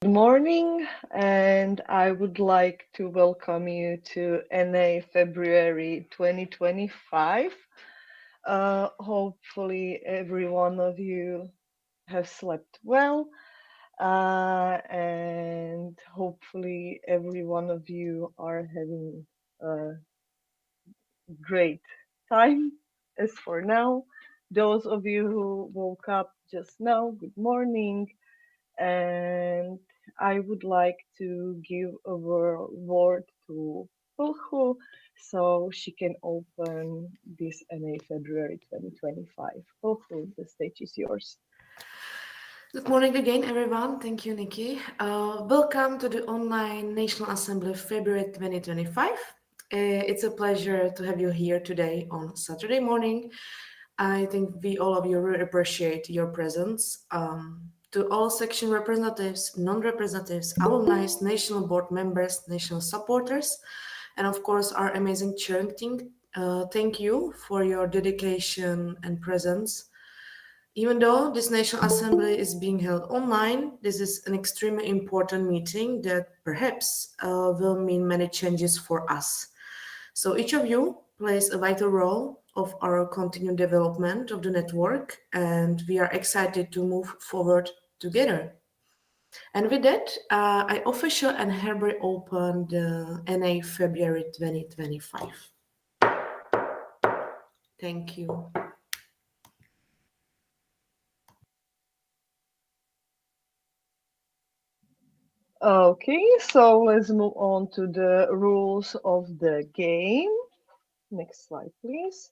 Good morning, and I would like to welcome you to NA February 2025. Hopefully, every one of you have slept well, and hopefully, every one of you are having a great time. As for now, those of you who woke up just now, good morning. And I would like to give a word to Pulhu so she can open this NA February 2025. Pulhu, the stage is yours. Good morning again, everyone. Thank you, Nikki. Welcome to the Online National Assembly February 2025. It's a pleasure to have you here today on Saturday morning. I think we all of you really appreciate your presence. To all section representatives, non-representatives, alumni, national board members, national supporters, and of course our amazing cheering team, thank you for your dedication and presence. Even though this National Assembly is being held online, this is an extremely important meeting that perhaps will mean many changes for us. So each of you plays a vital role of our continued development of the network, and we are excited to move forward together. And with that, I officially and hereby open the NA February 2025. Thank you. Okay, so let's move on to the rules of the game. Next slide, please.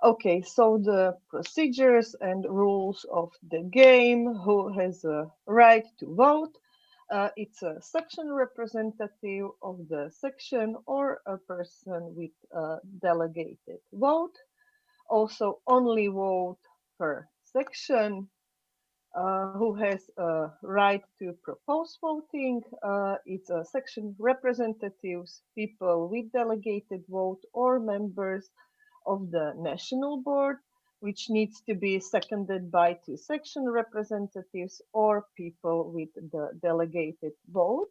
Okay, so the procedures and rules of the game. Who has a right to vote? It's a section representative of the section or a person with a delegated vote. Also, only vote per section. Who has a right to propose voting? It's a section representatives, people with delegated vote, or members of the national board, which needs to be seconded by two section representatives or people with the delegated vote.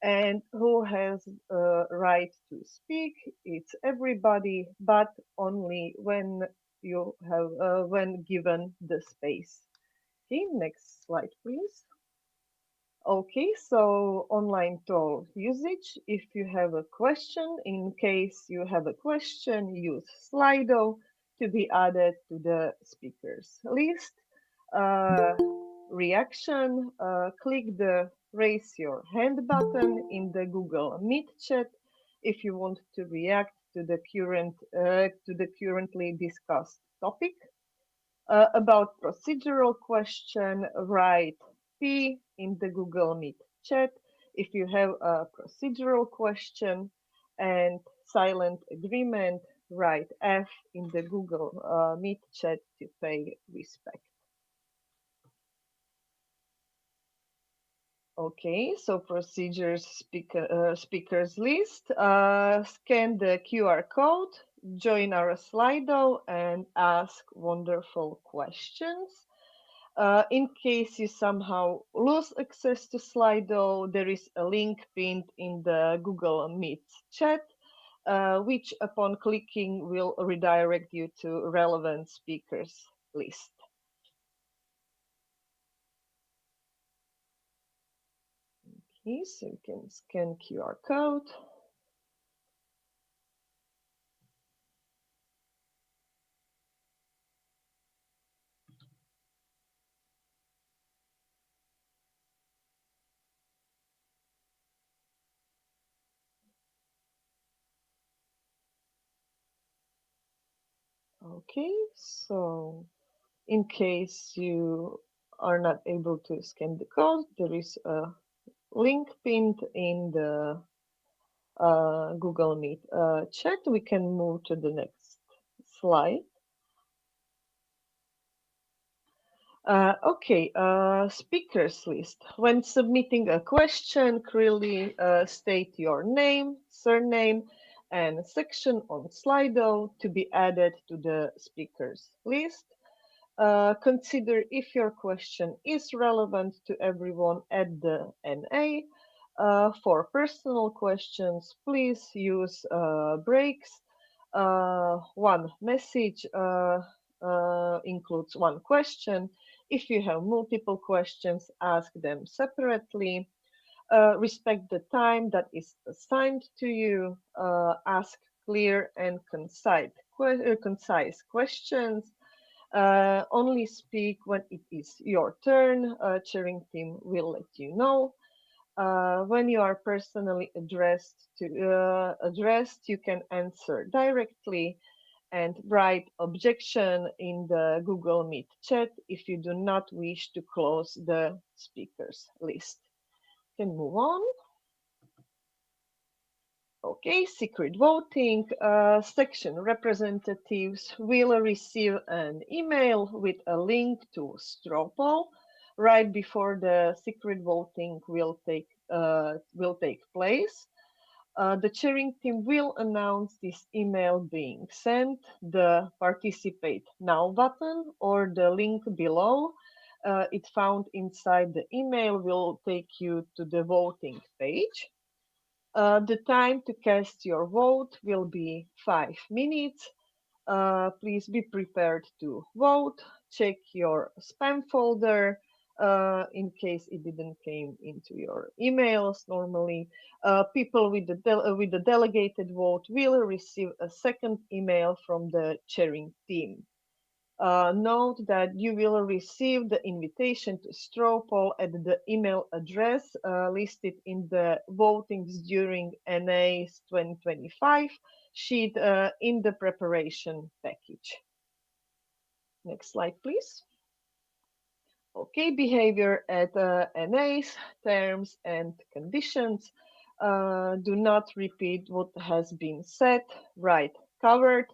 And who has a right to speak? It's everybody, but only when you have when given the space. Okay, next slide, please. Okay, so online tool usage. If you have a question, in case you have a question, use Slido to be added to the speakers list. Reaction, click the raise your hand button in the Google Meet chat if you want to react to the currently discussed topic. About procedural question, write P in the Google Meet chat if you have a procedural question, and silent agreement, write F in the Google Meet chat to pay respect. Okay, so procedures speakers list. Scan the QR code, join our Slido, and ask wonderful questions. In case you somehow lose access to Slido, there is a link pinned in the Google Meet chat, which upon clicking will redirect you to relevant speakers list. Okay, so you can scan QR code. Okay, so in case you are not able to scan the code, there is a link pinned in the Google Meet chat. We can move to the next slide. Okay, speakers list. When submitting a question, clearly state your name, surname, and section on Slido to be added to the speakers list. Consider if your question is relevant to everyone at the NA. For personal questions, please use breaks. One message includes one question. If you have multiple questions, ask them separately. Respect the time that is assigned to you. Ask clear and concise questions. Only speak when it is your turn. Chairing team will let you know. When you are personally addressed, you can answer directly and write objection in the Google Meet chat if you do not wish to close the speakers list. Can move on. Okay, secret voting. Section representatives will receive an email with a link to StrawPoll right before the secret voting will take place. The chairing team will announce this email being sent. The Participate Now button or the link below it found inside the email will take you to the voting page. The time to cast your vote will be 5 minutes. Please be prepared to vote. Check your spam folder in case it didn't came into your emails normally. People with with the delegated vote will receive a second email from the chairing team. Note that you will receive the invitation to StrawPoll at the email address listed in the Votings During NA's 2025 sheet in the preparation package. Next slide, please. Okay, behavior at NA's terms and conditions. Do not repeat what has been said, write covered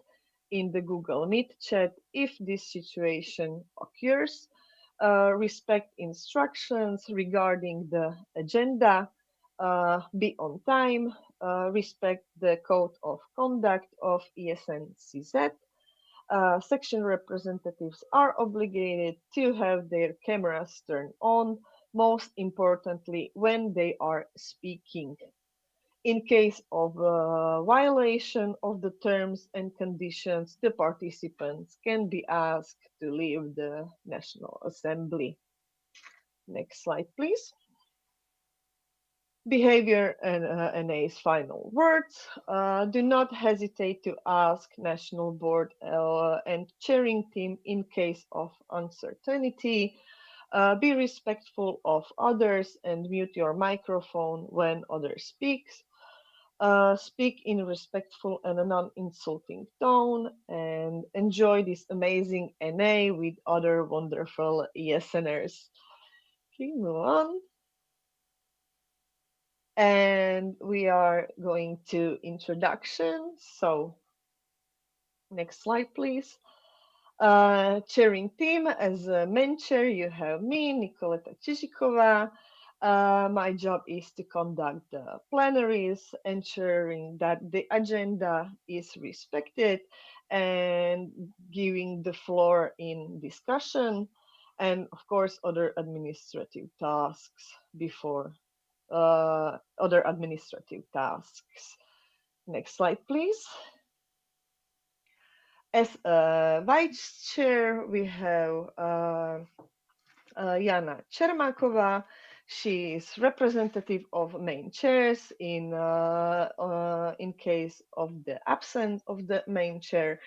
in the Google Meet chat if this situation occurs. Respect instructions regarding the agenda. Be on time. Respect the code of conduct of ESNCZ. Section representatives are obligated to have their cameras turned on, most importantly, when they are speaking. In case of a violation of the terms and conditions, the participants can be asked to leave the National Assembly. Next slide, please. Behavior and NA's final words. Do not hesitate to ask National Board and chairing team in case of uncertainty. Be respectful of others and mute your microphone when others speaks. Speak in a respectful and a non-insulting tone and enjoy this amazing NA with other wonderful ESNers. Okay, move on. And we are going to introduction. So next slide, please. Chairing team, as a main chair, you have me, Nikoleta Chizikova. My job is to conduct the plenaries, ensuring that the agenda is respected and giving the floor in discussion, and of course, other administrative tasks before other administrative tasks. Next slide, please. As a vice chair, we have Jana Chermakova. She is representative of main chairs in case of the absence of the main chair,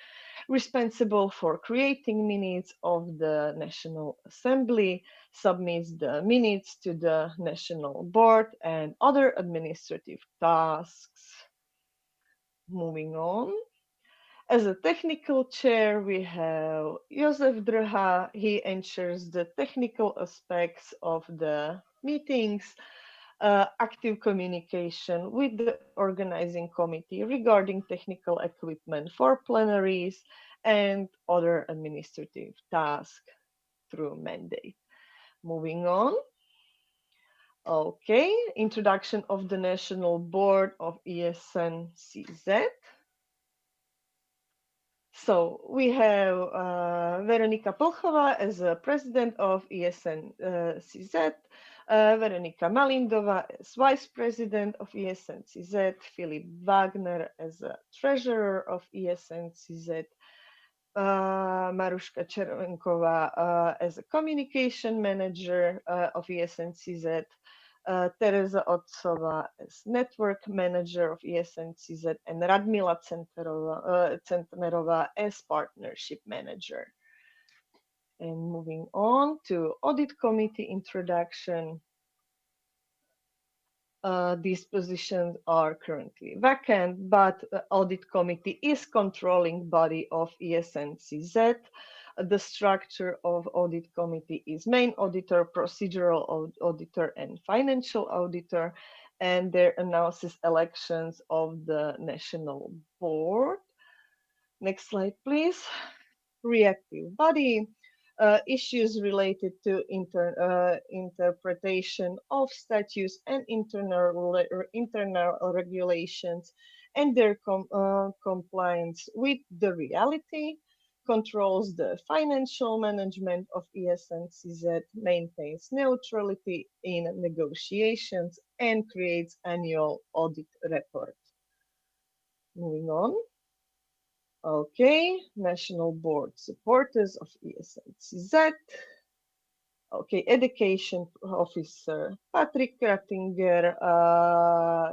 responsible for creating minutes of the National Assembly, submits the minutes to the National Board and other administrative tasks. Moving on. As a technical chair, we have Josef Drha. He ensures the technical aspects of the meetings, active communication with the organizing committee regarding technical equipment for plenaries and other administrative tasks through mandate. Moving on. Okay, introduction of the National Board of ESNCZ. So we have Veronika Plchova as president of ESNCZ, Veronika Malindova as vice president of ESNCZ, Filip Wagner as treasurer of ESNCZ, Maruška Červenkova as a communication manager of ESNCZ, Tereza Otcova as network manager of ESNCZ, and Radmila Centnerova as partnership manager. And moving on to audit committee introduction. These positions are currently vacant, but the audit committee is controlling body of ESNCZ. The structure of audit committee is main auditor, procedural auditor, and financial auditor, and there announces elections of the national board. Next slide, please. Reactive body. Issues related to interpretation of statutes and internal regulations and their compliance with the reality, controls the financial management of ESNCZ, maintains neutrality in negotiations, and creates annual audit report. Moving on. Okay, National Board supporters of ESNCZ. Okay, Education Officer Patrick Rattinger,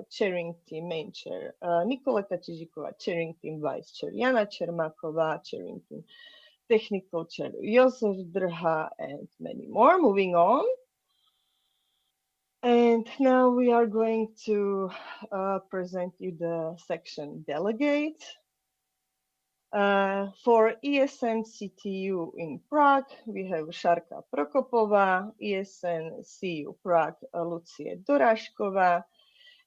Chairing Team Main Chair Nikoleta Čižíková, Chairing Team Vice Chair Jana Čermáková, Chairing Team Technical Chair Josef Drha, and many more. Moving on. And now we are going to present you the section delegates. For ESNCTU in Prague, we have Šárka Prokopova, ESNCU Prague, Lucie Dorážková,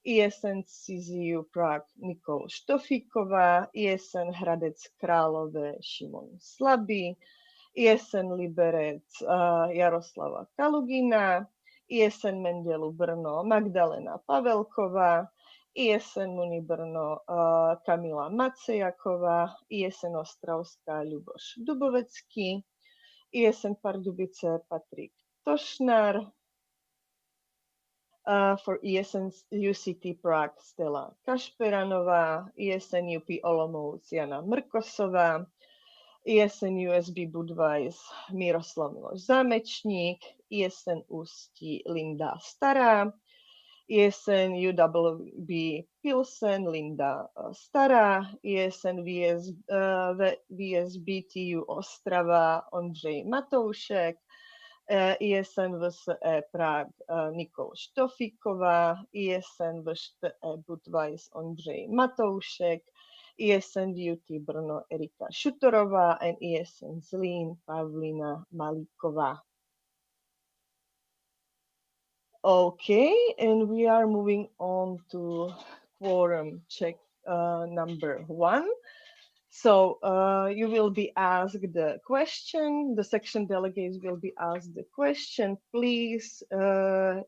ESNCZU Prague, Nicole Štofíková, ESN Hradec Králové, Šimon Slabý, ESN Liberec, Jaroslava Kalugina, ESN Mendelu Brno, Magdalena Pavelková, ESN Muni Brno, Kamila Macejaková, ESN Ostravská, Ľuboš Dubovecký, ESN Pardubice, Patrik Tošnár, for ESN UCT Prague, Stella Kašperanová, ESN UP Olomouc, Jana Mrkosová, ESN USB Budweis, Miroslav Miloš Zámečník, ESN Ústí, Linda Stará, ESN UWB Pilsen, Linda Stará, ESN VSBTU Ostrava, Ondřej Matoušek, ESN VSE Prague, Nicole Štofíková, ESN VŠTE Budweis, Ondřej Matoušek, ESN VUT Brno, Erika Šutorová, and ESN Zlín, Pavlina Malíková. Okay, and we are moving on to quorum check number 1. So you will be asked the question, the section delegates will be asked the question. Please,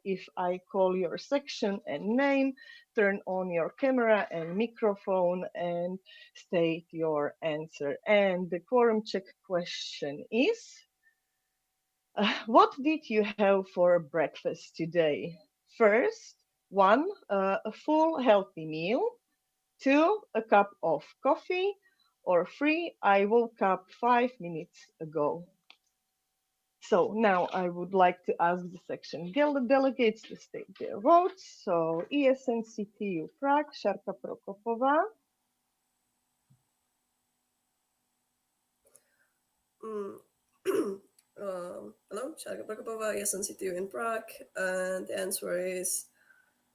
if I call your section and name, turn on your camera and microphone and state your answer. And the quorum check question is, what did you have for breakfast today? First, 1, a full healthy meal. 2, a cup of coffee. Or 3, I woke up 5 minutes ago. So now I would like to ask the section delegates to state their votes. So ESNCTU Prague, Šárka Prokopová. Hello, Šárka Prokopova, ESNCTU in Prague, and the answer is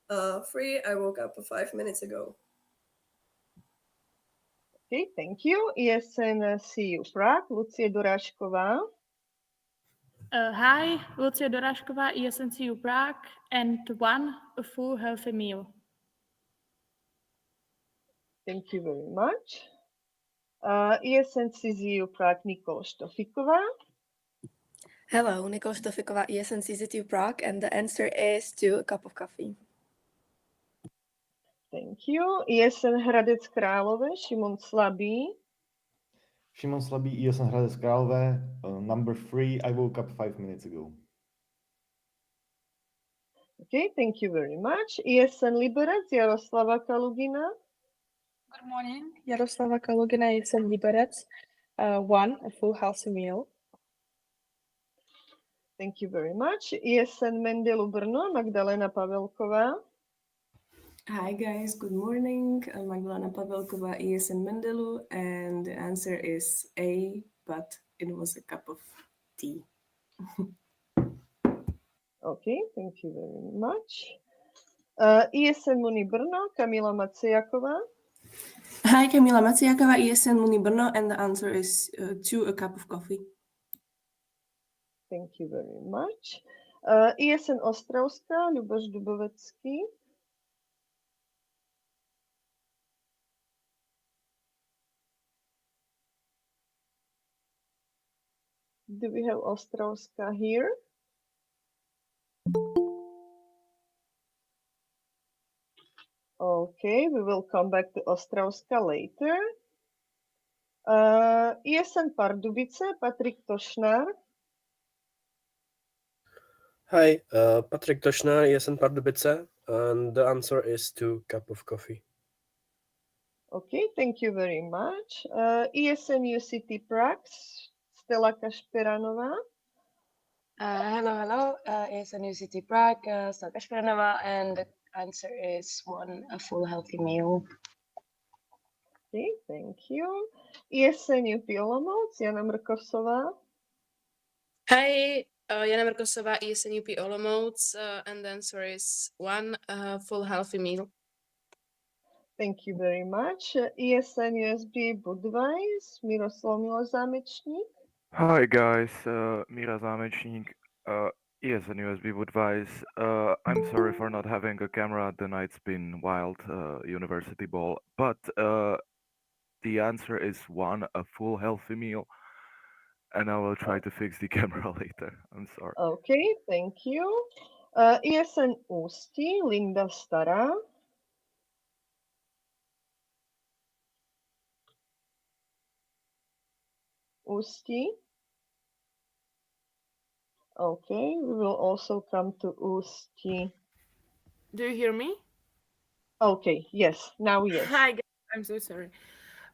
3. I woke up 5 minutes ago. Okay, thank you. ESNCU Prague, Lucie Dorážková. Hi, Lucia Dorážková, ESNCU Prague, and 1, a full healthy meal. Thank you very much. ESNCZU Prague, Nicole Štofíková. Hello, Nicole Štofíková, ESNCZ Prague, and the answer is 2, a cup of coffee. Thank you. ESN Hradec Králové, Šimon Slabý. Šimon Slabý, ESN Hradec Králové, number 3, I woke up 5 minutes ago. Okay, thank you very much. ESN Liberec, Jaroslava Kalugina. Good morning, Jaroslava Kalugina, ESN Liberec. 1, a full healthy meal. Thank you very much. ESN Mendelu Brno, Magdalena Pavelková. Hi guys, good morning. I'm Magdalena Pavelkova, ESN Mendelu, and the answer is A, but it was a cup of tea. Okay, thank you very much. ESN Muni Brno, Kamila Maciaková. Hi, Kamila Maciaková, ESN Muni Brno, and the answer is 2, a cup of coffee. Thank you very much. ESN Ostravská, Ľuboš Dubovecký. Do we have Ostravská here? Okay, we will come back to Ostravská later. ESN Pardubice, Patrik Tošnár. Hi, Patrik Tošnár, ESN Pardubice, and the answer is 2 cup of coffee. Okay, thank you very much. ESN UCT Prax, Stella Kašperanová. Hello, ESN UCT Prague, Stella Kašperanová, and the answer is 1, a full healthy meal. Okay, thank you. ESN UP Olomouc, Jana Mrkosová. Hi, Jana Mrkosová, ESN UP Olomouc, and the answer is 1, full healthy meal. Thank you very much. ESN USB Budweis, Miroslav Zámečník. Hi guys, Mira Zámečník, ESN USB Budweis. I'm sorry for not having a camera. The night's been wild, university ball. But the answer is 1, a full healthy meal. And I will try to fix the camera later. I'm sorry. Okay, thank you. ESN Ústí, Linda Stará. Ústí. Okay, we will also come to Ústí. Do you hear me? Okay, yes, now yes. Hi, guys. I'm so sorry.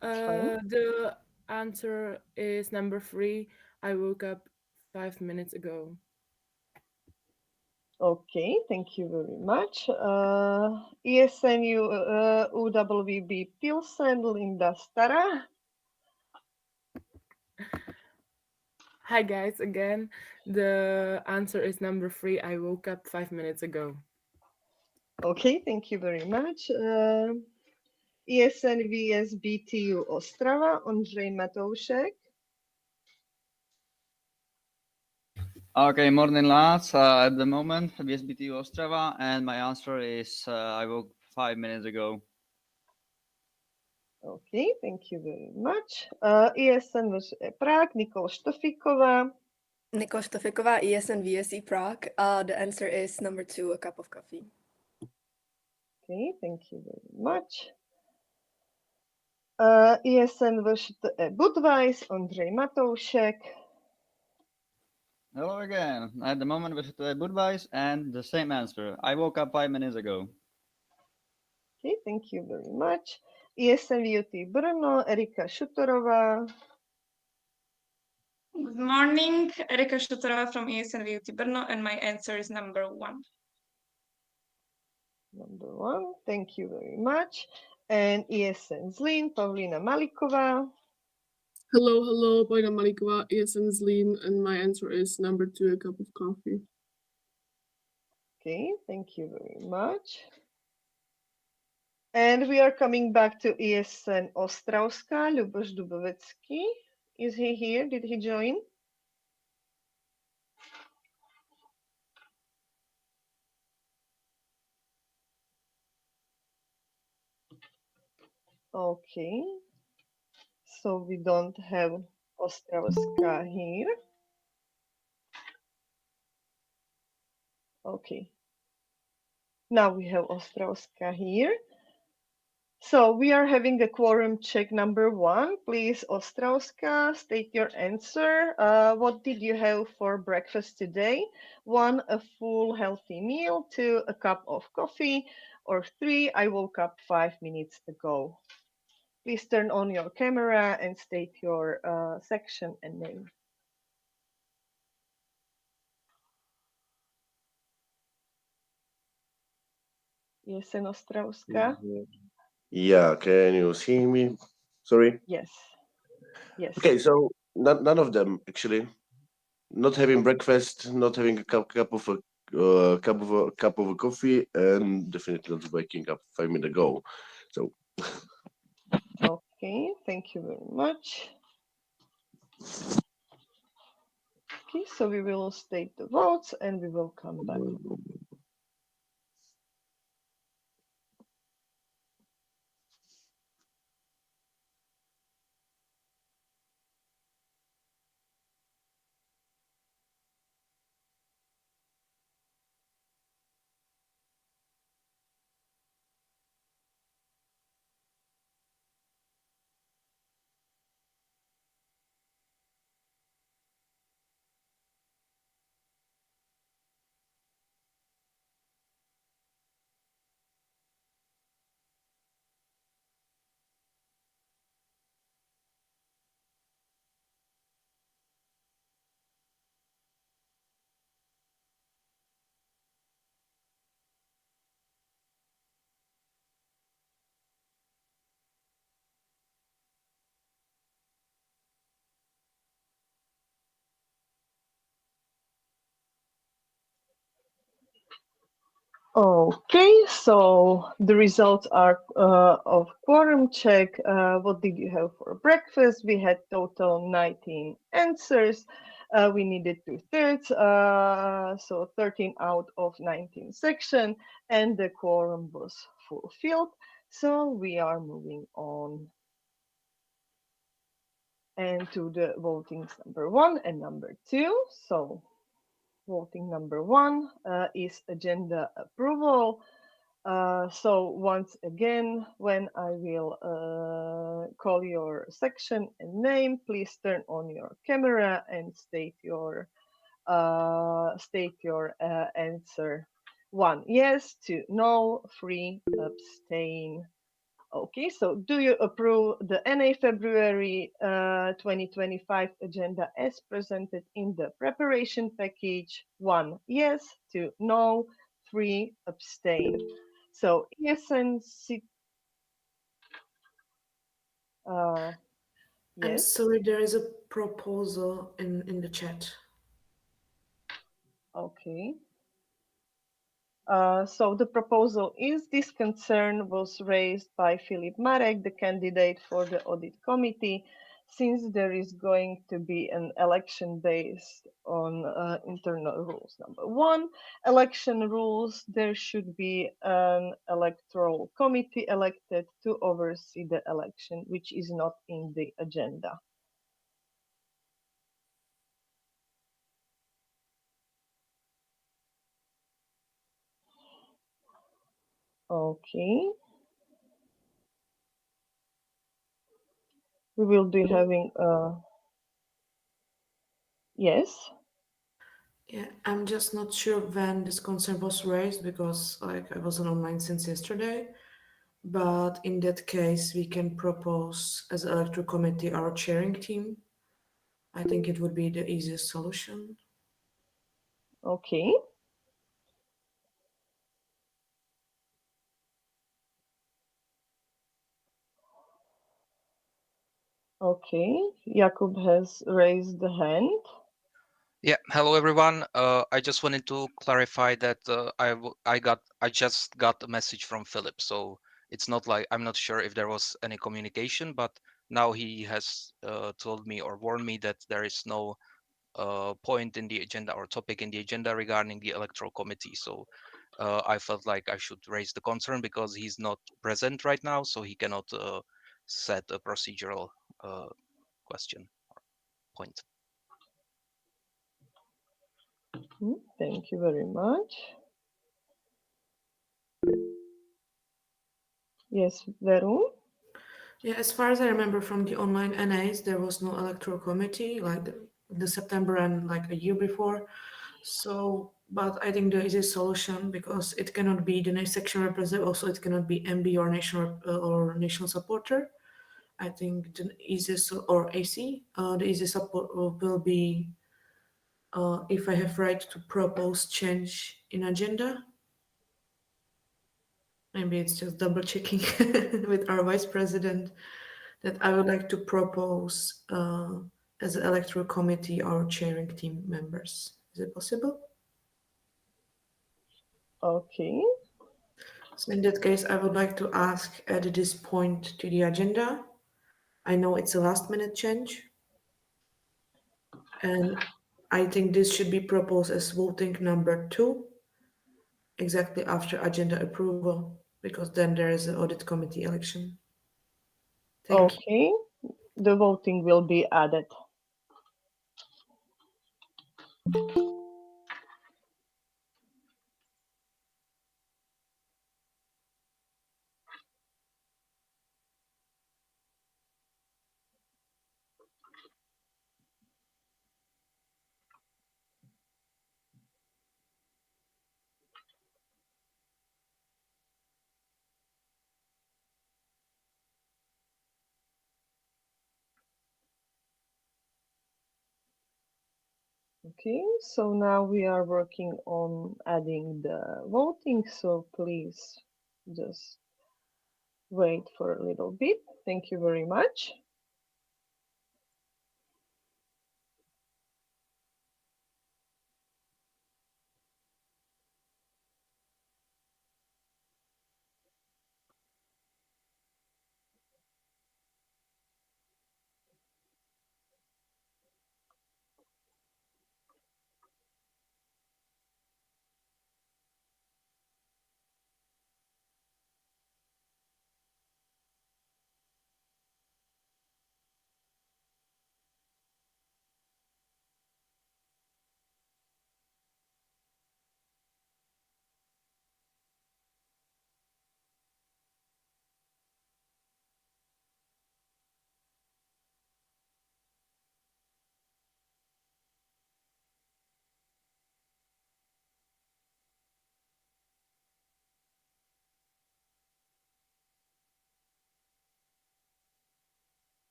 Fine. The answer is number 3. I woke up 5 minutes ago. Okay, thank you very much. ESNU UWB Pilsen, Linda Stará. Hi, guys, again. The answer is number 3. I woke up 5 minutes ago. Okay, thank you very much. ESN VSBTU Ostrava, Ondřej Matoušek. Okay, morning lads. At the moment, VSBT Ostrava, and my answer is I woke 5 minutes ago. Okay, thank you very much. ESN Prague, Nikol Štofiková. Nikol Štofiková, ESN VSE Prague. The answer is number 2, a cup of coffee. Okay, thank you very much. ESN Budweis, Ondřej Matoušek. Hello again. At the moment, VSBT Budweis, and the same answer. I woke up 5 minutes ago. Okay, thank you very much. ESN VUT Brno, Erika Šutorová. Good morning, Erika Šutorová from ESN VUT Brno, and my answer is number 1. Number 1, thank you very much. And ESN Zlín, Pavlína Maliková. Hello, Paulina Malikova, ESN Zlín, and my answer is number 2, a cup of coffee. Okay, thank you very much. And we are coming back to ESN Ostravská, Ľuboš Dubovecký. Is he here? Did he join? Okay, so we don't have Ostravská here. Okay, now we have Ostravská here. So we are having a quorum check number 1. Please, Ostrowska, state your answer. What did you have for breakfast today? 1, a full healthy meal. 2, a cup of coffee. Or 3, I woke up 5 minutes ago. Please turn on your camera and state your section and name. Jesen Ostrowska? Yeah, can you see me? Sorry. Yes. Yes. Okay, so none of them actually. Not having breakfast, not having a cup of a coffee, and definitely not waking up 5 minutes ago. So Okay, thank you very much. Okay, so we will state the votes and we will come back. Okay, so the results are of quorum check. What did you have for breakfast? We had total 19 answers. We needed 2/3, so 13 out of 19 section, and the quorum was fulfilled. So we are moving on. And to the votings number 1 and number 2. So voting number 1 is agenda approval. So once again, when I will call your section and name, please turn on your camera and state your answer. 1, yes. 2, no. 3, abstain. Okay, so do you approve the NA February 2025 agenda as presented in the preparation package? 1, yes. 2, no. 3, abstain. So ESNCZ, I'm yes. sorry, there is a proposal in the chat. Okay. So the proposal is this concern was raised by Filip Marek, the candidate for the audit committee. Since there is going to be an election based on internal rules. Number 1, election rules, there should be an electoral committee elected to oversee the election, which is not in the agenda. Okay. We will be having yes. Yeah, I'm just not sure when this concern was raised because like I wasn't online since yesterday. But in that case, we can propose as electoral committee our chairing team. I think it would be the easiest solution. Okay. Okay, Jakub has raised the hand. Yeah, hello everyone. I just wanted to clarify that I just got a message from Philip, so it's not like I'm not sure if there was any communication, but now he has told me or warned me that there is no point in the agenda or topic in the agenda regarding the electoral committee. So I felt like I should raise the concern because he's not present right now, so he cannot set a procedural question or point. Thank you very much. Yes, Veru? Yeah, as far as I remember from the online NAs, there was no electoral committee like the September and like a year before. So, but I think there is a solution because it cannot be the next section representative. Also, it cannot be MB or national supporter. I think the easiest or AC, the easiest support will be if I have right to propose change in agenda. Maybe it's just double checking with our vice president that I would like to propose as an electoral committee our chairing team members. Is it possible? Okay. So in that case, I would like to ask add this point to the agenda. I know it's a last minute change. And I think this should be proposed as voting number 2, exactly after agenda approval, because then there is an audit committee election. Thank you. Okay. The voting will be added. Okay, so now we are working on adding the voting, so please just wait for a little bit. Thank you very much.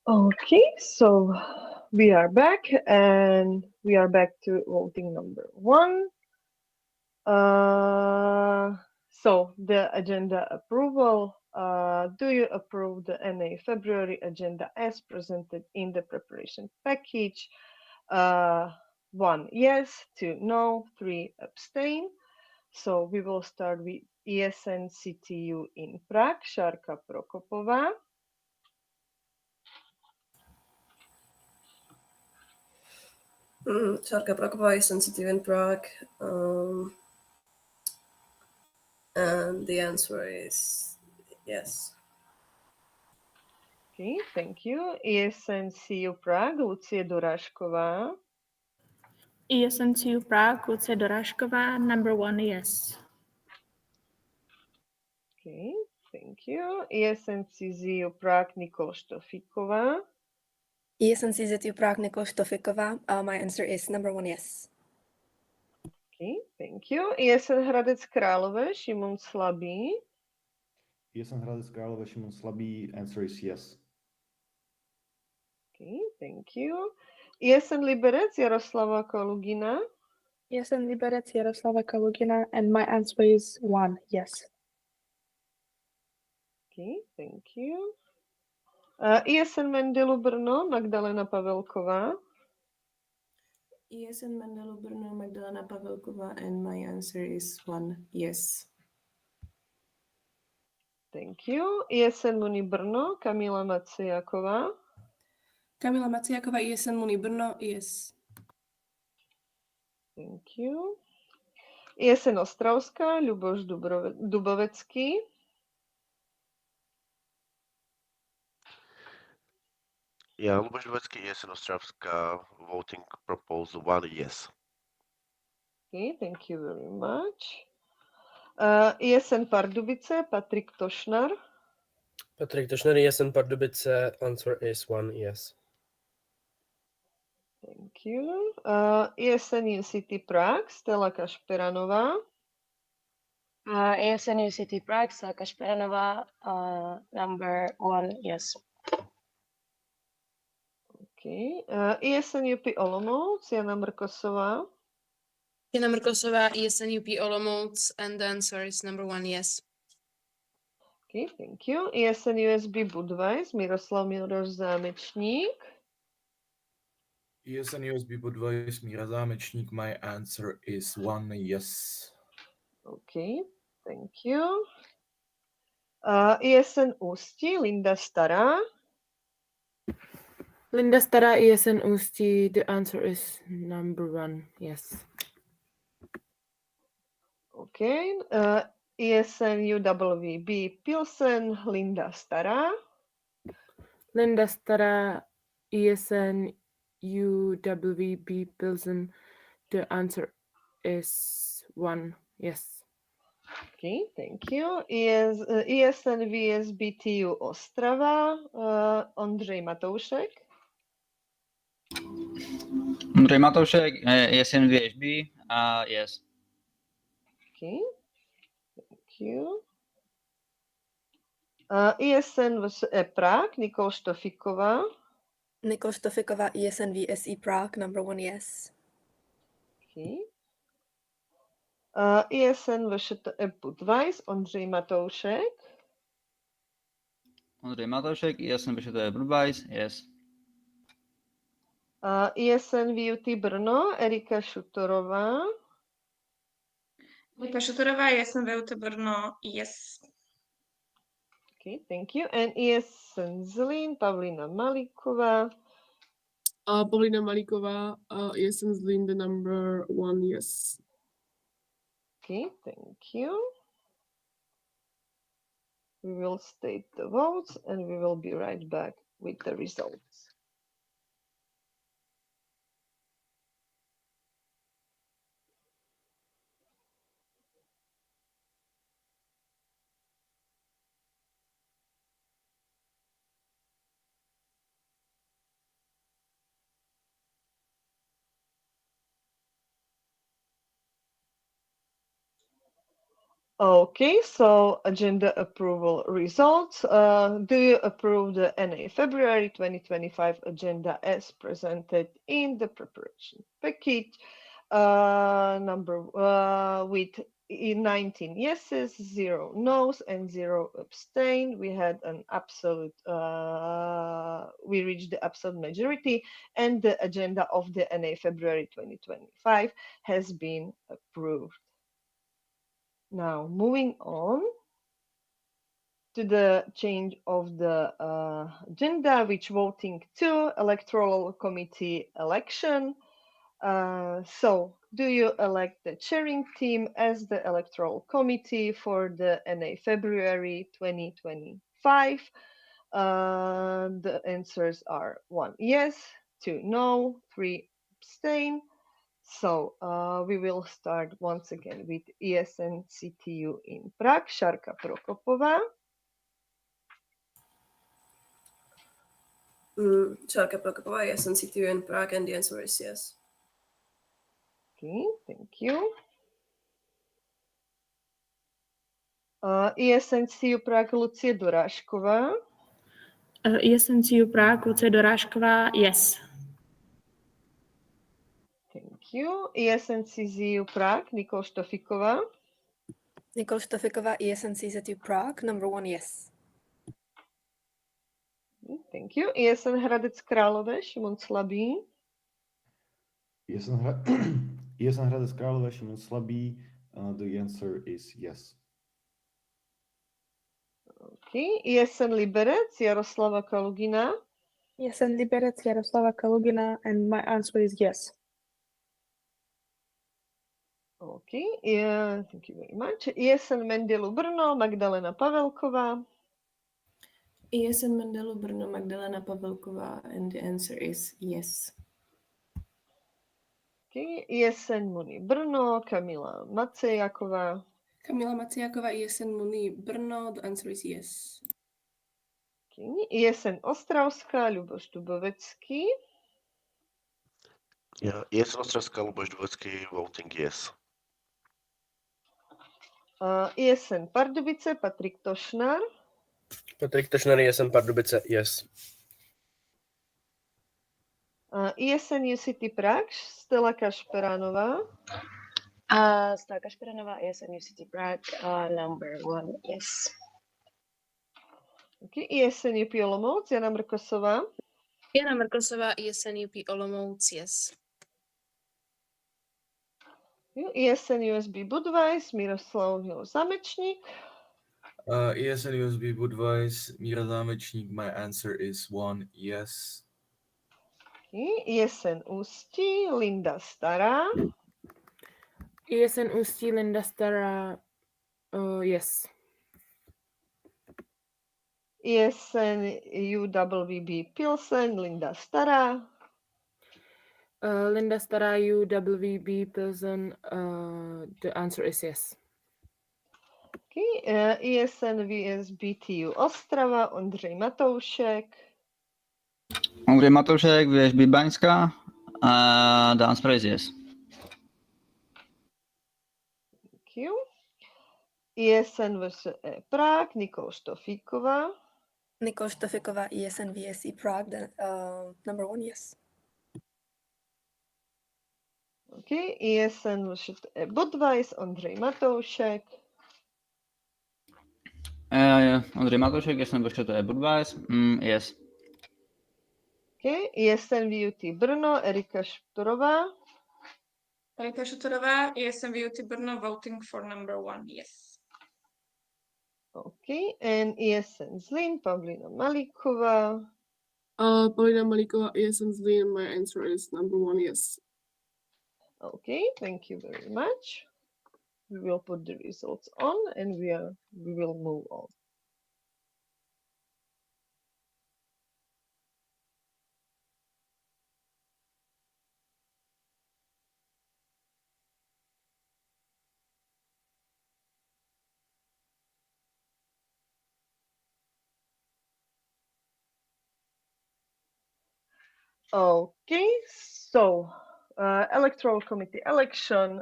Okay, so we are back and we are back to voting number 1. So the agenda approval. Do you approve the NA February agenda as presented in the preparation package? 1 yes, 2 no, 3 abstain. So we will start with ESNCTU in Prague, Šárka Prokopová. Šárka Prokopová is sensitive in Prague. And the answer is yes. Okay, thank you. ESNCU Prague, Lucie Dorážková. ESNCU Prague, Lucie Dorážková, number 1, yes. Okay, thank you. ESNCZU Prague, Nikol Štofiková. ESNCZ Prague, Nikol Štofiková. My answer is number 1, yes. Okay, thank you. ESN Hradec Králové, Šimon Slabý. ESN Hradec Králové, Šimon Slabý, answer is yes. Okay, thank you. ESN Liberec, Jaroslava Kalugina. ESN Liberec, Jaroslava Kalugina, and my answer is 1, yes. Okay, thank you. ESN Mendelu Brno, Magdalena Pavelková. ESN Mendelu Brno, Magdalena Pavelková, and my answer is 1, yes. Thank you. ESN Muni Brno, Kamila Maciaková. Kamila Maciaková, ESN Muni Brno, yes. Thank you. ESN Ostravská, Ľuboš Dubovecký. Yeah, Luboš Dubecký, ESN Ostravská, voting proposal 1, yes. Okay, thank you very much. ESN Pardubice, Patrik Tošnar. Patrik Tošnar, ESN Pardubice, answer is 1, yes. Thank you. ESN City Prague, Stella Kašperanová. ESN City Prague, Stella Kašperanová, number 1, yes. Okay. ESN UP Olomouc, Jana Mrkosová. Jana Mrkosová, ESN UP Olomouc, and the answer is number 1, yes. Okay, thank you. ESN USB Budweis, Miroslav Miloš Zámečník. ESN USB Budweis, Míra Zámečník, my answer is 1, yes. Okay, thank you. ESN Ústí, Linda Stará. Linda Stará, ESN Ústí, the answer is number 1, yes. Okay. ESN UWB Pilsen, Linda Stará. Linda Stará, ESN UWB Pilsen, the answer is 1, yes. Okay, thank you. ESN VSBTU Ostrava, Ondřej Matoušek. Ondřej Matoušek, ESN VHB, yes. Okay, thank you. ESN Prague, Nikol Štofiková. Nikol Štofiková, ESN VSE Prague, number 1, yes. Okay. ESN VŠTE Budweis, Ondřej Matoušek. Ondřej Matoušek, ESN VŠTE Budweis, yes. ESN VUT Brno, Erika Šutorová. Erika Šutorová, ESN VUT Brno, yes. Okay, thank you. And ESN Zlín, Pavlína Malíková. Pavlína Malíková, ESN Zlín, the number 1, yes. Okay, thank you. We will state the votes and we will be right back with the results. Okay, so agenda approval results. Do you approve the NA February 2025 agenda as presented in the preparation package? With 19 yeses, 0 noes, and 0 abstain. We had an absolute, we reached the absolute majority, and the agenda of the NA February 2025 has been approved. Now, moving on to the change of the agenda, which voting to electoral committee election. So, do you elect the chairing team as the electoral committee for the NA February 2025? The answers are 1 yes, 2 no, 3 abstain. So we will start once again with ESNCTU in Prague, Šárka Prokopová. Šárka Prokopová, ESNCTU in Prague, and the answer is yes. Okay, thank you. ESNCU Prague, Lucie Dorážková. ESNCU Prague, Lucie Dorážková, yes. Thank you. ESNCZU Prague, Nikol Štofiková. Nikol Štofiková, ESNCZ Prague, number 1, yes. Thank you. ESN Hradec Králové, Šimon Slabý. ESN Hradec Králové, Šimon Slabý. The answer is yes. Okay. ESN Liberec, Jaroslava Kalugina. ESN Liberec, Jaroslava Kalugina, and my answer is yes. Okay, thank you very much. ESN Mendelu Brno, Magdalena Pavelková. ESN Mendelu Brno, Magdalena Pavelková, and the answer is yes. Okay, ESN Muni Brno, Kamila Macejaková. Kamila Macejaková, ESN Muni Brno, the answer is yes. Okay, ESN Ostravská, Ľuboš Dubovecký. Yeah, ESN Ostravská, Ľuboš Dubovecký, voting yes. ESN Pardubice, Patrik Tošnár. Patrik Tošnár, ESN Pardubice, yes. ESN UCT Prague, Stella Kašperánová. Stella Kašperánová, ESN UCT Prague, number 1, yes. Okay, ESN UP Olomouc, Jana Mrkosová. Jana Mrkosová, ESN UP Olomouc, yes. ESN USB Budweis, Miroslav Zámečník. ESN USB Budweis, Míra Zámečník, my answer is 1 yes. Okay, ESN Ústí, Linda Stará. ESN Ústí, Linda Stará, yes. ESN UWB Pilsen, Linda Stará. Linda Stará, UWB Pilsen, the answer is yes. Okay, ESN VSBTU Ostrava, Ondřej Matoušek. Ondřej Matoušek, VSB Baňská, the answer is yes. Thank you. ESN VSE Prague, Nikol Štofíková. Nikol Štofíková, ESN VSE Prague, number 1, yes. Okay, ESN VSE Budweis, Ondřej Matoušek. Ondřej Matoušek, ESN VSE Budweis, yes. Okay, ESN VUT Brno, Erika Štorová. Erika Šutorová, ESN VUT Brno, voting for number 1, yes. Okay, and ESN Zlín, Pavlína Malíková. Pavlína Malíková, ESN Zlín, my answer is number 1, yes. Okay, thank you very much. We will put the results on and we will move on. Okay, so electoral committee election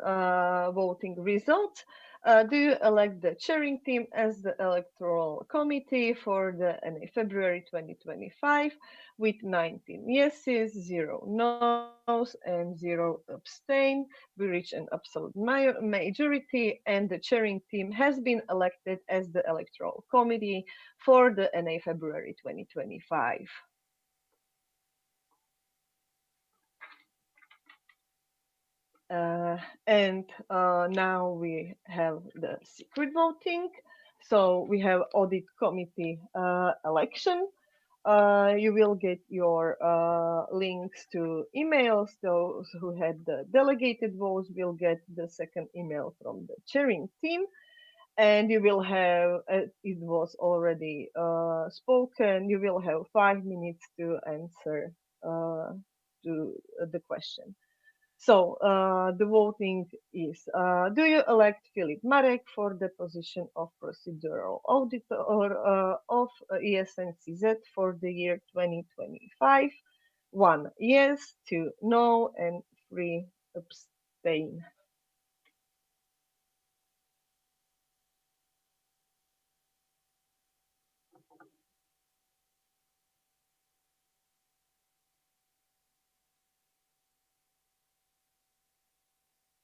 voting results. Do you elect the chairing team as the electoral committee for the February 2025 with 19 yeses, 0 no's, and 0 abstain? We reach an absolute majority, and the chairing team has been elected as the electoral committee for the February 2025. And now we have the secret voting. So we have audit committee election. You will get your links to emails. Those who had the delegated votes will get the second email from the chairing team. And you will have, it was already spoken, you will have 5 minutes to answer to the question. So the voting is, do you elect Filip Marek for the position of procedural auditor of ESNCZ for the year 2025? 1 yes, 2 no, and 3 abstain.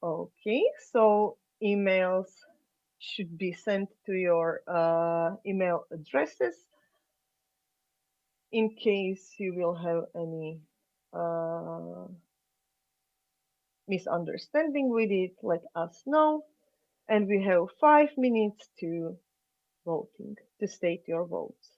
Okay, so emails should be sent to your email addresses. In case you will have any misunderstanding with it, let us know. And we have 5 minutes to voting, to state your votes.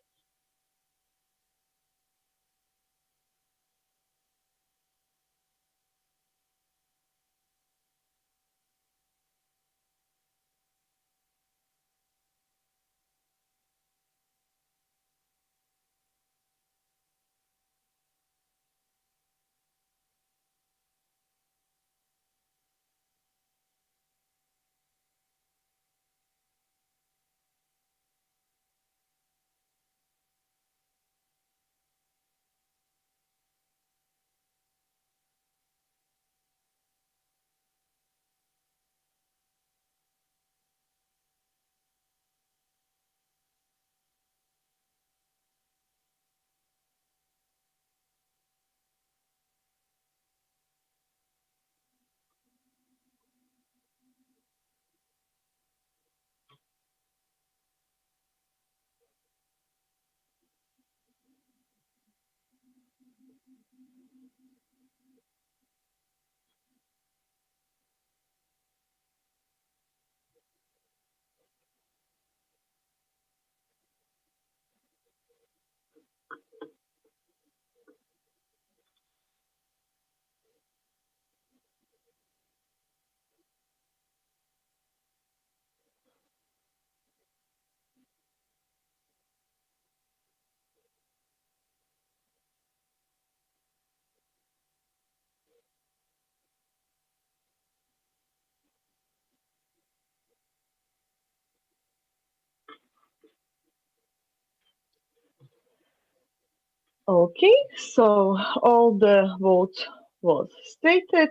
Okay, so all the votes was stated,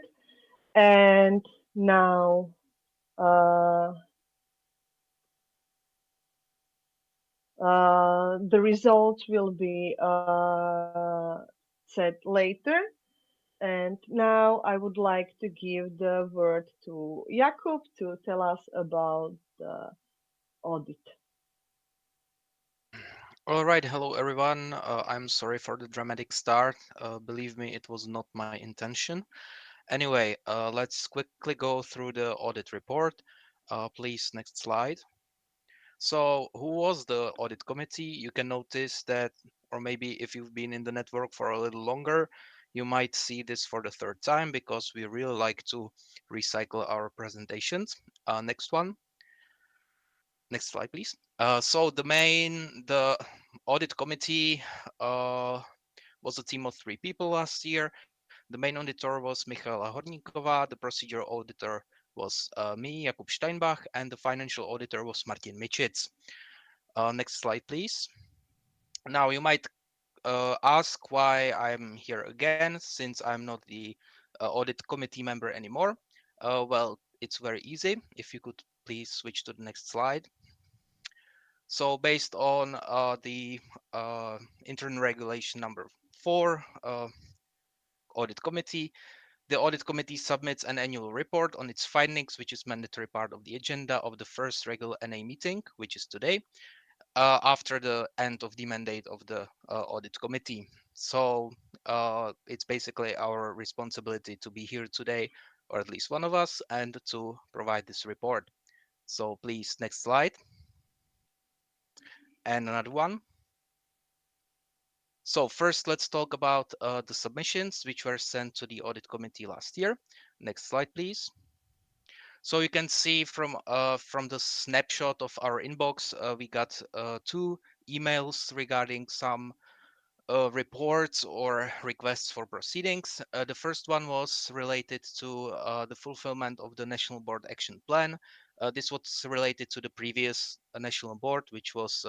and now the results will be said later. And now I would like to give the word to Jakub to tell us about the audit. All right, hello everyone. I'm sorry for the dramatic start. Believe me, it was not my intention. Anyway, let's quickly go through the audit report. Please, next slide. So, who was the audit committee? You can notice that, or maybe if you've been in the network for a little longer, you might see this for the third time because we really like to recycle our presentations. Next one. Next slide, please. So the audit committee was a team of 3 people last year. The main auditor was Michaela Horníková, the procedure auditor was me, Jakub Steinbach, and the financial auditor was Martin Mičic. Next slide, please. Now you might ask why I'm here again, since I'm not the audit committee member anymore. Well, it's very easy. If you could please switch to the next slide. So based on the internal regulation number 4, audit committee, the audit committee submits an annual report on its findings, which is mandatory part of the agenda of the first regular NA meeting, which is today, after the end of the mandate of the audit committee. So it's basically our responsibility to be here today, or at least one of us, and to provide this report. So please, next slide. And another one. So first, let's talk about the submissions which were sent to the audit committee last year. Next slide, please. So you can see from the snapshot of our inbox, we got 2 emails regarding some reports or requests for proceedings. The first one was related to the fulfillment of the National Board Action Plan. This was related to the previous National Board, which was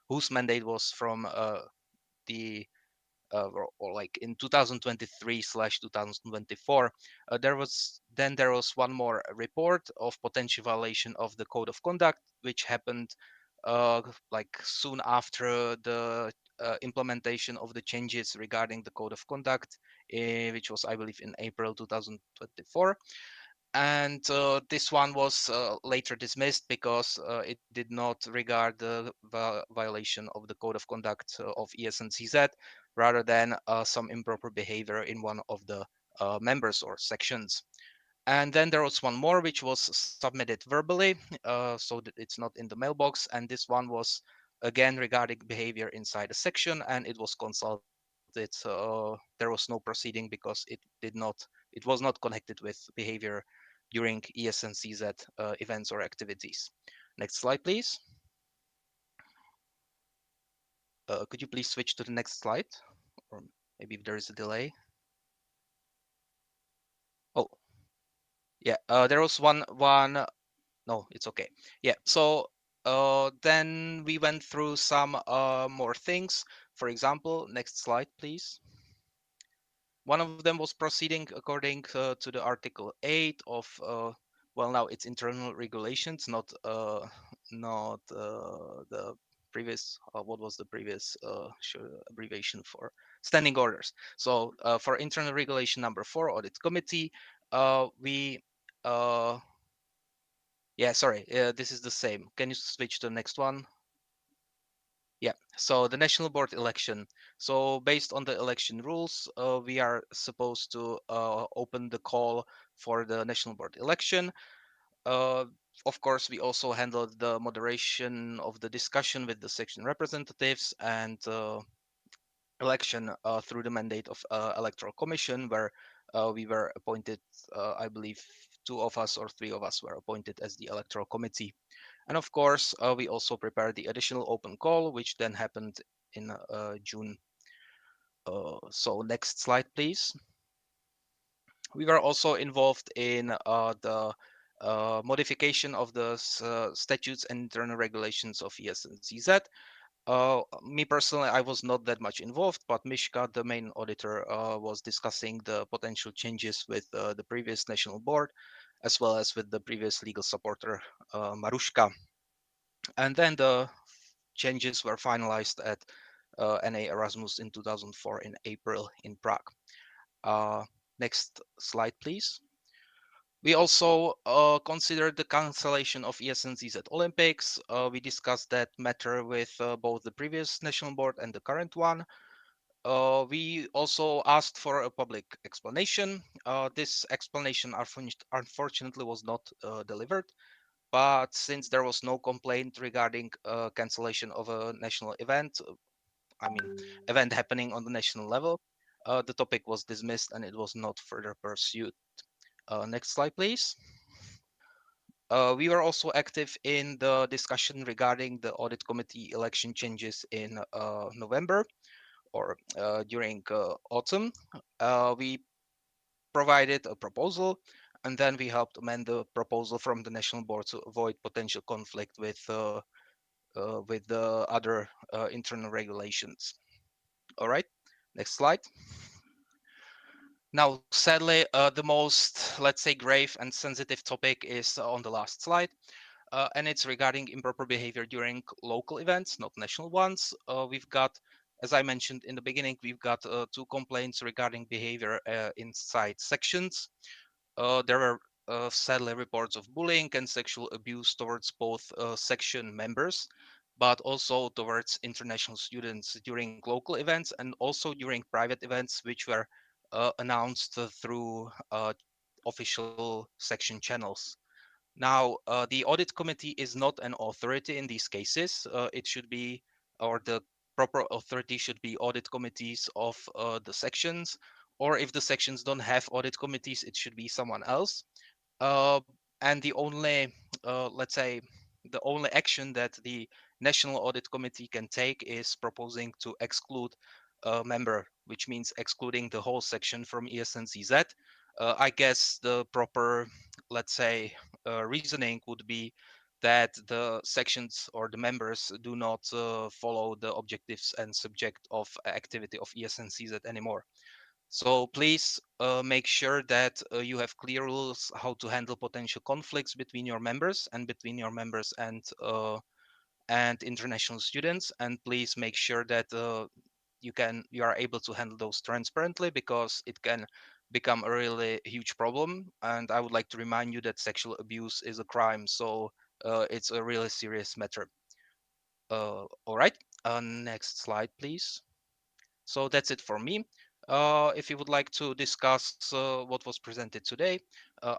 whose mandate was from the or like in 2023/2024. There was one more report of potential violation of the code of conduct, which happened like soon after the implementation of the changes regarding the code of conduct, which was, I believe, in April 2024. And this one was later dismissed because it did not regard the violation of the code of conduct of ESNCZ, rather than some improper behavior in one of the members or sections. And then there was one more which was submitted verbally, so that it's not in the mailbox. And this one was again regarding behavior inside a section, and it was consulted. There was no proceeding because it was not connected with behavior during ESNCZ events or activities. Next slide, please. Could you please switch to the next slide? Or maybe if there is a delay. Oh, yeah, there was one. No, it's okay. Yeah, so then we went through some more things. For example, next slide, please. One of them was proceeding according to the Article 8 of, well, now it's internal regulations, not the previous, what was the previous abbreviation for standing orders. So for internal regulation number 4, audit committee, yeah, sorry, this is the same. Can you switch to the next one? Yeah, so the national board election. So based on the election rules, we are supposed to open the call for the national board election. Of course, we also handled the moderation of the discussion with the section representatives and election through the mandate of electoral commission, where we were appointed, I believe 2 of us or 3 of us were appointed as the electoral committee. And of course, we also prepared the additional open call, which then happened in June. So next slide, please. We were also involved in the modification of the statutes and internal regulations of ESNCZ. Me personally, I was not that much involved, but Mishka, the main auditor, was discussing the potential changes with the previous national board, as well as with the previous legal supporter, Maruška. And then the changes were finalized at NA Erasmus in 2004 in April in Prague. Next slide, please. We also considered the cancellation of ESNCZ Olympics. We discussed that matter with both the previous national board and the current one. We also asked for a public explanation. This explanation unfortunately was not delivered, but since there was no complaint regarding cancellation of a national event, I mean, event happening on the national level, the topic was dismissed and it was not further pursued. Next slide, please. We were also active in the discussion regarding the audit committee election changes in November or during autumn. We provided a proposal, and then we helped amend the proposal from the national board to avoid potential conflict with the other internal regulations. All right, next slide. Now, sadly, the most, let's say, grave and sensitive topic is on the last slide, and it's regarding improper behavior during local events, not national ones. We've got, as I mentioned in the beginning, we've got 2 complaints regarding behavior inside sections. There were sadly reports of bullying and sexual abuse towards both section members, but also towards international students during local events and also during private events, which were announced through official section channels. Now, the audit committee is not an authority in these cases. It should be, or the proper authority should be audit committees of the sections, or if the sections don't have audit committees, it should be someone else. Uh, and the only, let's say, the only action that the National Audit Committee can take is proposing to exclude a member, which means excluding the whole section from ESNCZ. I guess the proper, let's say, reasoning would be that the sections or the members do not follow the objectives and subject of activity of ESNCZ anymore. So please make sure that you have clear rules how to handle potential conflicts between your members and between your members and international students. And please make sure that you are able to handle those transparently, because it can become a really huge problem. And I would like to remind you that sexual abuse is a crime, so it's a really serious matter. All right, next slide, please. So that's it for me. If you would like to discuss what was presented today,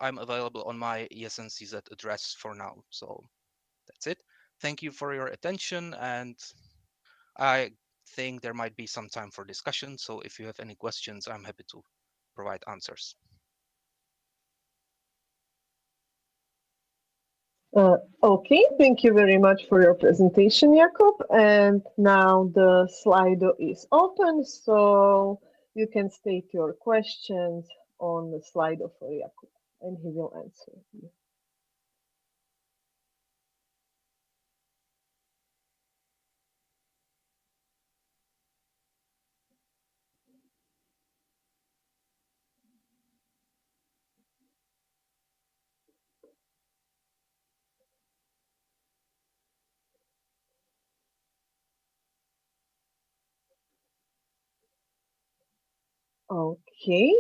I'm available on my ESNCZ address for now. So that's it. Thank you for your attention, and I think there might be some time for discussion. So if you have any questions, I'm happy to provide answers. Okay, thank you very much for your presentation, Jakob. And now the Slido is open, so you can state your questions on the Slido for Jakob, and he will answer you. Okay,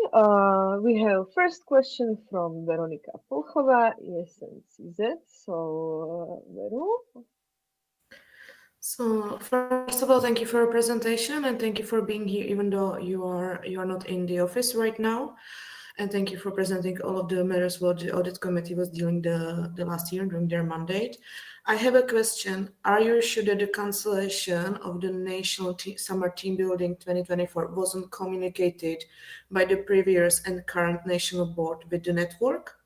we have first question from Veronika Polchova, ESNCZ. So, Veru. So first of all, thank you for your presentation and thank you for being here, even though you are not in the office right now. And thank you for presenting all of the matters what the audit committee was dealing the last year during their mandate. I have a question. Are you sure that the cancellation of the National Summer Team Building 2024 wasn't communicated by the previous and current national board with the network?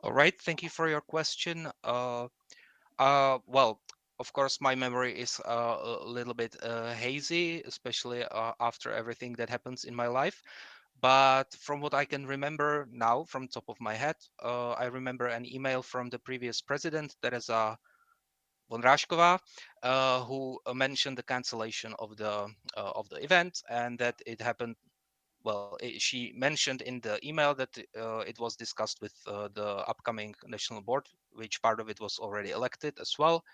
All right, thank you for your question. Well, of course, my memory is a little bit hazy, especially after everything that happens in my life. But from what I can remember now, from top of my head, I remember an email from the previous president, Teresa Vondrašková, who mentioned the cancellation of the event, and that it happened. Well, she mentioned in the email that it was discussed with the upcoming national board, which part of it was already elected as well.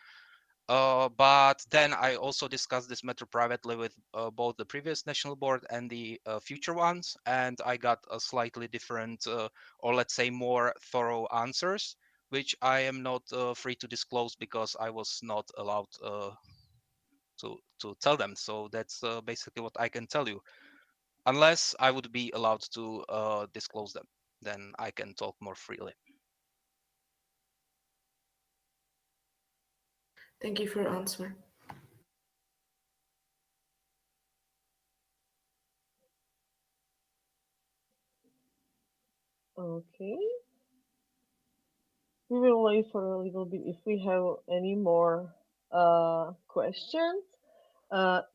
But then I also discussed this matter privately with both the previous national board and the future ones, and I got a slightly different, or let's say more thorough answers, which I am not free to disclose because I was not allowed to tell them. So that's basically what I can tell you. Unless I would be allowed to disclose them, then I can talk more freely. Thank you for your answer. Okay. We will wait for a little bit if we have any more questions.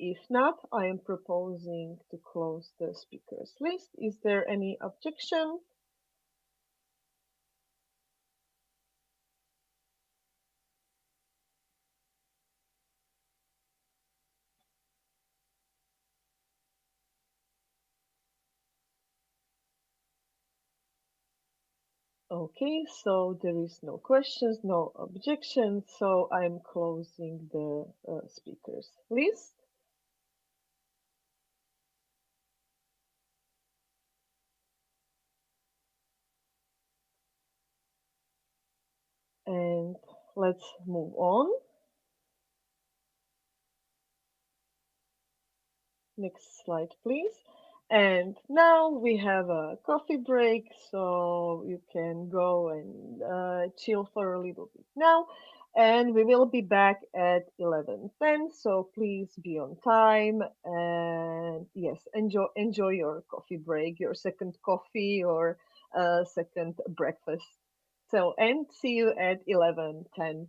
If not, I am proposing to close the speakers list. Is there any objection? Okay, so there is no questions, no objections, so I'm closing the speakers list. And let's move on. Next slide, please. And now we have a coffee break, so you can go and chill for a little bit now. And we will be back at 11:10, so please be on time. And yes, enjoy your coffee break, your second coffee or second breakfast. So, and see you at 11:10.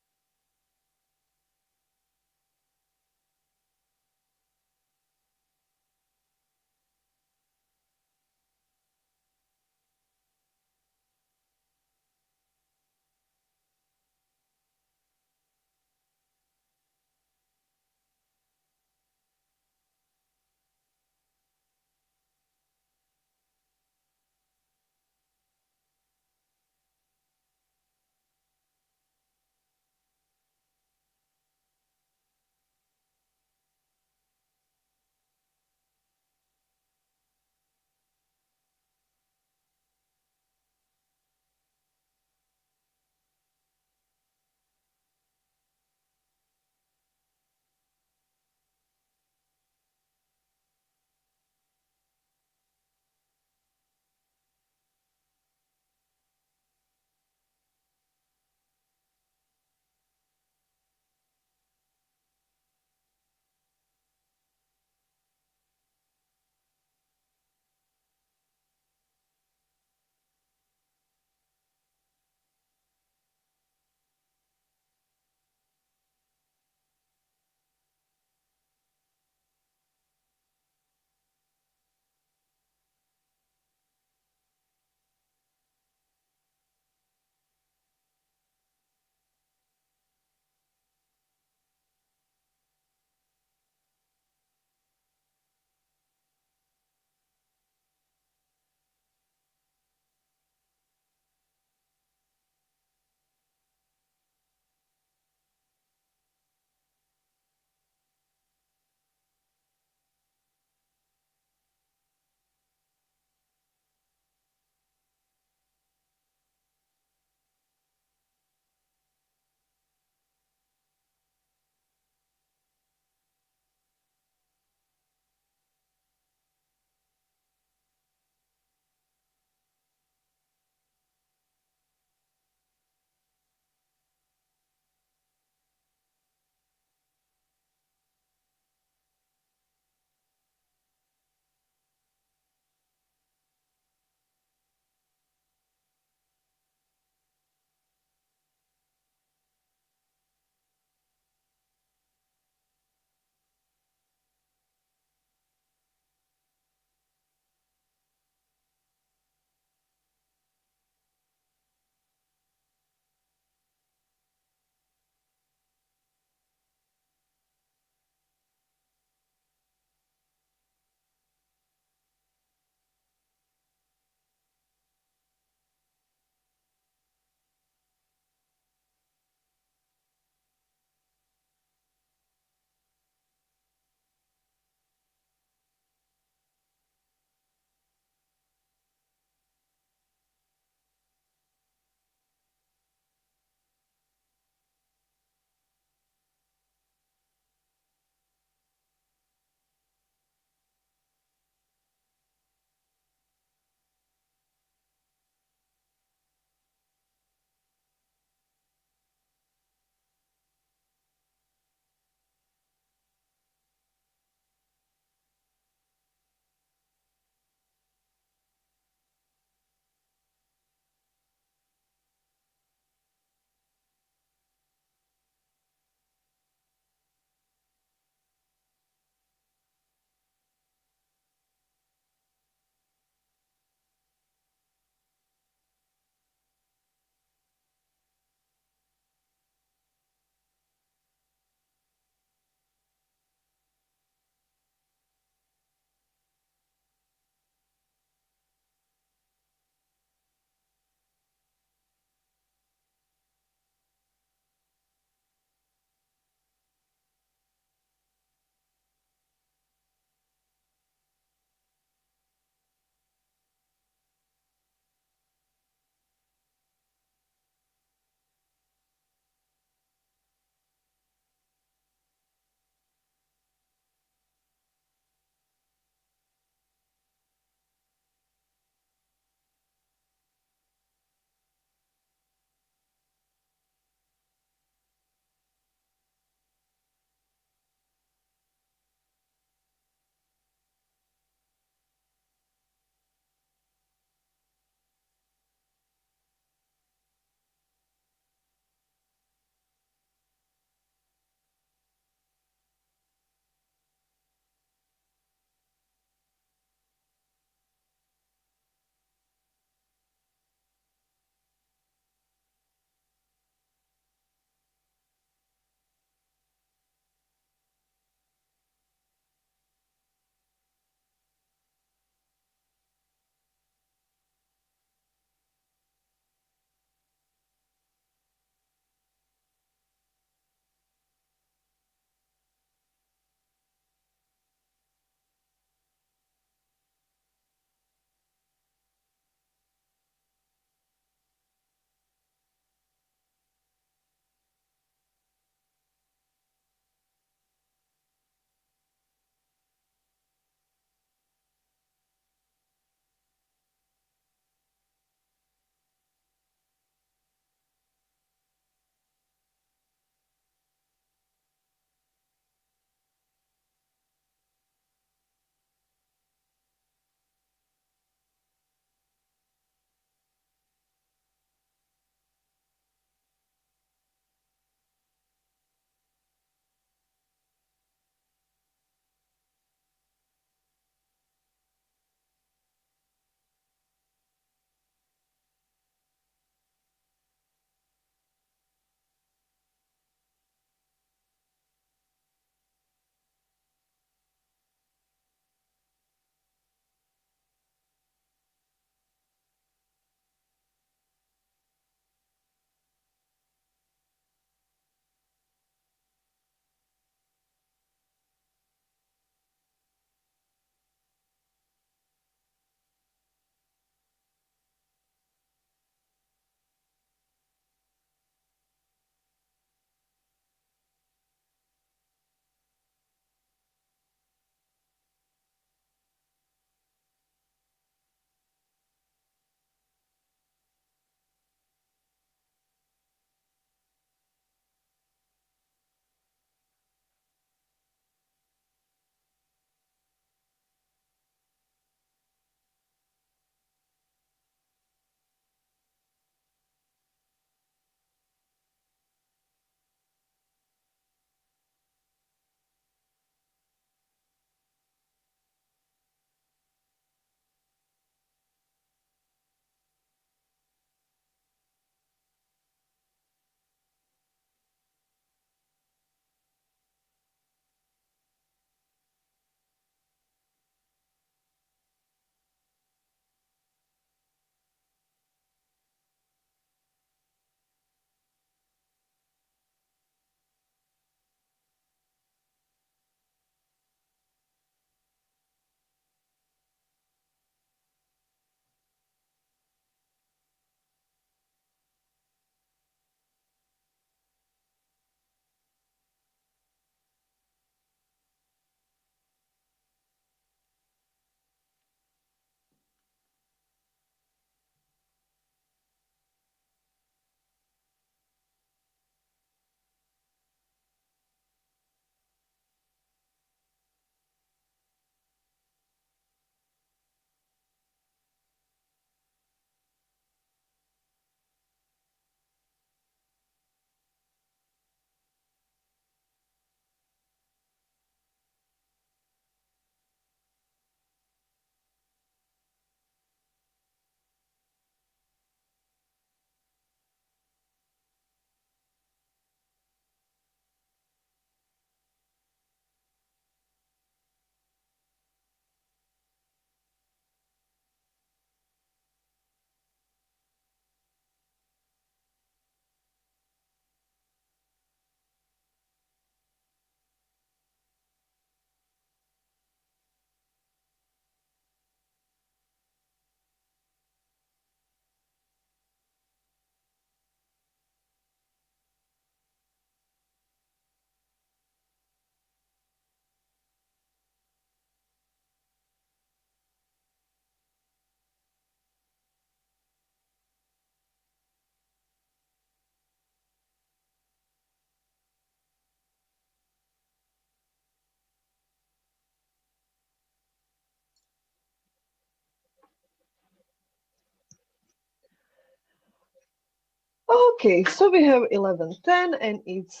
Okay, so we have 11:10 and it's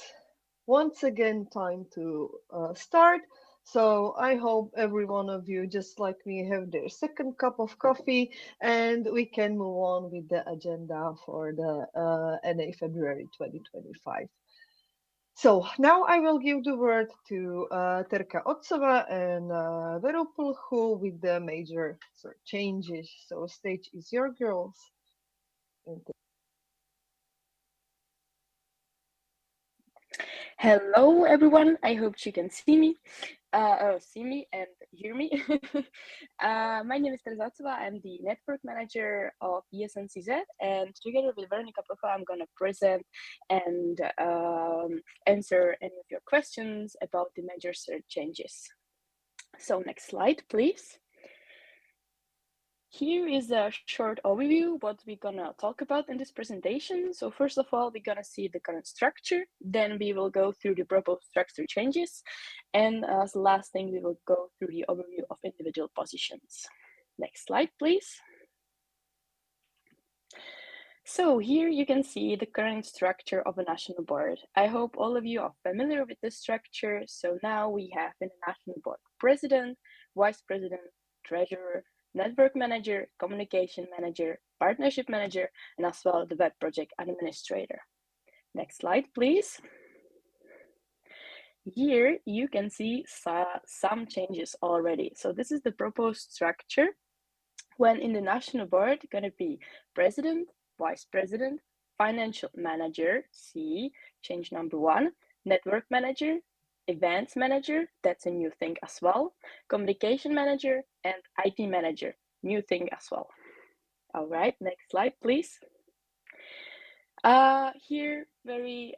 once again time to start. So I hope every one of you, just like me, have their second cup of coffee and we can move on with the agenda for the NA February 2025. So now I will give the word to Terka Otsova and Verupul, who with the major changes. So stage is your girls. Hello, everyone. I hope you can see me, and hear me. My name is Teresa Otsova. I'm the network manager of ESNCZ, and together with Veronika Profa, I'm going to present and answer any of your questions about the major search changes. So next slide, please. Here is a short overview what we're gonna talk about in this presentation. So first of all, we're gonna see the current structure. Then we will go through the proposed structure changes. And as the last thing, we will go through the overview of individual positions. Next slide, please. So here you can see the current structure of a national board. I hope all of you are familiar with the structure. So now we have in the national board president, vice president, treasurer, network manager, communication manager, partnership manager, and as well the web project administrator. Next slide, please. Here you can see some changes already. So this is the proposed structure. When in the national board, gonna be president, vice president, financial manager, C, change number 1, network manager, events manager, that's a new thing as well, communication manager, and IT manager, new thing as well. All right, next slide, please. Here, very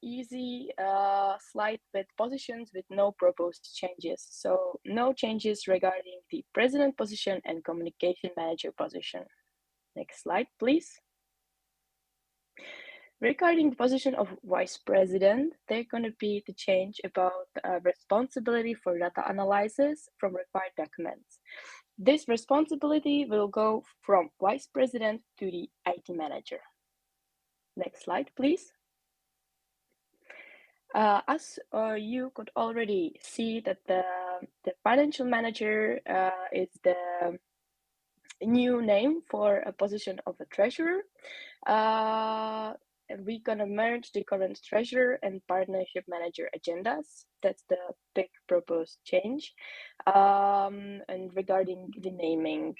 easy slide with positions with no proposed changes. So no changes regarding the president position and communication manager position. Next slide, please. Regarding the position of vice president, there's going to be the change about responsibility for data analysis from required documents. This responsibility will go from vice president to the IT manager. Next slide, please. As you could already see that the financial manager is the new name for a position of a treasurer. And we're gonna merge the current treasurer and partnership manager agendas. That's the big proposed change. And regarding the naming,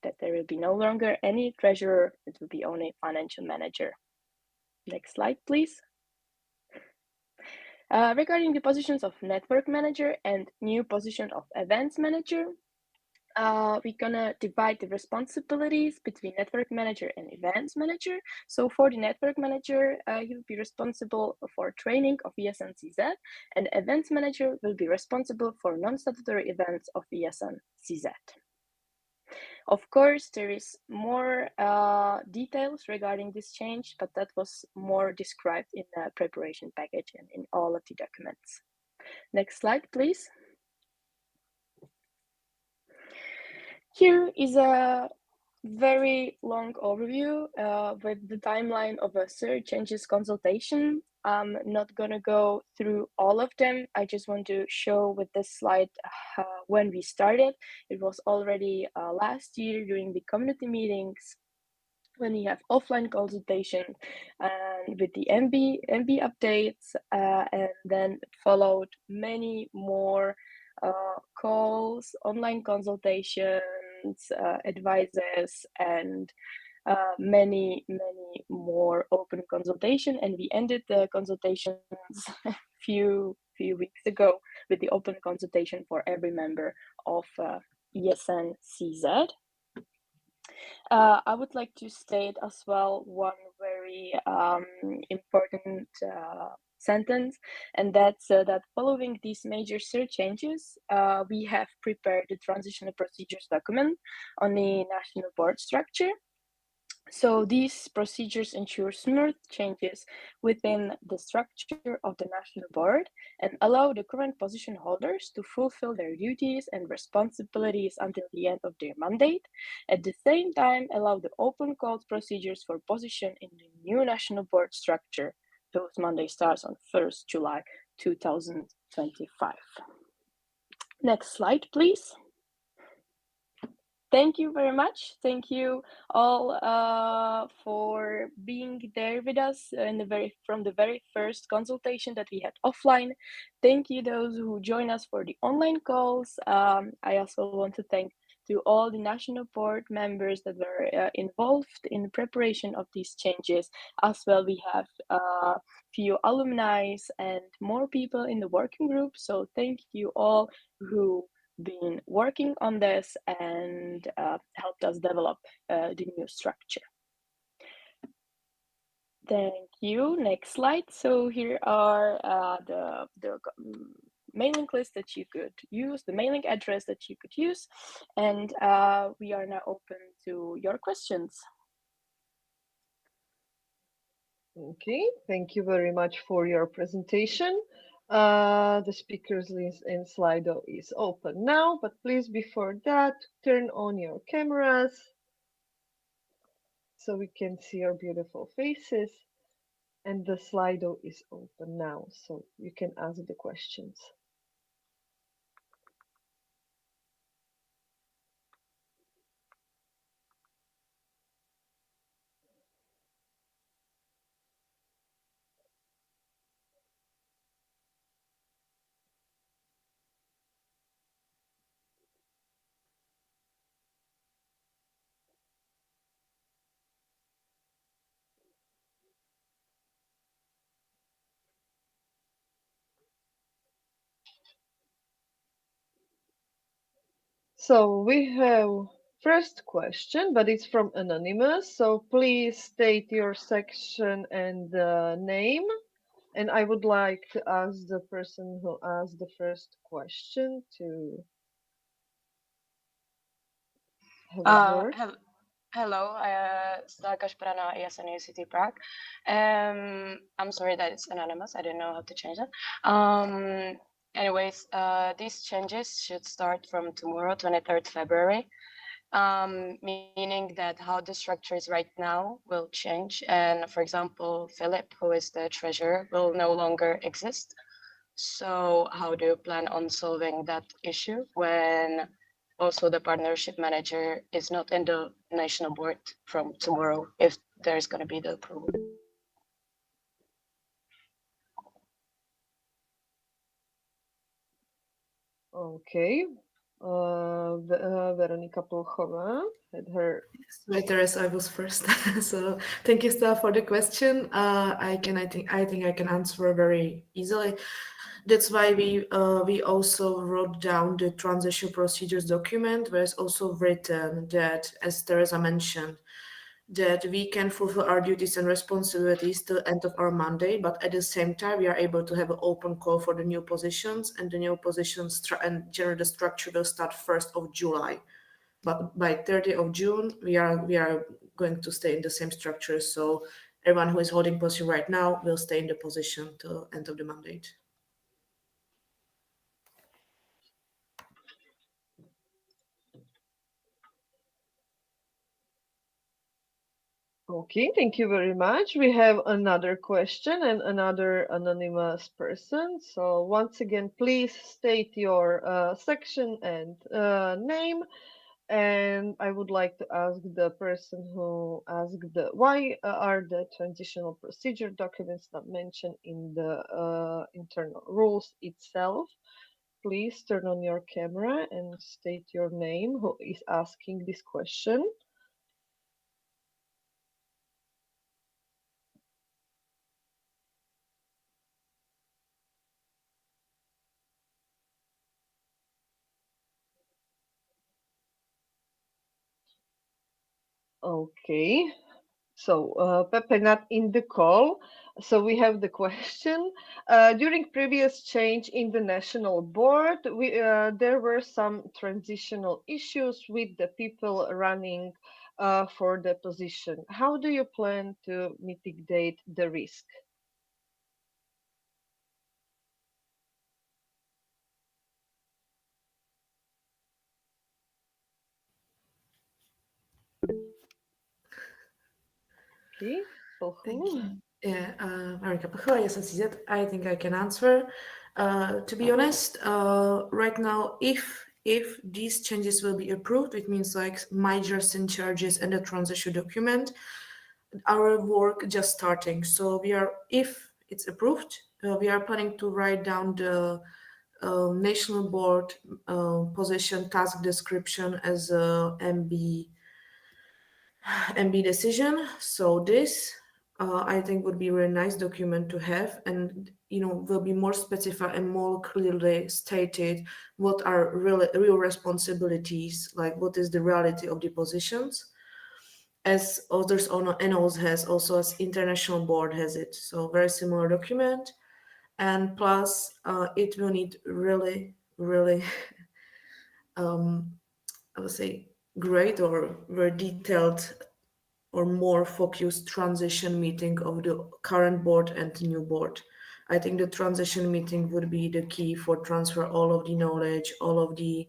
that there will be no longer any treasurer, it will be only financial manager. Next slide, please. Regarding the positions of network manager and new position of events manager, we're gonna divide the responsibilities between network manager and events manager. So for the network manager, he will be responsible for training of ESNCZ, and events manager will be responsible for non-statutory events of ESNCZ. Of course, there is more details regarding this change, but that was more described in the preparation package and in all of the documents. Next slide, please. Here is a very long overview with the timeline of a search changes consultation. I'm not gonna go through all of them. I just want to show with this slide when we started. It was already last year during the community meetings when we have offline consultation and with the MB updates, and then it followed many more calls, online consultations, advisors, and many more open consultation. And we ended the consultations few weeks ago with the open consultation for every member of ESNCZ. I would like to state as well one very important sentence, and that's that following these major search changes, we have prepared the transitional procedures document on the national board structure. So these procedures ensure smooth changes within the structure of the national board and allow the current position holders to fulfill their duties and responsibilities until the end of their mandate. At the same time, allow the open call procedures for position in the new national board structure, whose mandate starts on 1st July 2025. Next slide, please. Thank you very much. Thank you all for being there with us from the very first consultation that we had offline. Thank you those who join us for the online calls. I also want to thank to all the national board members that were involved in the preparation of these changes. As well, we have few alumni and more people in the working group. So thank you all who been working on this and helped us develop the new structure. Thank you. Next slide. So here are the mailing list that you could use, the mailing address that you could use, and we are now open to your questions. Okay, thank you very much for your presentation. The speakers list in Slido is open now, but please before that, turn on your cameras so we can see your beautiful faces. And the Slido is open now, so you can ask the questions. So we have first question, but it's from anonymous. So please state your section and name. And I would like to ask the person who asked the first question to have a word. Hello, Stella Kasparana, ESNCZ Prague. I'm sorry that it's anonymous. I didn't know how to change that. Anyways, these changes should start from tomorrow, 23rd February, meaning that how the structure is right now will change. And for example, Philip, who is the treasurer, will no longer exist. So how do you plan on solving that issue when also the partnership manager is not in the national board from tomorrow, if there's going to be the approval? Okay. Veronika Polchova had her. Wait, Teresa, I was first. So thank you, Stella, for the question. I think I can answer very easily. That's why we also wrote down the transition procedures document, where it's also written that, as Teresa mentioned, that we can fulfill our duties and responsibilities till end of our mandate, but at the same time we are able to have an open call for the new positions, and the new positions and generally the structure will start 1st of July. But by 30th of June, we are going to stay in the same structure. So everyone who is holding position right now will stay in the position till end of the mandate. Okay, thank you very much. We have another question and another anonymous person. So once again, please state your section and name. And I would like to ask the person who asked why are the transitional procedure documents not mentioned in the internal rules itself? Please turn on your camera and state your name, who is asking this question. Okay, so Pepe not in the call. So we have the question. During previous change in the national board, there were some transitional issues with the people running for the position. How do you plan to mitigate the risk? Okay, Thank you. Yeah, Marika Pachova, ESNCZ. I think I can answer. To be honest, right now, if these changes will be approved, it means like measures and charges and the transition document, our work just starting. So we are, if it's approved, we are planning to write down the national board position task description as a MB decision. So this, I think, would be a very nice document to have, and will be more specified and more clearly stated what are real responsibilities, like what is the reality of the positions, as others NOs has also as international board has it. So very similar document, and plus it will need really I would say great or very detailed or more focused transition meeting of the current board and new board. I think the transition meeting would be the key for transfer all of the knowledge, all of the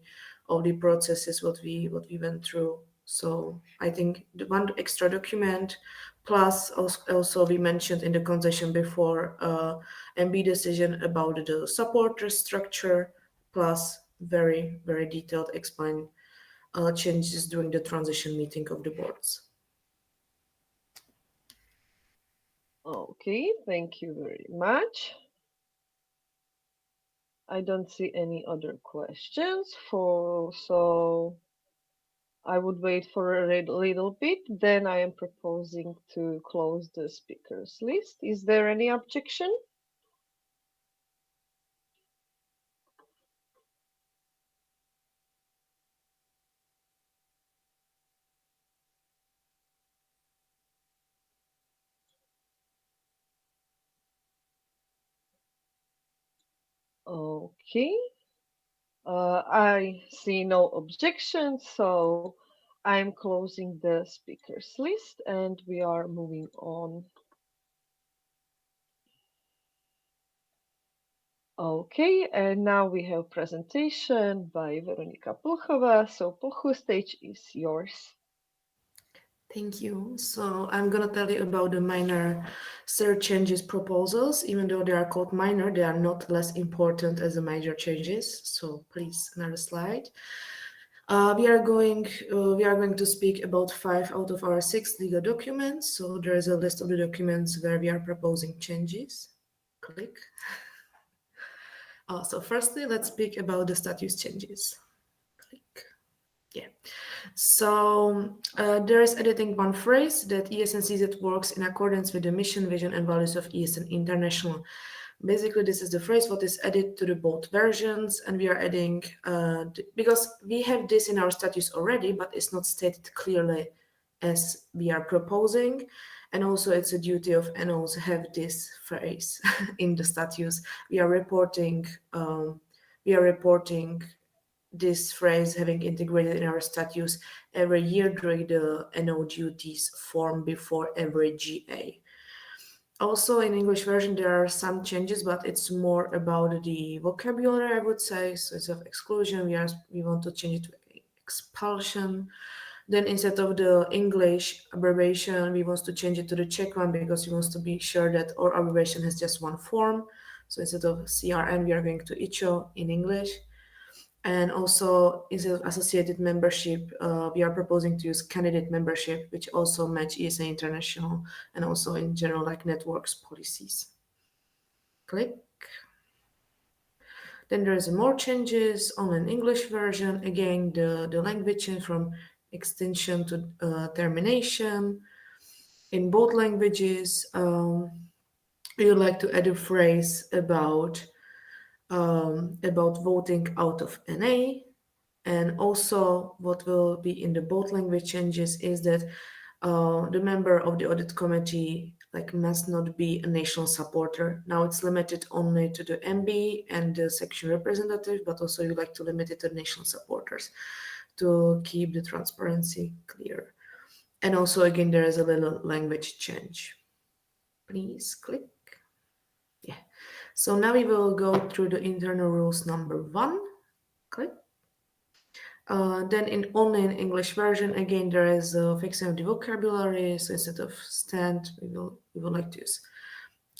processes what we went through. So I think the one extra document, plus also we mentioned in the concession before, MB decision about the supporter structure, plus very detailed explain changes during the transition meeting of the boards. Okay, thank you very much. I don't see any other questions so I would wait for a little bit, then I am proposing to close the speakers list. Is there any objection? Okay. I see no objections, so I'm closing the speakers list and we are moving on. Okay, and now we have presentation by Veronika Pulchova. So Pulchu, stage is yours. Thank you. So I'm gonna tell you about the minor search changes proposals. Even though they are called minor, they are not less important as the major changes. So please, another slide. We are going to speak about 5 out of our 6 legal documents. So there is a list of the documents where we are proposing changes. Click. So firstly, let's speak about the status changes. Click. Yeah. So there is editing one phrase that ESNCZ works in accordance with the mission, vision, and values of ESN International. Basically, this is the phrase what is added to the both versions, and we are adding because we have this in our statutes already, but it's not stated clearly as we are proposing. And also, it's a duty of NOs have this phrase in the statutes. We are reporting this phrase having integrated in our statutes every year during the NO duties form before every GA. Also, in English version, there are some changes, but it's more about the vocabulary, I would say. So instead of exclusion, we want to change it to expulsion. Then instead of the English abbreviation, we want to change it to the Czech one because we want to be sure that our abbreviation has just one form. So instead of CRN, we are going to ICHO in English. And also, instead of associated membership, we are proposing to use candidate membership, which also match ESA International and also in general like networks policies. Click. Then there is more changes on an English version. Again, the language change from extinction to termination. In both languages, we would like to add a phrase about voting out of NA. And also what will be in the both language changes is that the member of the audit committee must not be a national supporter. Now it's limited only to the MB and the section representative, but also you like to limit it to national supporters to keep the transparency clear. And also, again, there is a little language change. Please click. Yeah. So now we will go through the internal rules number 1. Click. Then in only in English version, again, there is a fixing of the vocabulary. So instead of stand, we will like to use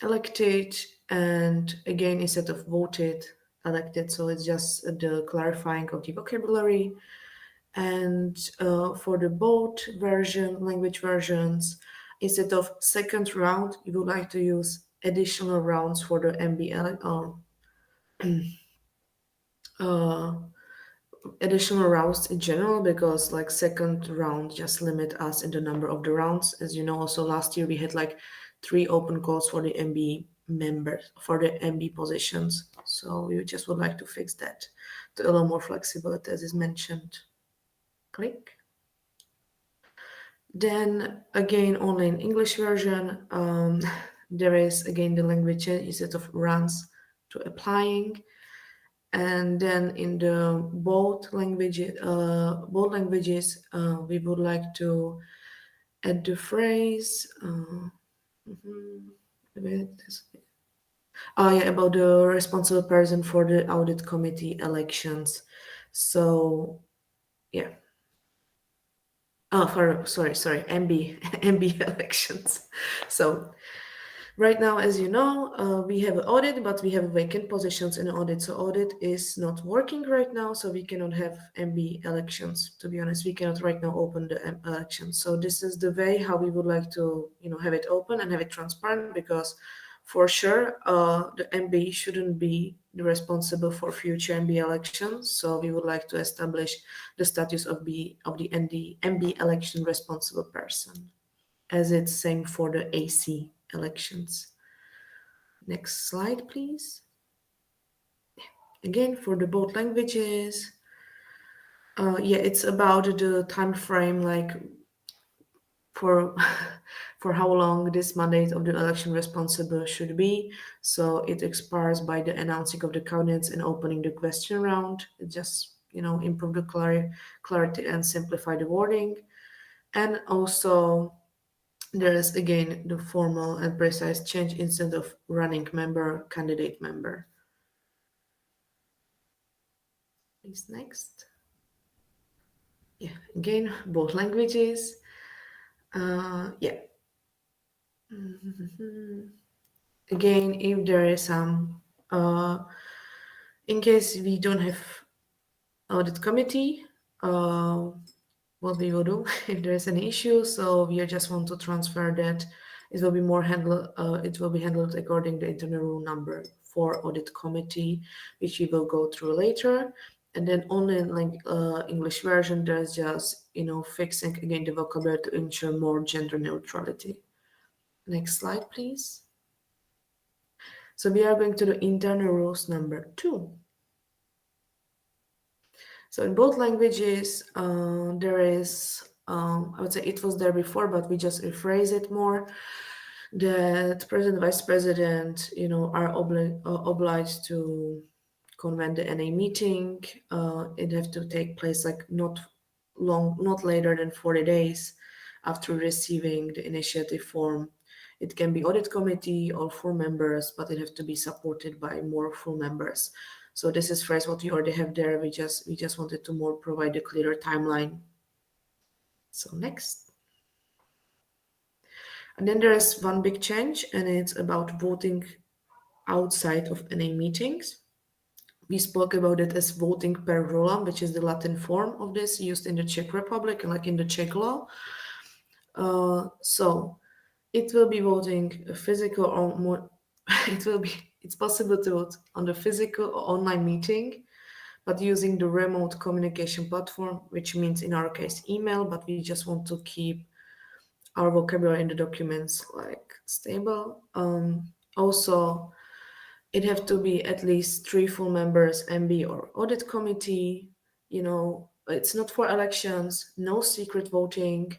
elected, and again, instead of voted, elected. So it's just the clarifying of the vocabulary. And for the both language versions, instead of second round, you would like to use additional rounds for the MBL. Additional rounds in general, because like second round just limit us in the number of the rounds. As you know, also last year we had like 3 open calls for the MB members, for the MB positions. So we just would like to fix that to allow more flexibility, as is mentioned. Click. Then again, only in English version, there is again the language instead of runs to applying. And then in the both languages, we would like to add the phrase. About the responsible person for the audit committee elections. So, yeah. Sorry, MB MB elections. So right now, as you know, we have an audit, but we have vacant positions in audit. So audit is not working right now, so we cannot have MB elections. To be honest, we cannot right now open the elections. So this is the way how we would like to, have it open and have it transparent, because for sure, the MB shouldn't be responsible for future MB elections. So we would like to establish the status of the MB election responsible person, as it's same for the AC elections. Next slide, please. Again, for the both languages, it's about the time frame, like for for how long this mandate of the election responsible should be. So it expires by the announcing of the candidates and opening the question round. It just improve the clarity and simplify the wording. And also there is again the formal and precise change instead of running member, candidate member. Please, next. Yeah, again, both languages. Yeah. Again, if there is some, in case we don't have audit committee, what we will do if there is an issue. So we just want to transfer that. It will be handled according to the internal rule number 4 audit committee, which we will go through later. And then only in English version, there's just fixing again the vocabulary to ensure more gender neutrality. Next slide, please. So we are going to the internal rules number 2. So in both languages, there is, I would say it was there before, but we just rephrase it more, that president, vice president, are obliged to convene the NA meeting. It have to take place like not later than 40 days after receiving the initiative form. It can be audit committee or full members, but it have to be supported by more full members. So this is first what we already have there. We just wanted to more provide a clearer timeline. So next. And then there is one big change, and it's about voting outside of NA meetings. We spoke about it as voting per rolam, which is the Latin form of this used in the Czech Republic and like in the Czech law. So it will be voting physical or more. It's possible to vote on the physical or online meeting, but using the remote communication platform, which means in our case email, but we just want to keep our vocabulary in the documents like stable. Also, it have to be at least 3 full members, MB or audit committee. It's not for elections, no secret voting,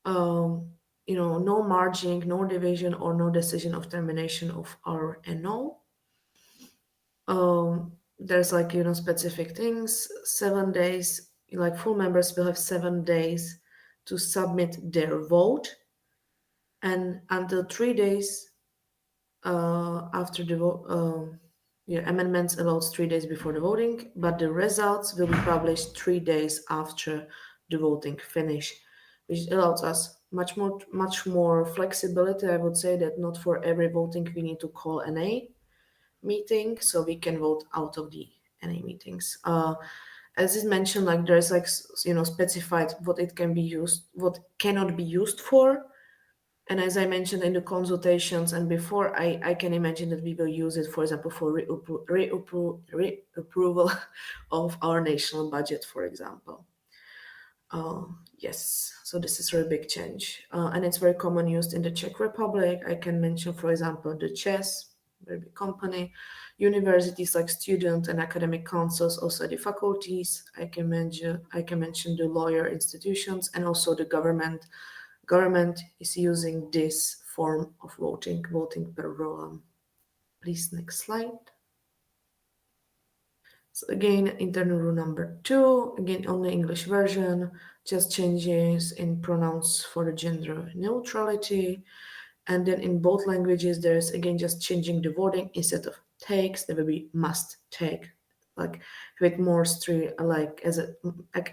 no merging, no division, or no decision of termination of our NO. There's specific things, 7 days, like full members will have 7 days to submit their vote, and until 3 days after the vote, amendments allowed 3 days before the voting, but the results will be published 3 days after the voting finish, which allows us much more flexibility. I would say that not for every voting we need to call NA meeting, so we can vote out of the NA meetings. As is mentioned, like there's like specified what it can be used, what cannot be used for. And as I mentioned in the consultations and before, I can imagine that we will use it, for example, for reapproval of our national budget, for example. Yes, so this is a really big change. And it's very common used in the Czech Republic. I can mention, for example, the chess, very big company, universities like student and academic councils, also the faculties. I can mention the lawyer institutions and also the government. Government is using this form of voting per roll. Please, next slide. So again, internal rule number 2, again, only English version, just changes in pronouns for the gender neutrality. And then in both languages, there's again just changing the wording. Instead of takes, there will be must take, like with more like as a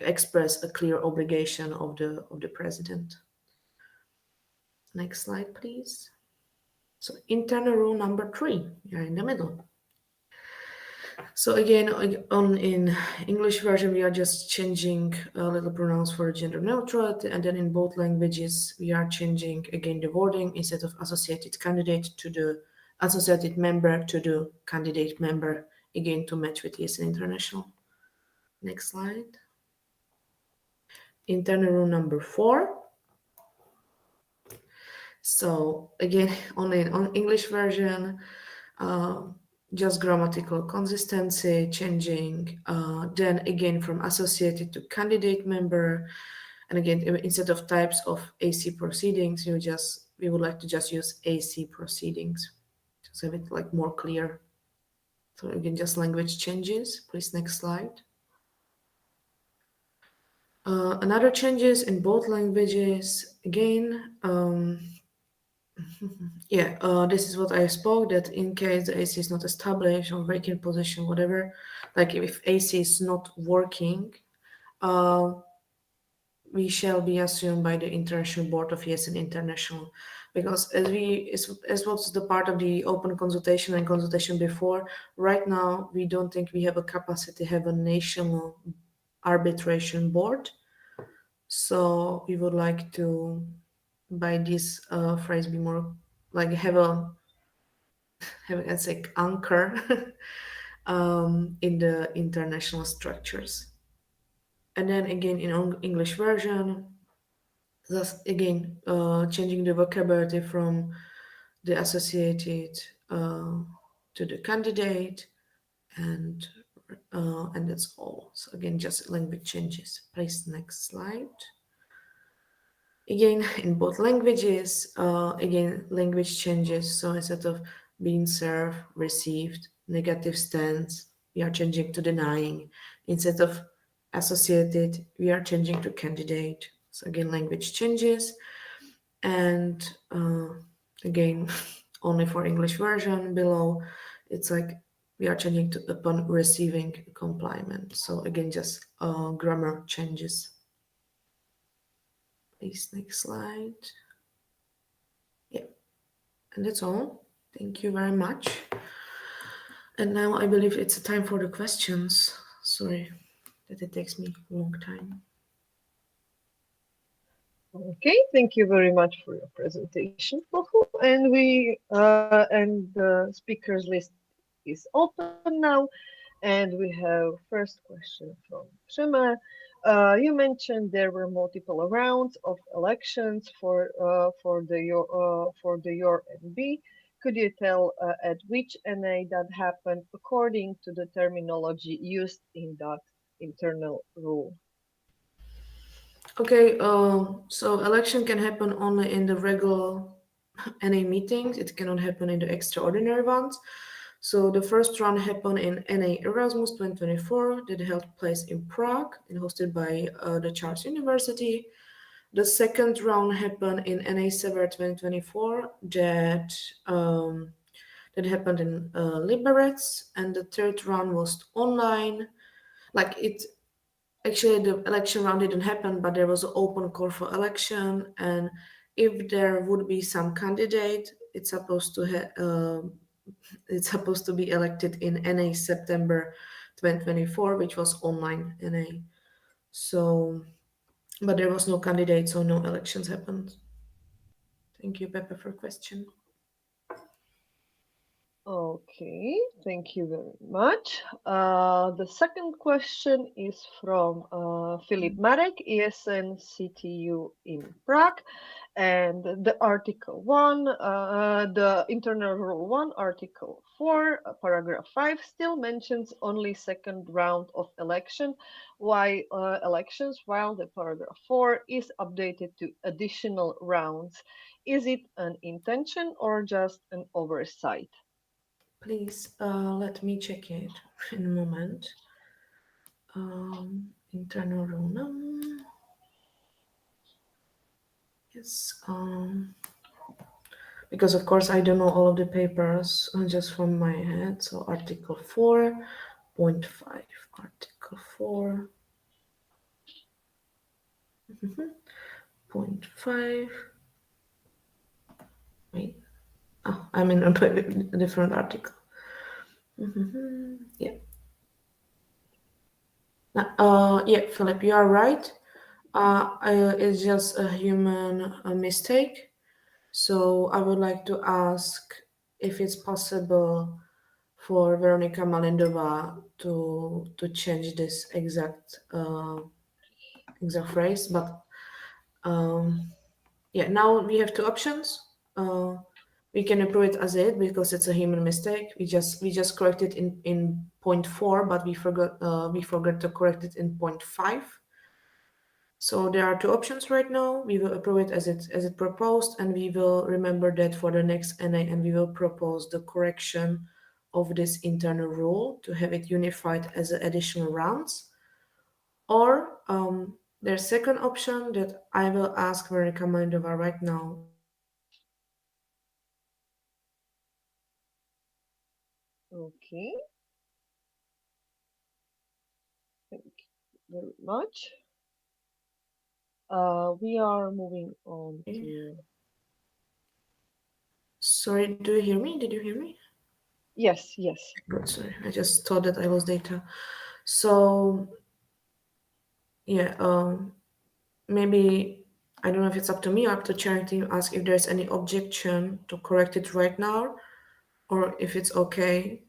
express a clear obligation of the president. Next slide, please. So internal rule number 3, you're in the middle. So again, in English version, we are just changing little pronouns for gender neutrality, and then in both languages, we are changing again the wording. Instead of associated candidate to the associated member to the candidate member, again to match with ESN International. Next slide. Internal rule number 4. So again, only on English version, just grammatical consistency changing. Then again, from associated to candidate member, and again, instead of types of AC proceedings, we would like to just use AC proceedings, so have it like more clear. So again, just language changes. Please, next slide. Another changes in both languages. Again, this is what I spoke, that in case the AC is not established or breaking position, whatever, like if AC is not working, we shall be assumed by the International Board of ESN International, because as was the part of the open consultation and consultation before, right now we don't think we have a capacity to have a national arbitration board. So we would like to, by this phrase, be more like have a let's say anchor in the international structures. And then again in English version, thus again changing the vocabulary from the associated to the candidate, and that's all. So again, just language changes. Please, next slide. Again, in both languages, again, language changes. So instead of being served, received, negative stance, we are changing to denying. Instead of associated, we are changing to candidate. So again, language changes. And again, only for English version below, it's like we are changing to upon receiving compliment. So again, just grammar changes. Please, next slide. Yeah, and that's all. Thank you very much. And now I believe it's time for the questions. Sorry that it takes me a long time. Okay, thank you very much for your presentation, Pohu. And the speakers list is open now, and we have first question from Shema. You mentioned there were multiple rounds of elections for the your NB. Could you tell at which NA that happened according to the terminology used in that internal rule? Okay, so election can happen only in the regular NA meetings. It cannot happen in the extraordinary ones. So the first round happened in NA Erasmus 2024 that held place in Prague and hosted by the Charles University. The second round happened in NA7 2024 that happened in Liberec, and the third round was online. Like it, actually the election round didn't happen, but there was an open call for election, and if there would be some candidate, it's supposed to be elected in NA September 2024, which was online NA. So, but there was no candidate, so no elections happened. Thank you, Pepe, for question. Okay, thank you very much. The second question is from Filip Marek, ESNCTU in Prague. And the Article 1, the Internal Rule 1, Article 4, Paragraph 5 still mentions only second round of election, while the Paragraph 4 is updated to additional rounds. Is it an intention or just an oversight? Please let me check it in a moment. Internal rule. Yes. Because of course I don't know all of the papers just from my head. So Article 4.5. Article 4.5. Wait. Oh, I'm in a different article. Yeah. Yeah, Philip, you are right. It's just a human mistake. So I would like to ask if it's possible for Veronika Malindova to change this exact phrase. But yeah, now we have two options. We can approve it as it because it's a human mistake. We just corrected in point 4, but we forgot to correct it in point 5. So there are two options right now. We will approve it as it proposed, and we will remember that for the next NA, and we will propose the correction of this internal rule to have it unified as additional rounds. Or there's second option that I will ask Veronika Malindova right now. Okay. Thank you very much. We are moving on to. Sorry, do you hear me? Did you hear me? Yes, yes. Good, sorry. I just thought that I lost data. So, yeah, maybe, I don't know if it's up to me or up to chair team, ask if there's any objection to correct it right now, or if it's okay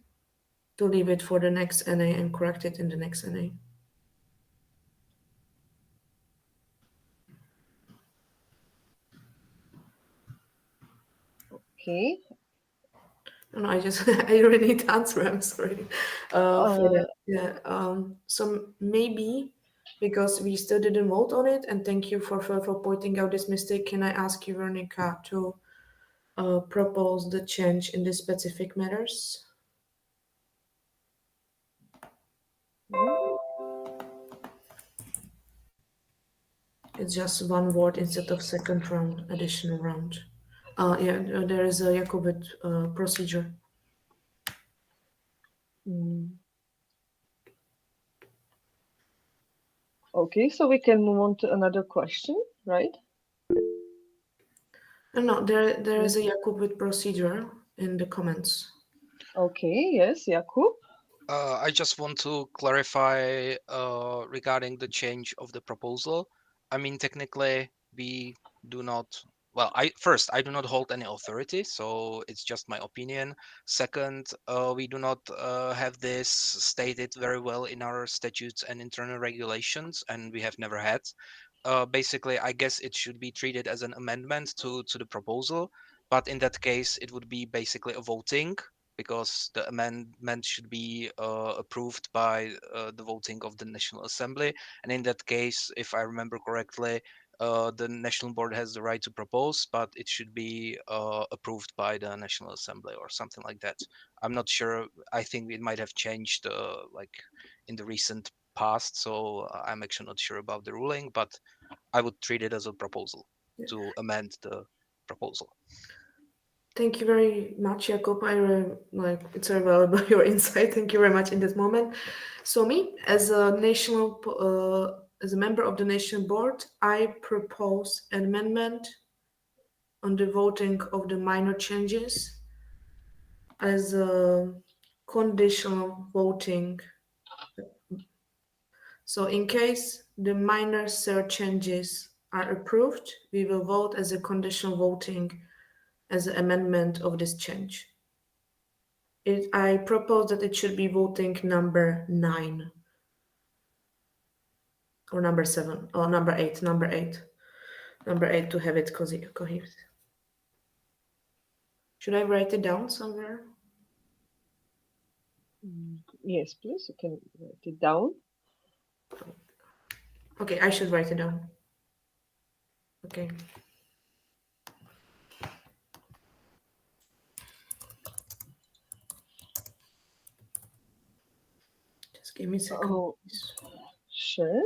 to leave it for the next NA and correct it in the next NA. Okay. No, I just I really need to answer. I'm sorry for that. Yeah. So maybe because we still didn't vote on it, and thank you for pointing out this mistake. Can I ask you, Veronika, to propose the change in the specific matters? It's just one word instead of second round, additional round. Yeah, there is a Jakobit procedure. Okay, so we can move on to another question, right? No, there is a Jakobit procedure in the comments. Okay, yes, Jakub. I just want to clarify regarding the change of the proposal. I mean, technically, we do not. Well, I do not hold any authority, so it's just my opinion. Second, we do not have this stated very well in our statutes and internal regulations, and we have never had. Basically, I guess it should be treated as an amendment to the proposal, but in that case, it would be basically a voting, because the amendment should be approved by the voting of the National Assembly. And in that case, if I remember correctly, the National Board has the right to propose, but it should be approved by the National Assembly or something like that. I'm not sure. I think it might have changed like in the recent passed, so I'm actually not sure about the ruling, but I would treat it as a proposal to amend the proposal. Thank you very much, Jakob. Like it's very valuable your insight. Thank you very much in this moment. So me, as a as a member of the National Board, I propose an amendment on the voting of the minor changes as a conditional voting. So in case the minor changes are approved, we will vote as a conditional voting as an amendment of this change. I propose that it should be voting number 9 or number 7 or number 8 to have it coherent. Should I write it down somewhere? Yes, please, you can write it down. Okay, I should write it down. Okay. Just give me a second. Oh, sure.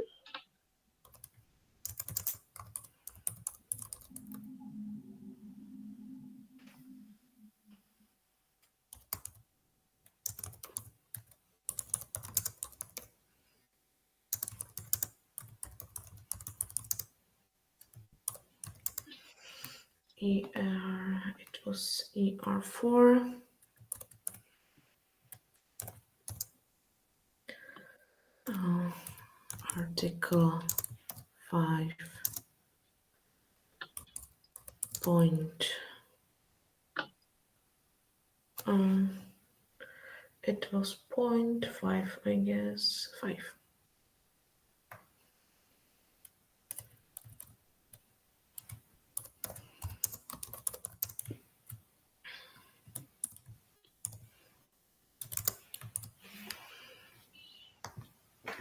It was ER4. Article 5. Point. It was 0.5, I guess. 5.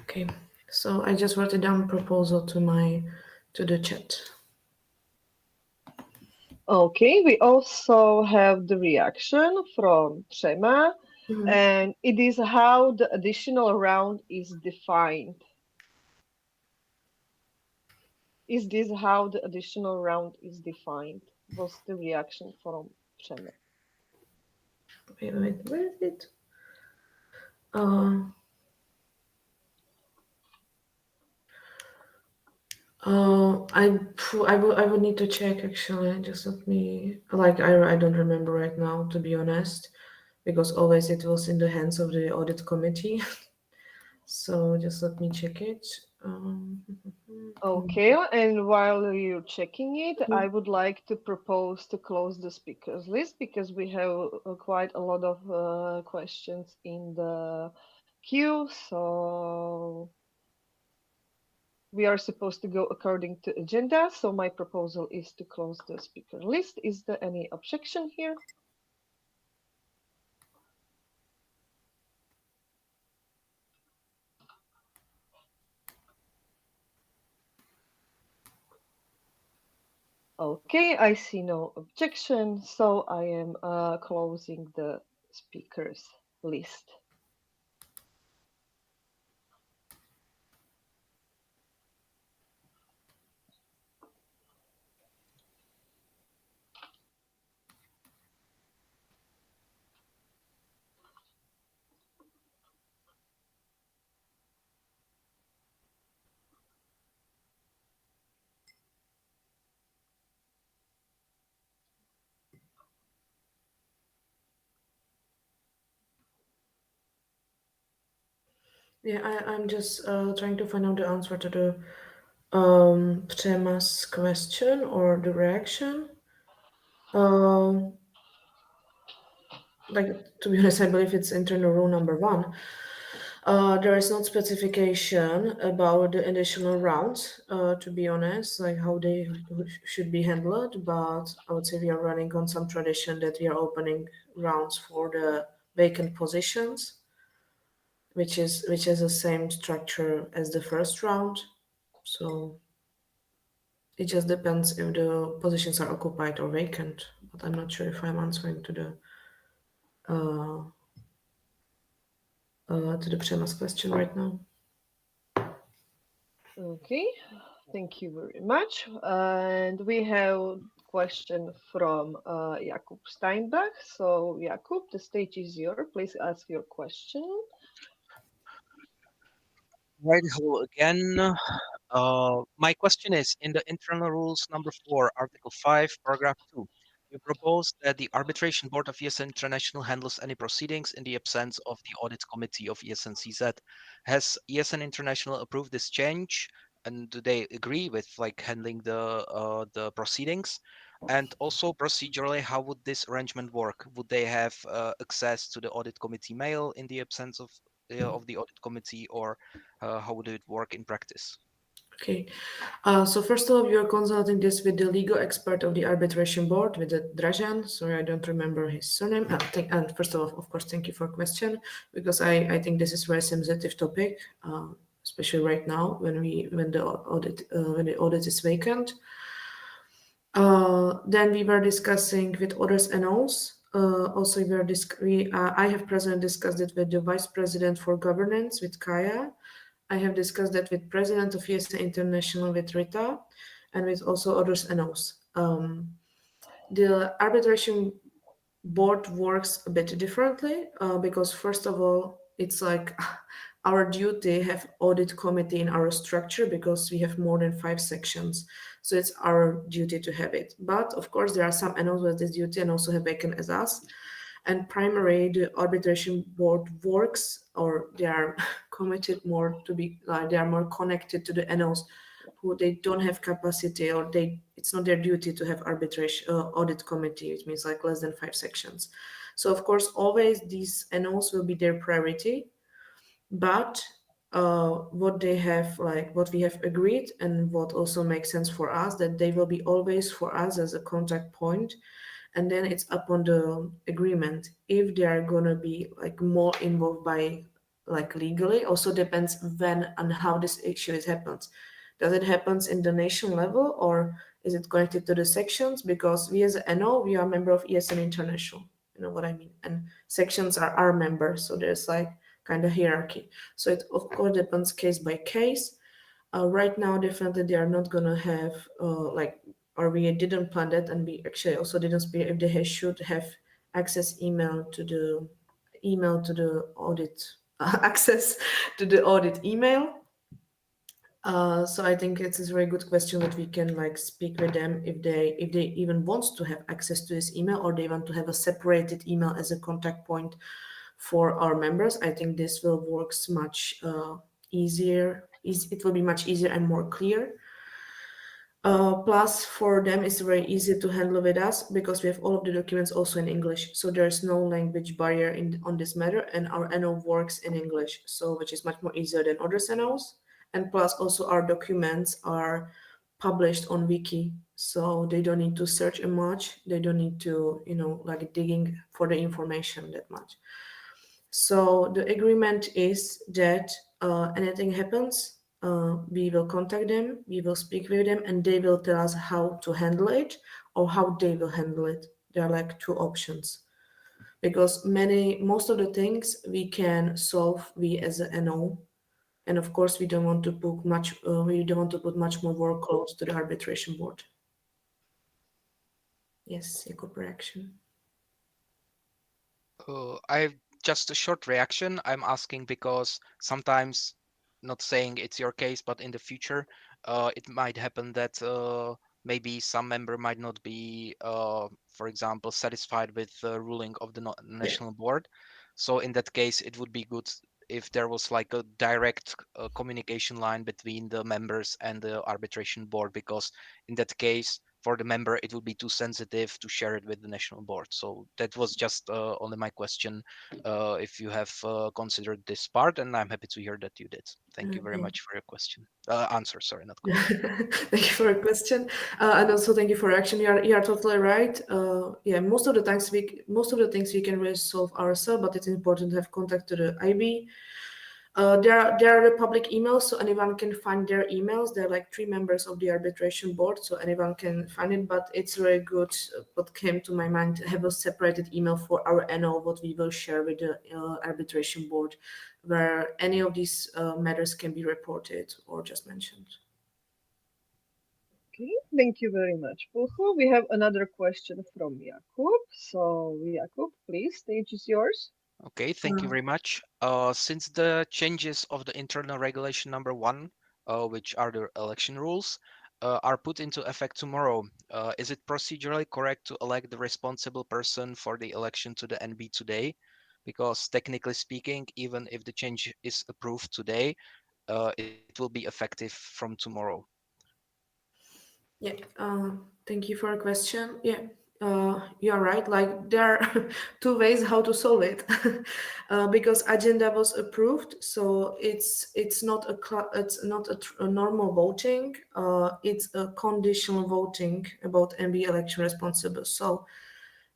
Okay, so I just wrote it down proposal to the chat. Okay, we also have the reaction from Trema, and it is how the additional round is defined. Is this how the additional round is defined? Was the reaction from Trema. Wait, where is it? I would need to check actually. Just let me I don't remember right now, to be honest, because always it was in the hands of the audit committee. So just let me check it. Okay, and while you're checking it, I would like to propose to close the speakers list because we have quite a lot of questions in the queue. So we are supposed to go according to agenda. So my proposal is to close the speaker list. Is there any objection here? Okay, I see no objection, so I am closing the speakers list. Yeah, I'm just trying to find out the answer to the Prema's question or the reaction. Like, to be honest, I believe it's internal rule number 1. There is no specification about the additional rounds, to be honest, like how they should be handled, but I would say we are running on some tradition that we are opening rounds for the vacant positions, which is the same structure as the first round. So it just depends if the positions are occupied or vacant, but I'm not sure if I'm answering to the Prema's question right now. Okay, thank you very much. And we have question from Jakub Steinbach. So Jakub, the stage is yours. Please ask your question. Right, hello again. My question is, in the internal rules number 4, Article 5, paragraph 2, you propose that the Arbitration Board of ESN International handles any proceedings in the absence of the Audit Committee of ESNCZ. Has ESN International approved this change? And do they agree with like handling the proceedings? And also procedurally, how would this arrangement work? Would they have access to the Audit Committee mail in the absence of the Audit Committee, or how would it work in practice? Okay. So first of all, we are consulting this with the legal expert of the arbitration board, with the Dražan. Sorry, I don't remember his surname. And first of course, thank you for question, because I think this is very sensitive topic, especially right now when the audit is vacant. Then we were discussing with others NOs. Also, I have presently discussed it with the vice president for governance with Kaya. I have discussed that with president of ESN International with Rita, and with also others NOs. The arbitration board works a bit differently because first of all, it's like our duty have audit committee in our structure because we have more than 5 sections. So it's our duty to have it. But of course, there are some NOs with this duty and also have vacant as us. And primarily, the arbitration board works, or they are committed more to be, they are more connected to the NOs who they don't have capacity, or it's not their duty to have arbitration audit committee, which means like less than 5 sections. So of course, always these NOs will be their priority, but what they have, like what we have agreed, and what also makes sense for us, that they will be always for us as a contact point. And then it's upon the agreement if they are gonna be like more involved by like legally. Also depends when and how this issue is happens. Does it happens in the nation level, or is it connected to the sections? Because we as a NO, we are a member of ESN International. You know what I mean? And sections are our members, so there's like kind of hierarchy. So it of course depends case by case. Right now, definitely they are not gonna have or we didn't plan that, and we actually also didn't speak if they should have access email to the audit access to the audit email. So I think it's a very good question that we can like speak with them if they even want to have access to this email, or they want to have a separated email as a contact point for our members. I think this will works much easier. It will be much easier and more clear. Plus, for them, it's very easy to handle with us because we have all of the documents also in English. So there's no language barrier on this matter, and our NO works in English, so which is much more easier than other NOs. And plus, also our documents are published on Wiki, so they don't need to search much. They don't need to, like digging for the information that much. So the agreement is that anything happens, we will contact them, we will speak with them, and they will tell us how to handle it or how they will handle it. There are like 2 options. Because most of the things we can solve we as a NO, and of course we don't want to put much more workload to the arbitration board. Yes, Jakub, reaction. I have just a short reaction. I'm asking because sometimes, not saying it's your case, but in the future, it might happen that maybe some member might not be, for example, satisfied with the ruling of the national board. So in that case, it would be good if there was like a direct communication line between the members and the arbitration board, because in that case, for the member, it would be too sensitive to share it with the national board. So that was just only my question, if you have considered this part, and I'm happy to hear that you did. Thank you very much for your question. Answer, sorry, not question. Thank you for your question, and also thank you for your action. You are totally right. Yeah, most of the things we can really solve ourselves, but it's important to have contact to the IB. There are the public emails, so anyone can find their emails. There are like 3 members of the arbitration board, so anyone can find it. But it's very good. What came to my mind, to have a separated email for our NO, what we will share with the arbitration board, where any of these matters can be reported or just mentioned. Okay, thank you very much, Puhu. We have another question from Jakub. So, Jakub, please, stage is yours. Okay, thank you very much. Since the changes of the internal regulation number 1, which are the election rules, are put into effect tomorrow, is it procedurally correct to elect the responsible person for the election to the NB today? Because technically speaking, even if the change is approved today, it will be effective from tomorrow. Yeah, thank you for a question. Yeah, you're right. Like there are 2 ways how to solve it, because agenda was approved, so it's not a normal voting. It's a conditional voting about MB election responsible. So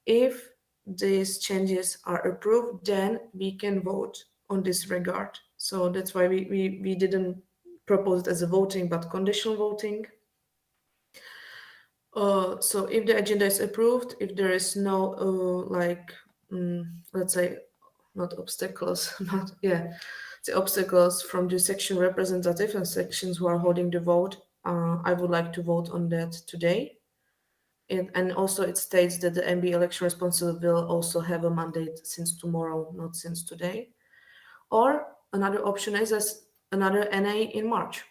if these changes are approved, then we can vote on this regard. So that's why we didn't propose it as a voting, but conditional voting. So if the agenda is approved, if there is no let's say not obstacles, not the obstacles from the section representative and sections who are holding the vote, I would like to vote on that today. And also it states that the MB election responsible will also have a mandate since tomorrow, not since today. Or another option is as another NA in March.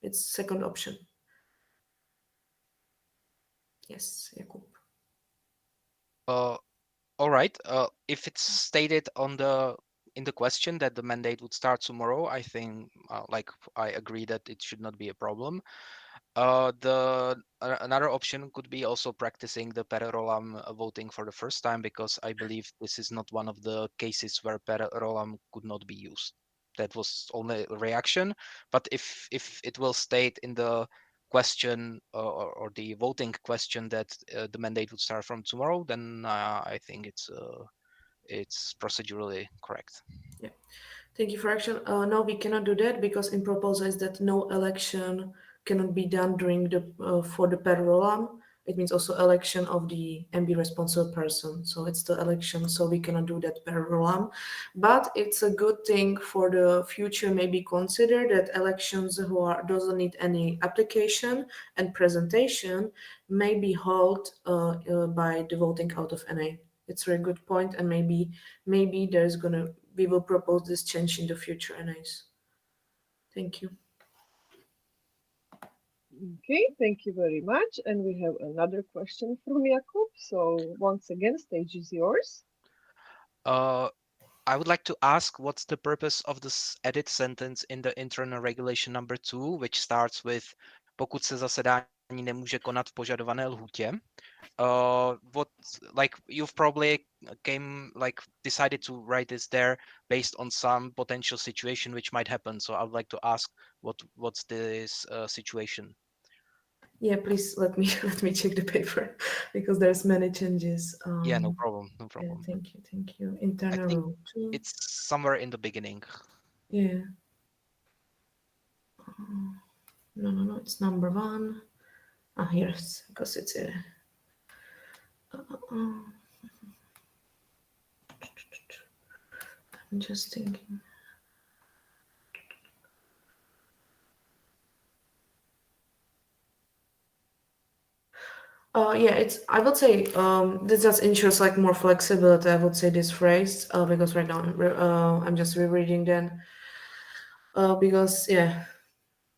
It's second option. Yes, Jakub. All right. If it's stated in the question that the mandate would start tomorrow, I think I agree that it should not be a problem. Another option could be also practicing the per rollam voting for the first time, because I believe this is not one of the cases where per rollam could not be used. That was only a reaction. But if it will state in the question or the voting question that the mandate would start from tomorrow, then I think it's procedurally correct. Yeah, thank you for action. No, we cannot do that because in proposal is that no election cannot be done during the for the per rollam. It means also election of the MB responsible person. So it's the election, so we cannot do that per rollam. But it's a good thing for the future. Maybe consider that elections who doesn't need any application and presentation may be held by the voting out of NA. It's a very good point, and maybe there's gonna we will propose this change in the future NAs. Thank you. Okay, thank you very much. And we have another question from Jakub. So once again, stage is yours. I would like to ask what's the purpose of this edit sentence in the internal regulation number 2, which starts with pokud se zasedání nemůže konat v požadované lhůtě. What you've probably decided to write this there based on some potential situation which might happen. So I would like to ask what's this situation. Yeah, please let me check the paper because there's many changes. Yeah, no problem. Yeah, thank you. Internal I think rule 2. it's somewhere in the beginning. Yeah. No, it's number 1. Here's because it's a. I'm just thinking. I would say this just ensures like more flexibility. I would say this phrase because right now I'm just rereading then because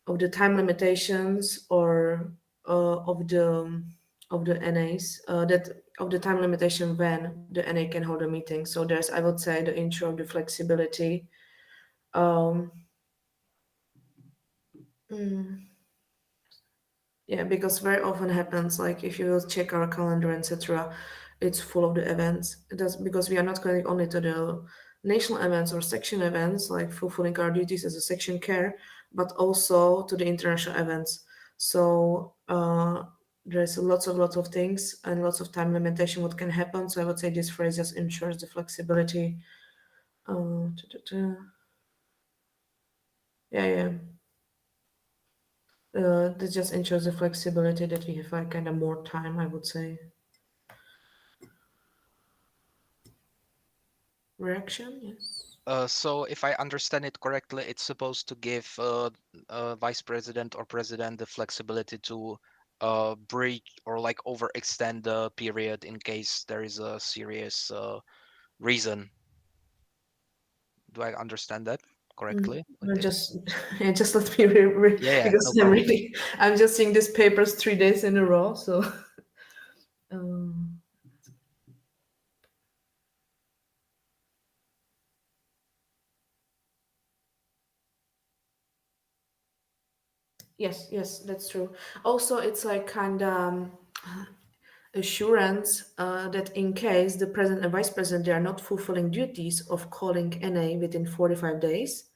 of the time limitations or of the NAs that of the time limitation when the NA can hold a meeting. So there's I would say the intro of the flexibility. Yeah, because very often happens like if you will check our calendar, etc., it's full of the events. It does because we are not going only to the national events or section events, like fulfilling our duties as a section care, but also to the international events. So there's lots of things and lots of time limitation what can happen. So I would say this phrase just ensures the flexibility. Yeah. This just ensures the flexibility that we have like kind of more time, I would say. Reaction, yes. So if I understand it correctly, it's supposed to give vice president or president the flexibility to breach or like overextend the period in case there is a serious reason. Do I understand that correctly? Just just let me Yeah, because no problem. I'm just seeing these papers 3 days in a row, so um, yes, that's true. Also, it's like kind of assurance that in case the president and vice president they are not fulfilling duties of calling NA within 45 days,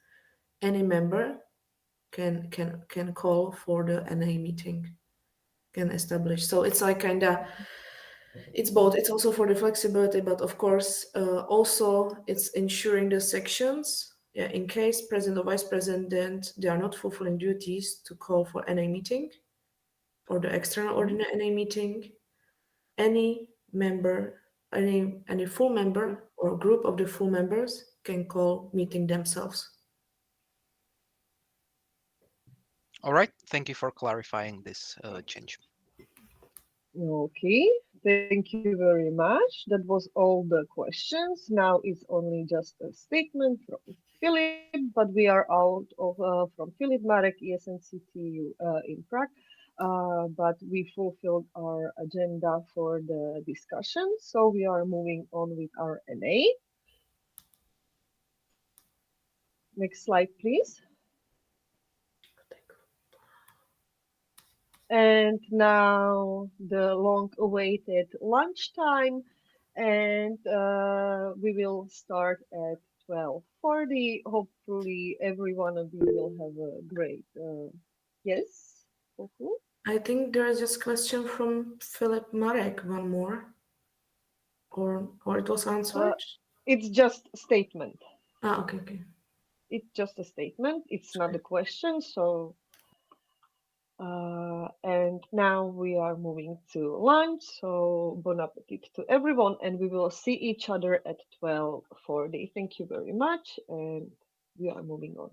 any member can call for the NA meeting, can establish. So it's like kind of it's both. It's also for the flexibility, but of course, also it's ensuring the sections. Yeah, in case president or vice president they are not fulfilling duties to call for NA meeting or the external ordinary NA meeting, any member, any full member or group of the full members can call meeting themselves. All right. Thank you for clarifying this change. Okay, thank you very much. That was all the questions. Now it's only just a statement from Philip, but we are out of from Philip Marek, ESNCTU in Prague. But we fulfilled our agenda for the discussion, so we are moving on with our NA. Next slide, please. And now the long-awaited lunchtime, and we will start at 12:40. Hopefully, every one of you will have a great. Yes. I think there is just question from Philip Marek. One more, or it was answered. It's just a statement. Okay. It's just a statement. It's not a question. So, and now we are moving to lunch. So, bon appetit to everyone, and we will see each other at 12:40. Thank you very much, and we are moving on.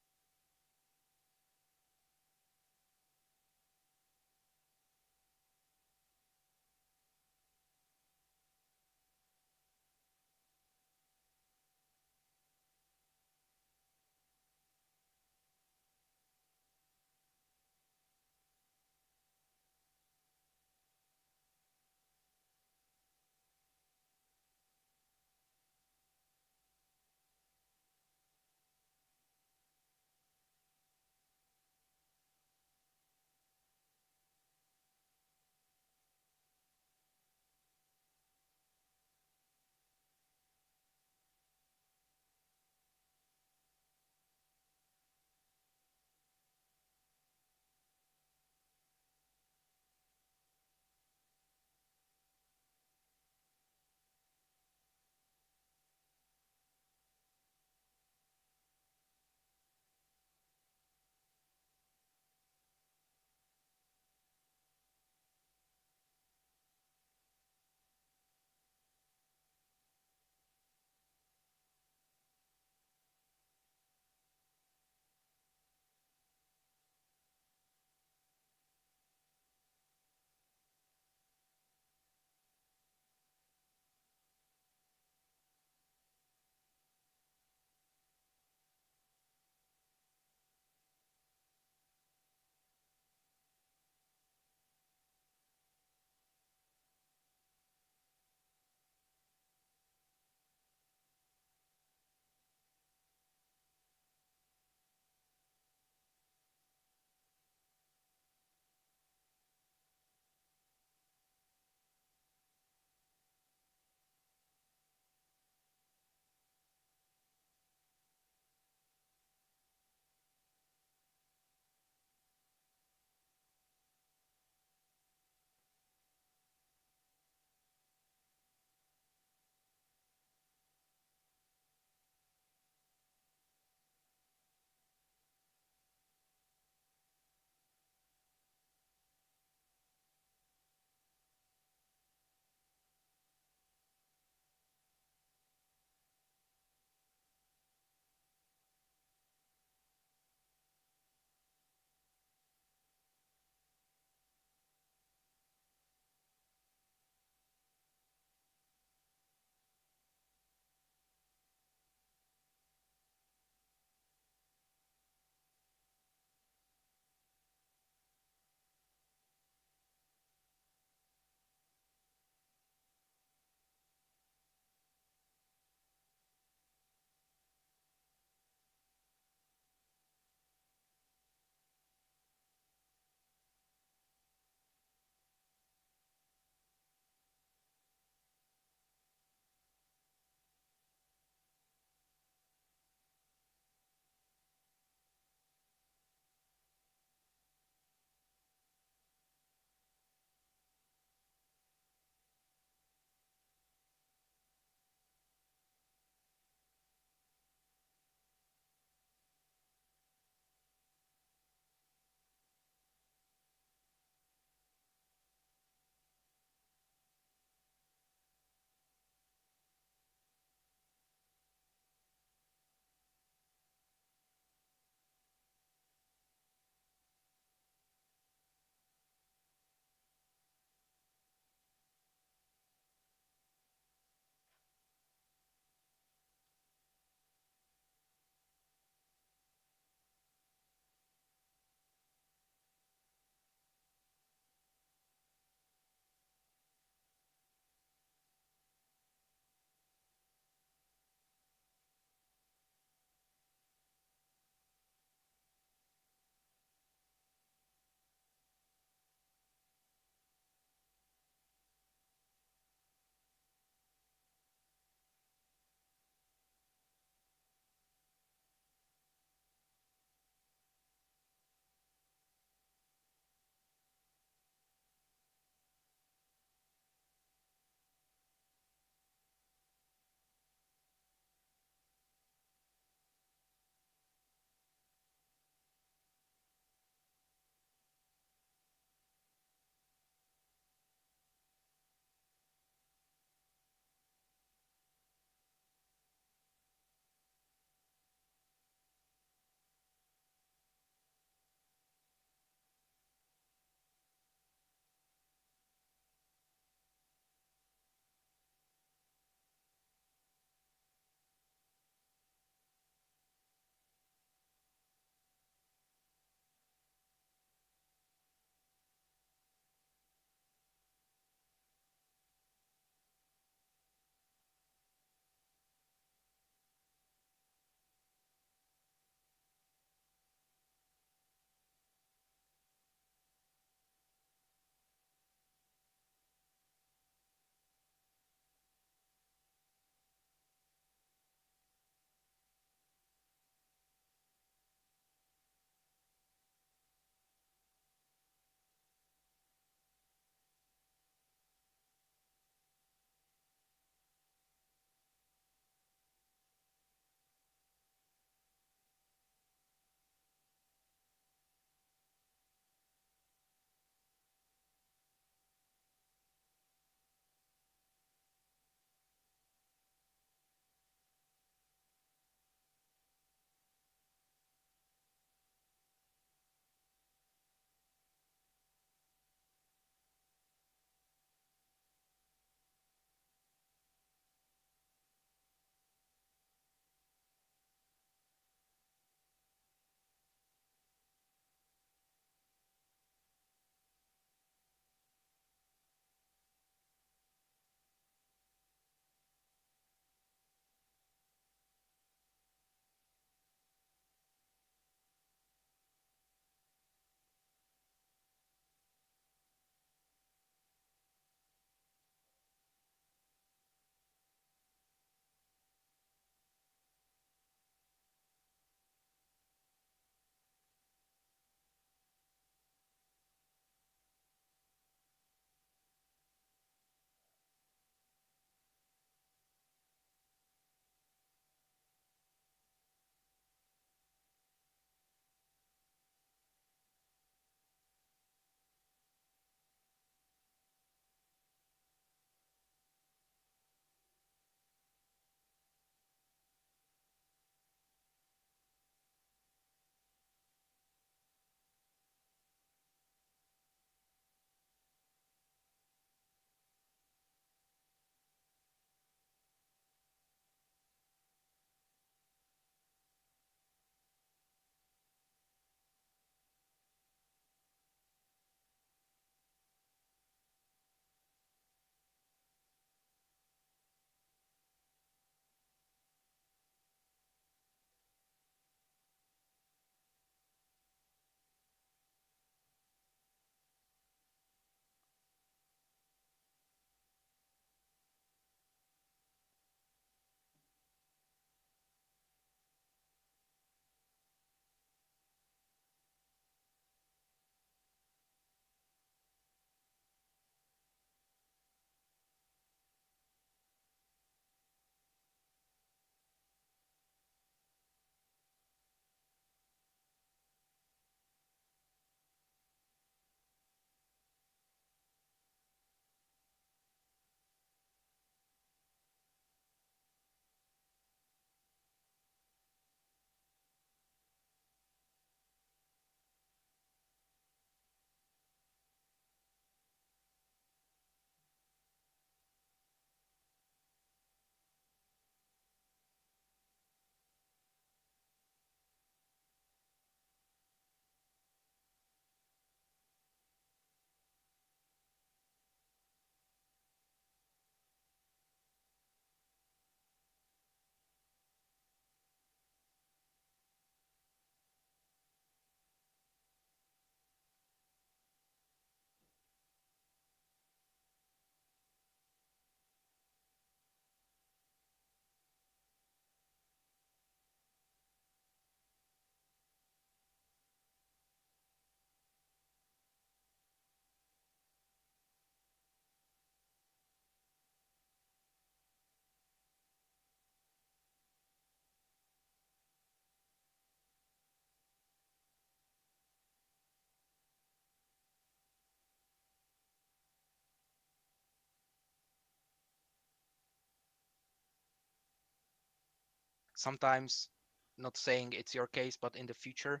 sometimes, not saying it's your case, but in the future,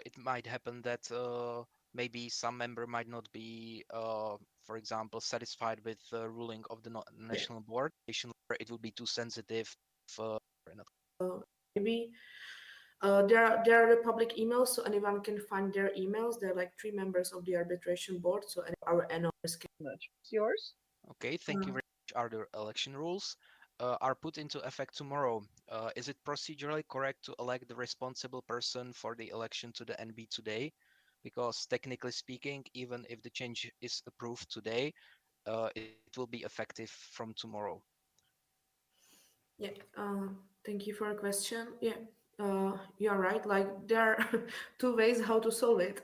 it might happen that maybe some member might not be, for example, satisfied with the ruling of the national board. It will be too sensitive. Uh, Maybe there are the public emails, so anyone can find their emails. There are like 3 members of the arbitration board, so our NOS can. It's yours. Okay, thank you very much. Are the election rules are put into effect tomorrow? Is it procedurally correct to elect the responsible person for the election to the NB today? Because technically speaking, even if the change is approved today, it will be effective from tomorrow. Yeah, thank you for a question. Yeah, you're right. Like there are 2 ways how to solve it,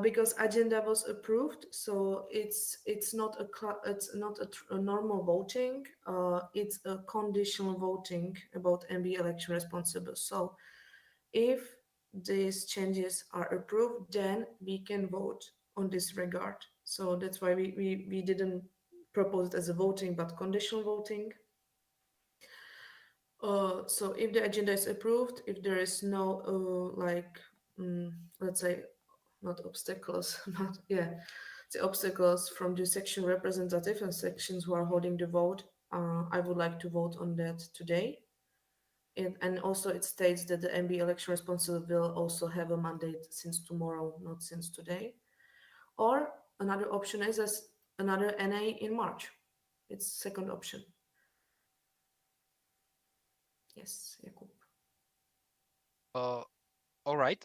because agenda was approved, so it's not a normal voting. It's a conditional voting about MB election responsible. So if these changes are approved, then we can vote on this regard. So that's why we didn't propose it as a voting, but conditional voting. So if the agenda is approved, if there is no let's say not obstacles, not the obstacles from the section representative and sections who are holding the vote, I would like to vote on that today. And also it states that the MB election responsible will also have a mandate since tomorrow, not since today. Or another option is as another NA in March. It's second option. Yes, Jakub. All right.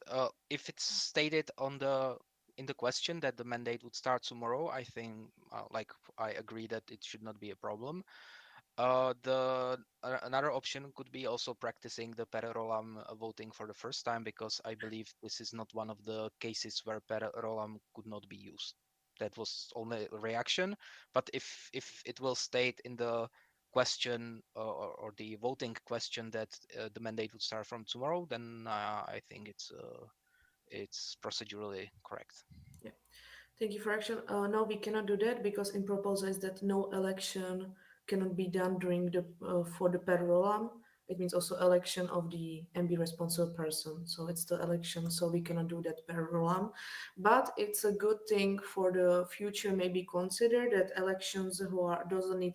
If it's stated in the question that the mandate would start tomorrow, I think I agree that it should not be a problem. Another option could be also practicing the per rollam voting for the first time, because I believe this is not one of the cases where per rollam could not be used. That was only a reaction. But if it will state in the question or the voting question that the mandate would start from tomorrow, then I think it's procedurally correct. Yeah. Thank you for action. No, we cannot do that because in proposal is that no election cannot be done during the for the per rollam. It means also election of the MB responsible person. So it's the election, so we cannot do that per rollam. But it's a good thing for the future. Maybe consider that elections who are doesn't need.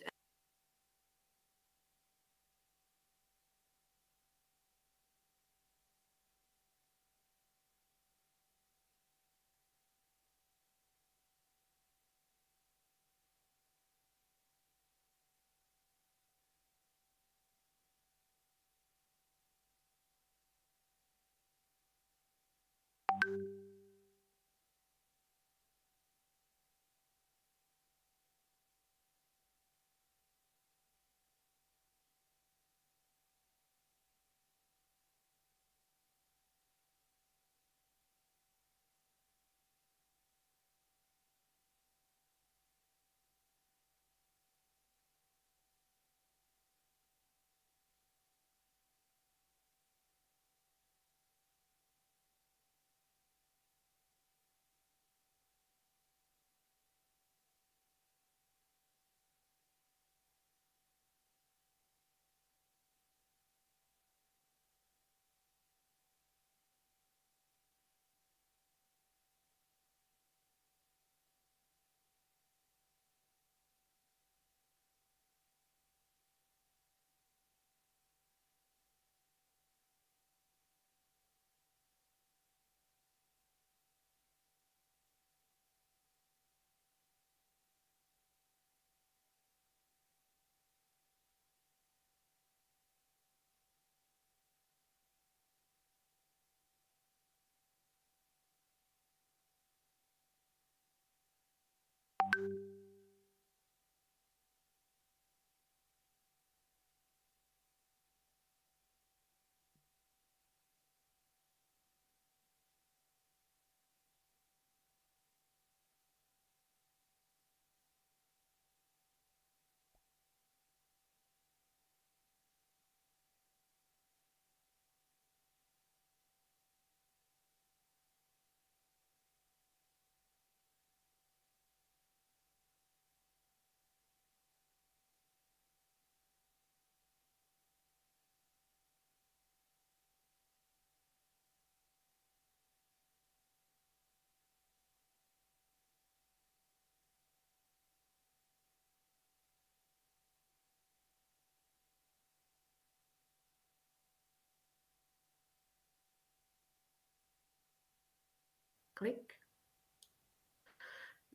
Click.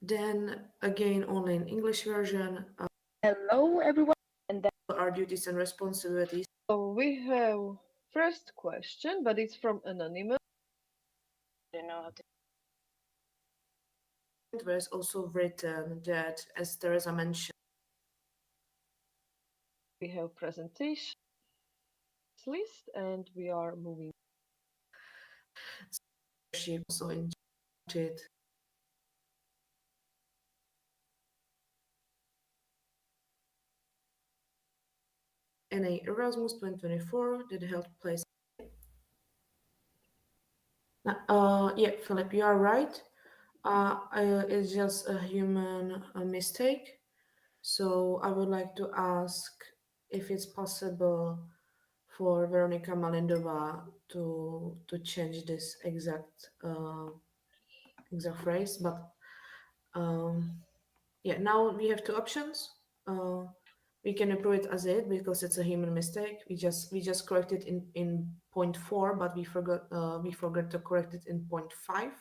Then again, only in English version. Hello, everyone. And then our duties and responsibilities. So we have first question, but it's from anonymous. I don't know how to. Where it's also written that, as Teresa mentioned, we have presentation list, and we are moving. She also injected NA Erasmus 2024 that held place. Yeah, Philip, you are right. It's just a human mistake. So I would like to ask if it's possible for Veronika Malindova to change this exact phrase. But yeah, now we have two options. We can approve it as it because it's a human mistake. We just corrected in point 4, but we forgot to correct it in point 5.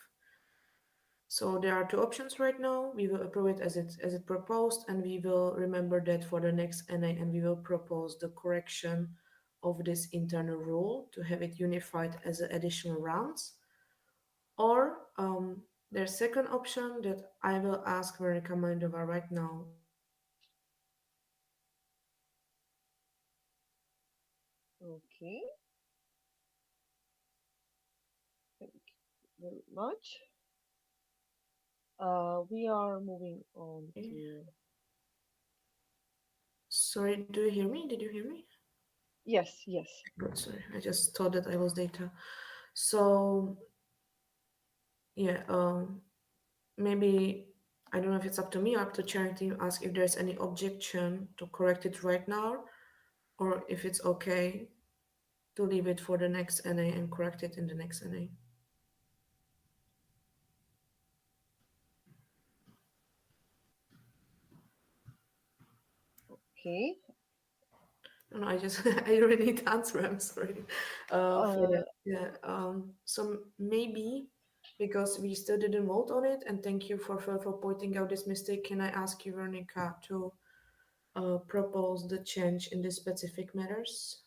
So there are two options right now. We will approve it as it proposed, and we will remember that for the next NA, and we will propose the correction of this internal rule to have it unified as additional rounds. Or there's second option that I will ask Veronika Malindova right now. Okay. Thank you very much. We are moving on to. Sorry, do you hear me? Did you hear me? Yes, yes. Good, sorry. I just thought that I lost data. So yeah, maybe I don't know if it's up to me or up to charity to ask if there's any objection to correct it right now, or if it's okay to leave it for the next NA and correct it in the next NA. Okay. No, I just I really need to answer. I'm sorry. For that. Yeah. So maybe because we still didn't vote on it, and thank you for pointing out this mistake. Can I ask you, Veronika, to propose the change in the specific matters?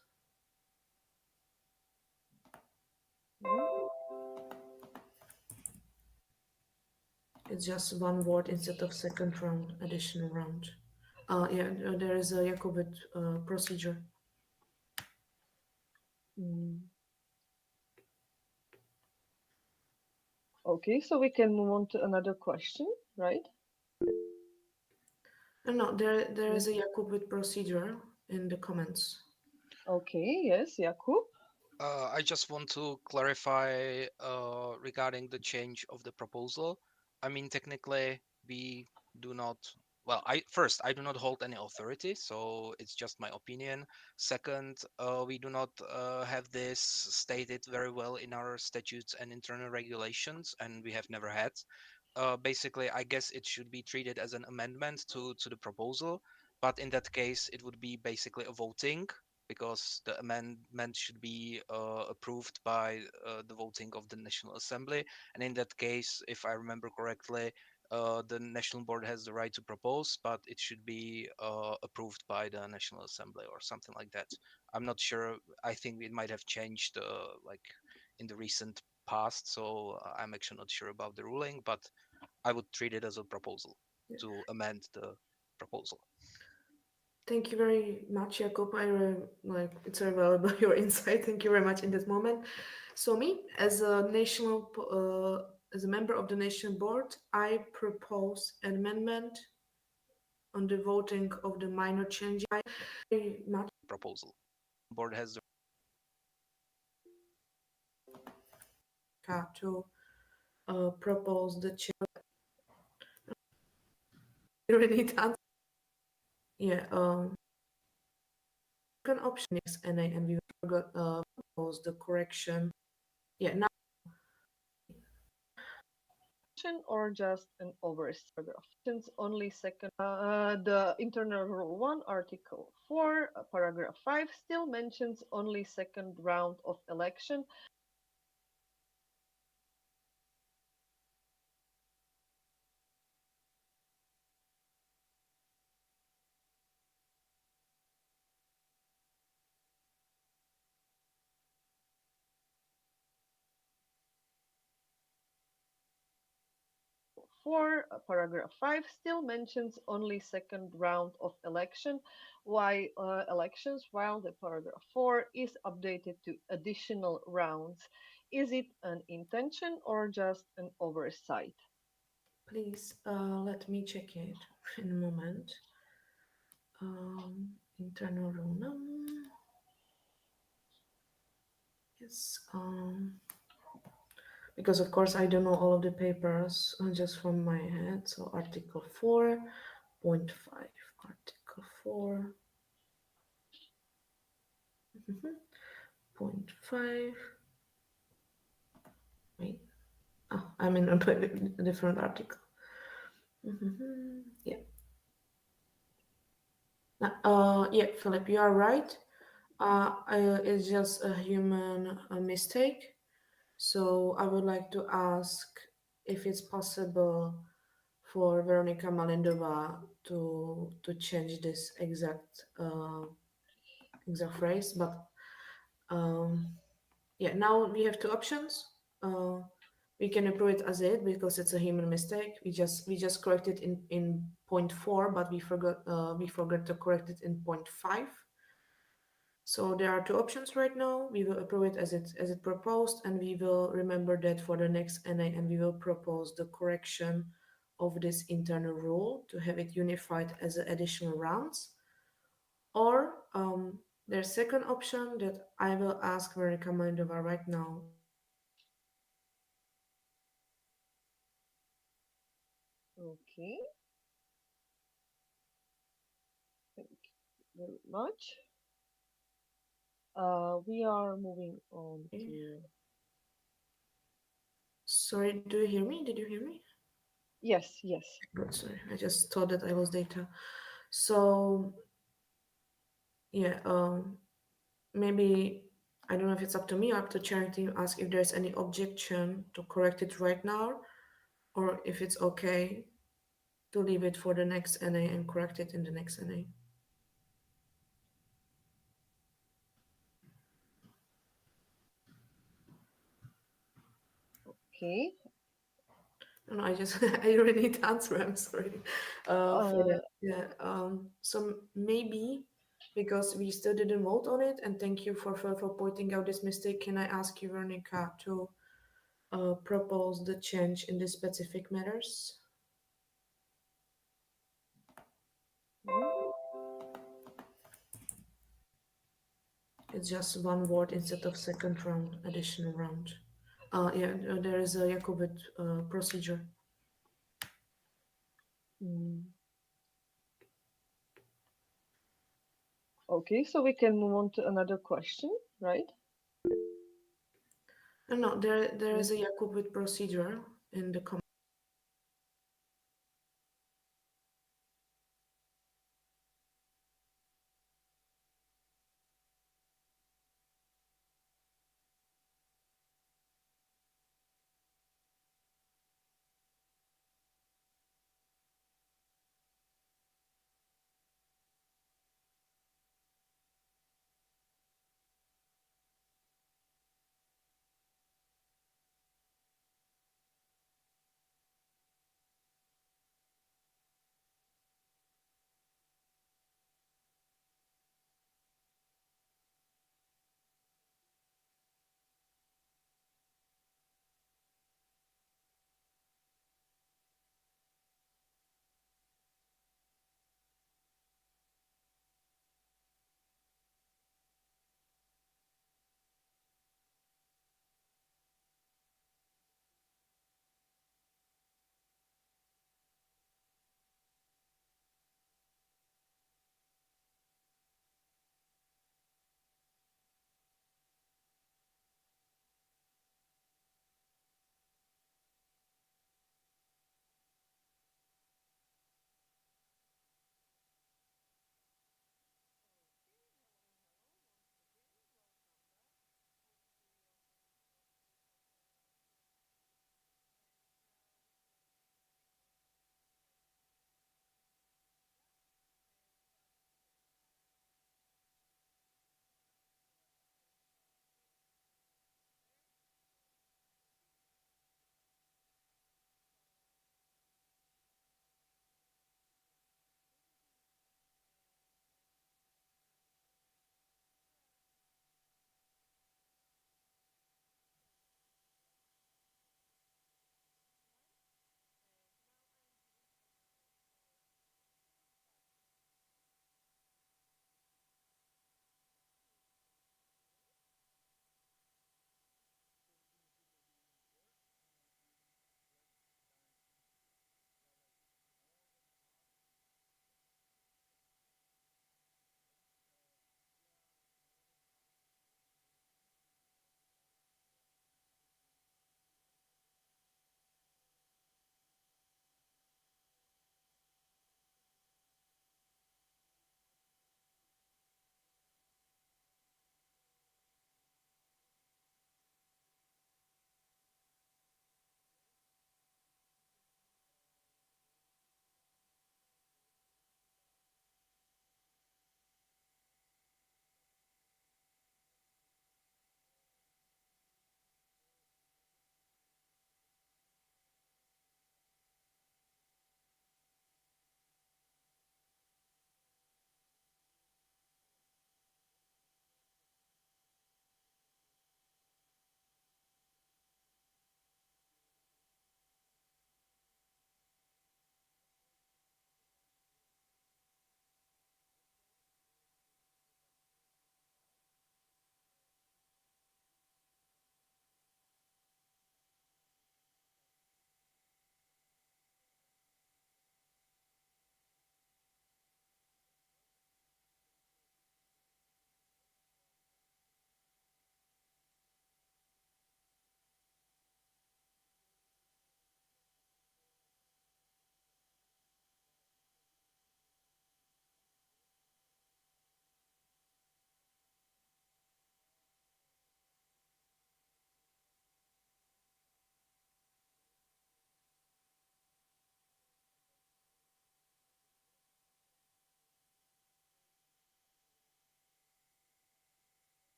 It's just one word instead of second round, additional round. Yeah, there is a Jakobit procedure. Okay, so we can move on to another question, right? No, there is a Jakobit procedure in the comments. Okay, yes, Jakub. I just want to clarify regarding the change of the proposal. I mean, technically, we do not. Well, I do not hold any authority, so it's just my opinion. Second, we do not have this stated very well in our statutes and internal regulations, and we have never had. Basically, I guess it should be treated as an amendment to the proposal, but in that case, it would be basically a voting because the amendment should be approved by the voting of the National Assembly. And in that case, if I remember correctly, the National Board has the right to propose, but it should be approved by the National Assembly or something like that. I'm not sure. I think it might have changed like in the recent past, so I'm actually not sure about the ruling, but I would treat it as a proposal to amend the proposal. Thank you very much, Jakub. I like it's very valuable your insight. Thank you very much in this moment. So me, as a as a member of the National Board, I propose an amendment on the voting of the minor change. I very much proposal. Board has the to propose the change. You really need to answer. Yeah. Second option is NA, and we forgot propose the correction. Yeah. Now. Or just an overview paragraph. Since only second, the internal rule 1, article 4, paragraph 5 still mentions only second round of election. 4, paragraph 5 still mentions only second round of election, elections, while the paragraph 4 is updated to additional rounds. Is it an intention or just an oversight? Please let me check it in a moment. Internal rule yes. Because of course I don't know all of the papers just from my head. So Article 4.5, Article 4. 0.5. Wait. Oh, I'm in a different article. Yeah. Yeah, Philip, you are right. It's just a human mistake. So I would like to ask if it's possible for Veronika Malindova to change this exact phrase. But yeah, now we have two options. We can approve it as it because it's a human mistake. We just corrected in 0.4, but we forgot to correct it in 0.5. So there are two options right now. We will approve it as it proposed, and we will remember that for the next NA, and we will propose the correction of this internal rule to have it unified as additional rounds. Or there's second option that I will ask Veronika Malindova right now. Okay. Thank you very much. We are moving on to. Sorry, do you hear me? Did you hear me? Yes, yes. Good, sorry. I just thought that I lost data. So yeah, maybe I don't know if it's up to me or up to Charity to ask if there's any objection to correct it right now, or if it's okay to leave it for the next NA and correct it in the next NA. Okay. No, I just I really need to answer. I'm sorry for that. Yeah. So maybe because we still didn't vote on it, and thank you for pointing out this mistake. Can I ask you, Veronika, to propose the change in the specific matters? It's just one word instead of second round, additional round. Yeah, there is a Jakobit procedure. Okay, so we can move on to another question, right? No, there is a Jakobit procedure in the comment.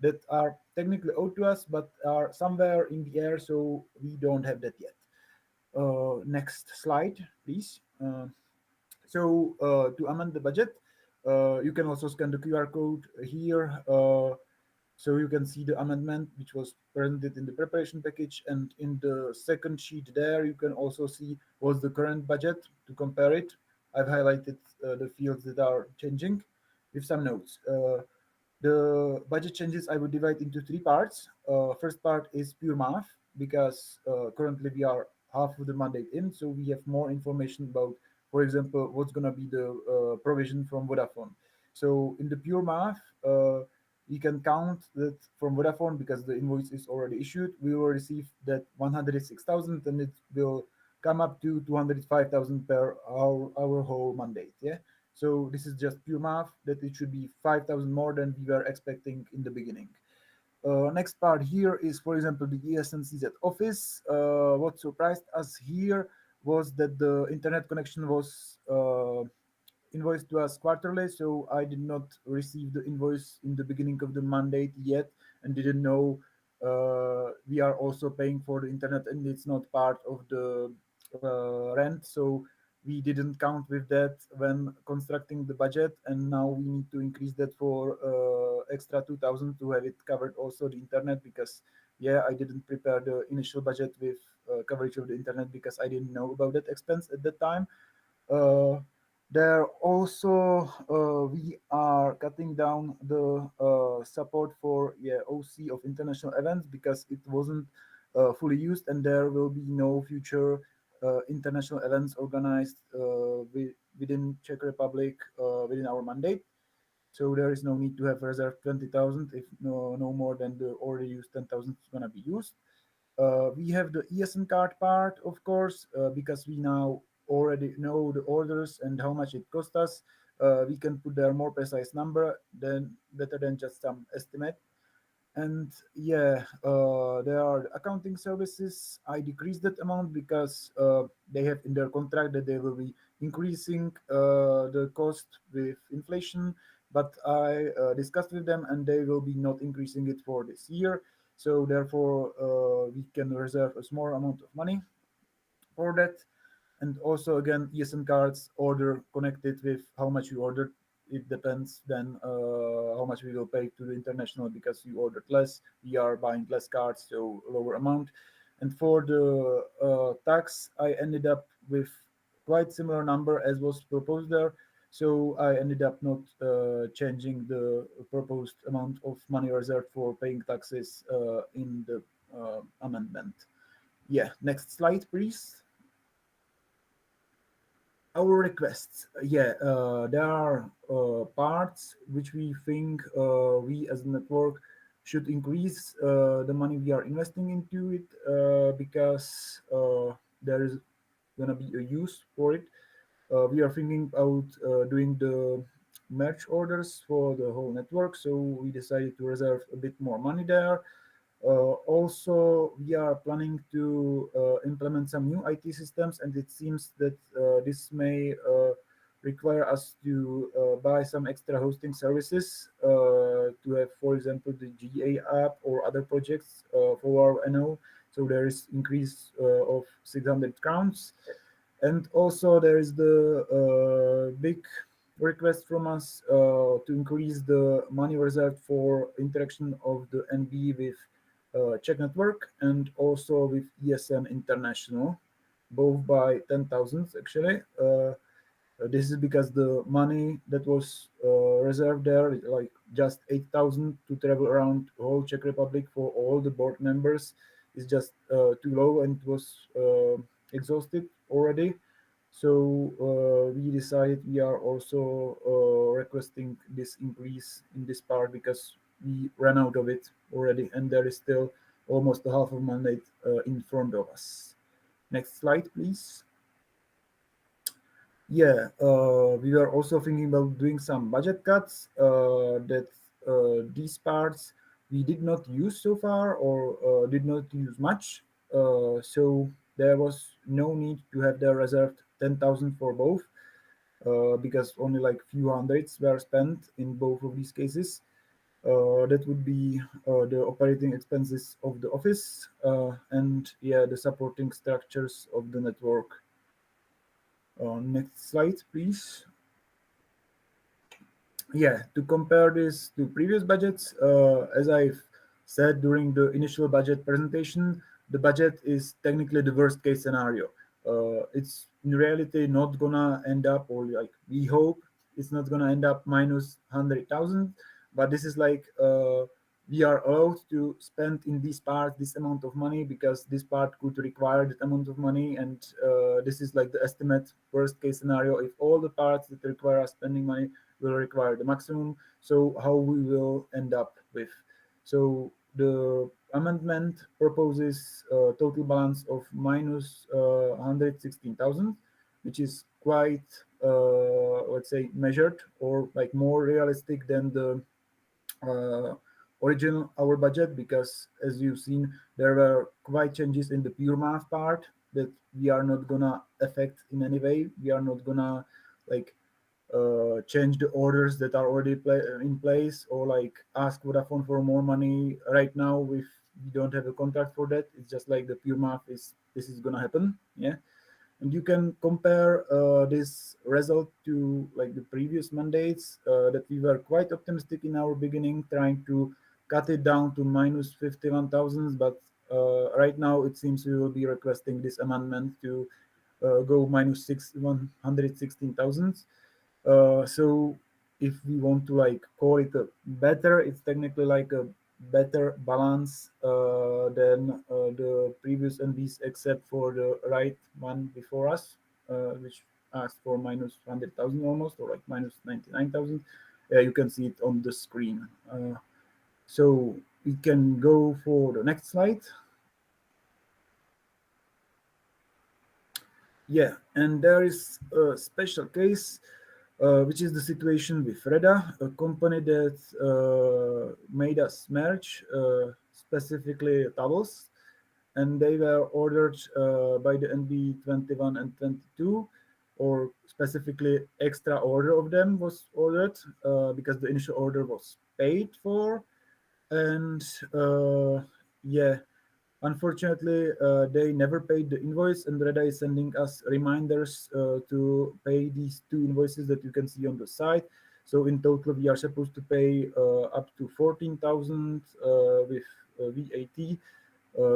that are technically owed to us, but are somewhere in the air, so we don't have that yet. Next slide, please. To amend the budget, you can also scan the QR code here. So you can see the amendment which was presented in the preparation package, and in the second sheet there you can also see what's the current budget to compare it. I've highlighted the fields that are changing with some notes. The budget changes I would divide into three parts. First part is pure math, because currently we are half of the mandate in, so we have more information about, for example, what's going to be the provision from Vodafone. So in the pure math, we can count that from Vodafone, because the invoice is already issued, we will receive that 106,000, and it will come up to 205,000 per our whole mandate. Yeah. So this is just pure math, that it should be 5,000 more than we were expecting in the beginning. Next part here is, for example, the ESNCZ office. What surprised us here was that the internet connection was invoiced to us quarterly, so I did not receive the invoice in the beginning of the mandate yet, and didn't know we are also paying for the internet, and it's not part of the rent, so we didn't count with that when constructing the budget, and now we need to increase that for extra 2,000 to have it covered also the internet, because yeah, I didn't prepare the initial budget with coverage of the internet, because I didn't know about that expense at that time. There also we are cutting down the support for OC of international events, because it wasn't fully used, and there will be no future international events organized within Czech Republic within our mandate. So there is no need to have reserved 20,000 if no more than the already used 10,000 is going to be used. We have the ESN card part, of course, because we now already know the orders and how much it cost us. We can put there more precise number than better than just some estimate. And yeah, there are accounting services. I decreased that amount because they have in their contract that they will be increasing the cost with inflation. But I discussed with them, and they will be not increasing it for this year. So therefore, we can reserve a small amount of money for that. And also, again, ESN cards order connected with how much you ordered. It depends then how much we will pay to the international, because you ordered less. We are buying less cards, so lower amount. And for the tax, I ended up with quite similar number as was proposed there. So I ended up not changing the proposed amount of money reserved for paying taxes in the amendment. Yeah, next slide, please. Our requests, there are parts which we think we as a network should increase the money we are investing into it, because there is going to be a use for it. We are thinking about doing the merge orders for the whole network, so we decided to reserve a bit more money there. Also, we are planning to implement some new IT systems, and it seems that this may require us to buy some extra hosting services to have, for example, the GA app or other projects for our NO. So there is increase of 600 crowns. And also there is the big request from us to increase the money reserved for interaction of the NB with Czech network and also with ESN International, both by 10,000 actually. This is because the money that was reserved there, like just 8,000 to travel around the whole Czech Republic for all the board members, is just too low and was exhausted already. So we decided we are also requesting this increase in this part because we ran out of it already, and there is still almost a half of mandate in front of us. Next slide, please. Yeah, we were also thinking about doing some budget cuts that these parts we did not use so far or did not use much. So there was no need to have the reserved 10,000 for both because only like few hundreds were spent in both of these cases. That would be the operating expenses of the office and yeah, the supporting structures of the network. Next slide, please. Yeah, to compare this to previous budgets, as I've said during the initial budget presentation, the budget is technically the worst case scenario. It's in reality not gonna end up, or like we hope it's not gonna end up minus 100,000, but this is like we are allowed to spend in this part this amount of money because this part could require that amount of money, and this is like the estimate worst case scenario if all the parts that require us spending money will require the maximum. So how we will end up with. So the amendment proposes a total balance of minus 116,000, which is quite, let's say, measured or like more realistic than the uh, original our budget, because as you've seen there were quite changes in the pure math part that we are not gonna affect in any way. We are not gonna like change the orders that are already in place, or like ask Vodafone for more money right now if we don't have a contract for that. It's just like the pure math is this is gonna happen. Yeah, and you can compare this result to like the previous mandates that we were quite optimistic in our beginning, trying to cut it down to minus 51,000, but right now it seems we will be requesting this amendment to go minus 116,000. So if we want to like call it a better, it's technically like a better balance than the previous NBs, except for the right one before us, which asked for minus 100,000 almost, or like minus 99,000. You can see it on the screen. So we can go for the next slide. Yeah, and there is a special case, which is the situation with Reda, a company that made us merge, specifically towels, and they were ordered by the NB 21 and 22, or specifically extra order of them was ordered because the initial order was paid for, and yeah, unfortunately, they never paid the invoice, and Reda is sending us reminders to pay these two invoices that you can see on the site. So in total, we are supposed to pay up to 14,000 with VAT.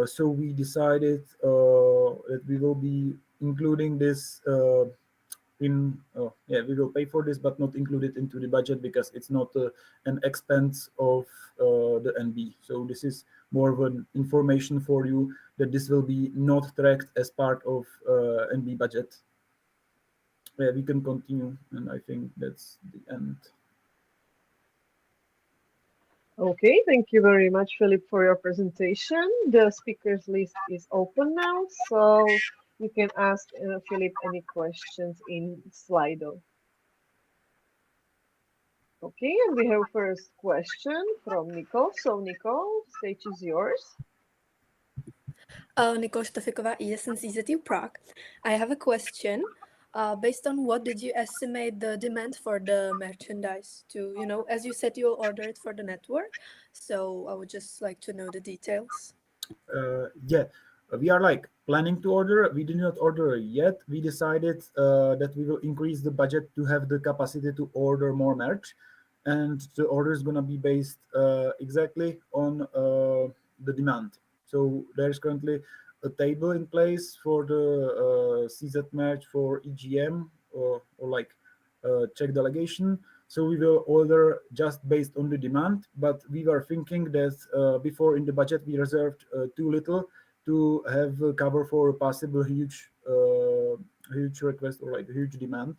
So we decided that we will be including this in yeah, we will pay for this but not include it into the budget because it's not an expense of the NB. So this is more of an information for you that this will be not tracked as part of NB budget. Yeah, we can continue, and I think that's the end. Okay, thank you very much, Philip, for your presentation. The speakers list is open now, so you can ask Philip any questions in Slido. Okay, and we have first question from Nico. So Nico, stage is yours. Nicole Štafikova, ESNCZ Prague. I have a question. Based on what did you estimate the demand for the merchandise to, as you said, you'll order it for the network. So I would just like to know the details. Yeah, we are like planning to order. We did not order yet. We decided that we will increase the budget to have the capacity to order more merch, and the order is going to be based exactly on the demand. So there's currently a table in place for the CZ merch for EGM or like Czech delegation. So we will order just based on the demand, but we were thinking that before in the budget we reserved too little to have cover for a possible huge request or like a huge demand.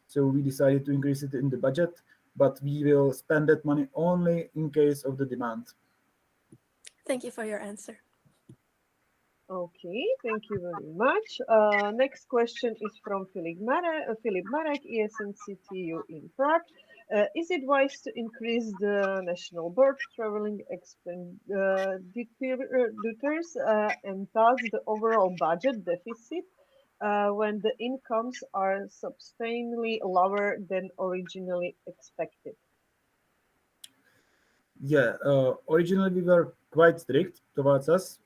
So we decided to increase it in the budget, but we will spend that money only in case of the demand. Thank you for your answer. Okay, thank you very much. Next question is from Philip Marek, ESNCTU in Prague. Is it wise to increase the national board traveling expenditures and thus the overall budget deficit when the incomes are substantially lower than originally expected? Yeah, originally we were quite strict towards us,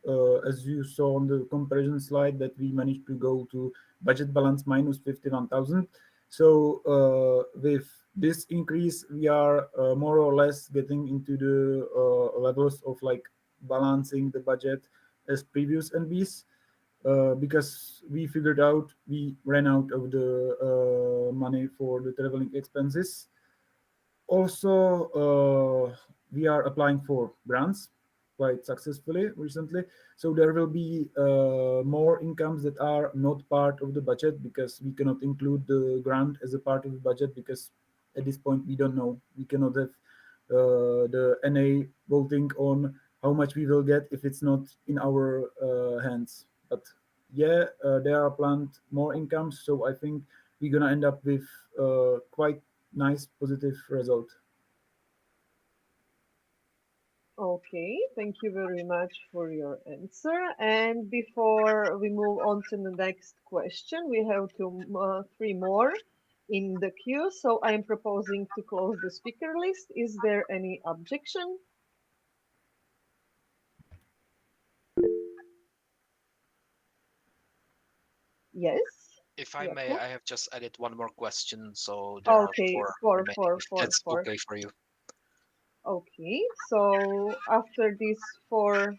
as you saw on the comparison slide that we managed to go to budget balance minus 51,000. So with this increase, we are more or less getting into the levels of like balancing the budget as previous NBs. Because we figured out we ran out of the money for the traveling expenses. Also, we are applying for grants quite successfully recently. So there will be more incomes that are not part of the budget because we cannot include the grant as a part of the budget because at this point we don't know. We cannot have the NA voting on how much we will get if it's not in our hands. But yeah, there are planned more incomes. So I think we're gonna end up with quite nice positive result. Okay, thank you very much for your answer. And before we move on to the next question, we have three more in the queue. So I'm proposing to close the speaker list. Is there any objection? Yes. If I may, Jakub? I have just added one more question, so there are Okay, four four, remaining, four, if four, that's four. okay for you. Okay, so after these four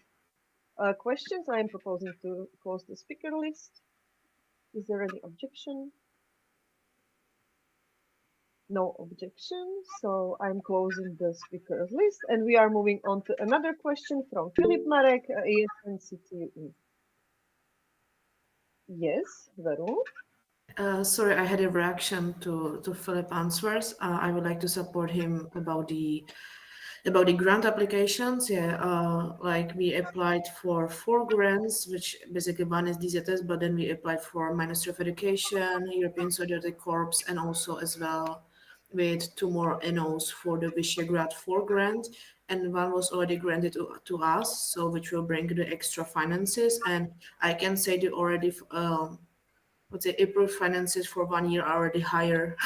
questions, I am proposing to close the speaker list. Is there any objection? No objection, so I'm closing the speakers list, and we are moving on to another question from Filip Marek, ESNCZ. Yes, Veru? Sorry, I had a reaction to Philip answers. I would like to support him about the grant applications. Yeah, like we applied for 4 grants, which basically one is DZS, but then we applied for Ministry of Education, European Solidarity Corps, and also as well with 2 more NOs for the Visegrad 4 grant, and one was already granted to us, so which will bring the extra finances. And I can say that already let's say approved finances for 1 year are already higher,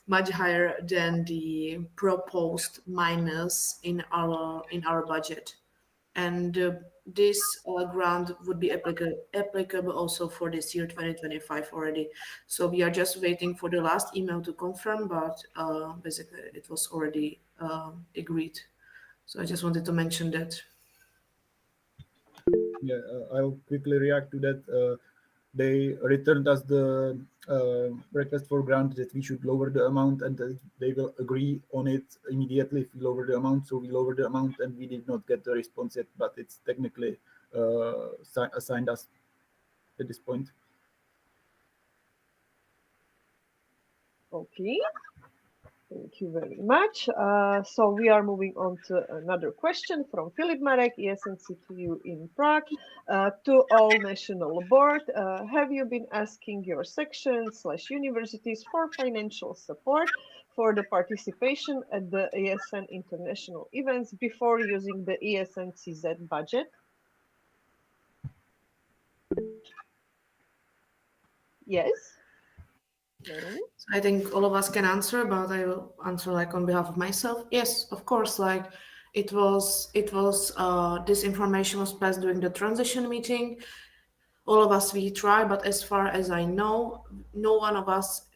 much higher than the proposed minus in our budget. And this grant would be applicable also for this year 2025 already. So we are just waiting for the last email to confirm, but basically it was already agreed. So I just wanted to mention that. Yeah, I'll quickly react to that. They returned us the request for grant that we should lower the amount, and they will agree on it immediately if we lower the amount. So we lowered the amount, and we did not get the response yet, but it's technically assigned us at this point. Okay. Thank you very much. So we are moving on to another question from Filip Marek, ESNCZ in Prague. To all national board, have you been asking your sections/universities for financial support for the participation at the ESN international events before using the ESNCZ budget? Yes. So I think all of us can answer, but I will answer like on behalf of myself. Yes, of course. Like it was this information was passed during the transition meeting. All of us we try, but as far as I know, no one of us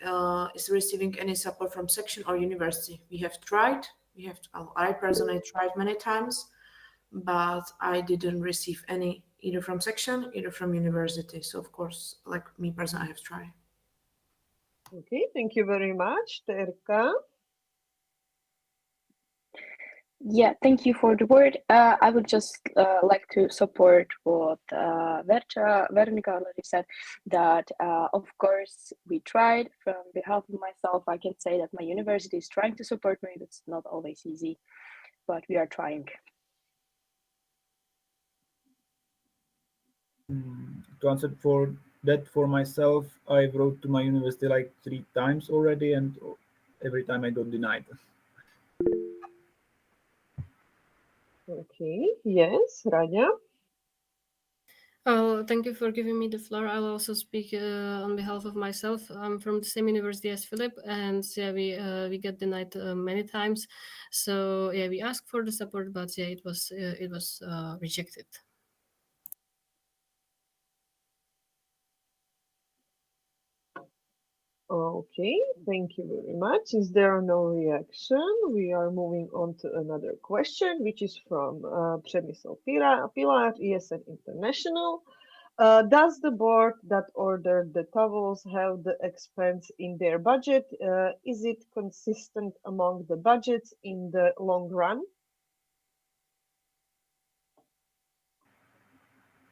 is receiving any support from section or university. We have tried. I personally tried many times, but I didn't receive any either from section, either from university. So of course, like me personally, I have tried. Okay, thank you very much, Terka. Yeah, thank you for the word. I would just like to support what Veronica already said, that of course we tried. From behalf of myself, I can say that my university is trying to support me. It's not always easy, but we are trying. To answer for that for myself, I wrote to my university like 3 times already, and every time I got denied. Okay, yes, Radia. thank you for giving me the floor. I'll also speak on behalf of myself. I'm from the same university as Philip, and yeah, we get denied many times. So yeah, we asked for the support, but yeah, it was rejected. Okay, thank you very much. Is there no reaction? We are moving on to another question, which is from Przemysl Pilar, ESN International. Does the board that ordered the towels have the expense in their budget? Is it consistent among the budgets in the long run?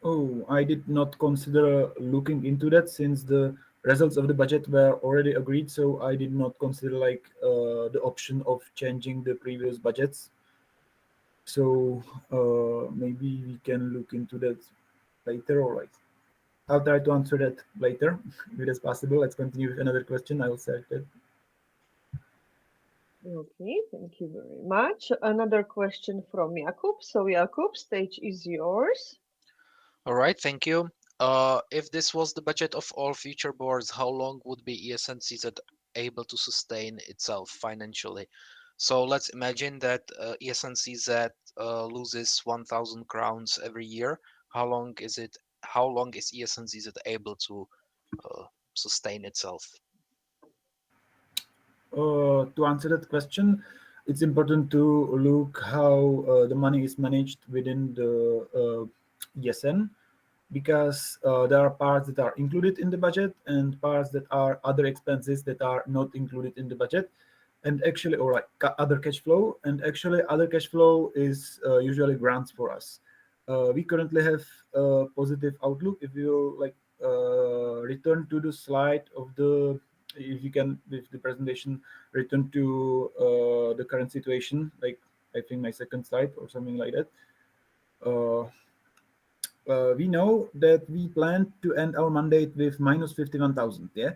Oh, I did not consider looking into that since the results of the budget were already agreed. So I did not consider the option of changing the previous budgets. So maybe we can look into that later, or I'll try to answer that later if it is possible. Let's continue with another question. I will select it. Okay, thank you very much. Another question from Jakub. So Jakub, stage is yours. All right, thank you. If this was the budget of all future boards, how long would be ESNCZ able to sustain itself financially? So let's imagine that ESNCZ loses 1,000 crowns every year. How long is it? How long is ESNCZ able to sustain itself? To answer that question, it's important to look how the money is managed within the ESN, because there are parts that are included in the budget and parts that are other expenses that are not included in the budget, and actually, or other cash flow. And actually, other cash flow is usually grants for us. We currently have a positive outlook. If you return to the slide of the, if you can, with the presentation, return to the current situation, like I think my second slide or something like that. We know that we plan to end our mandate with minus 51,000, yeah?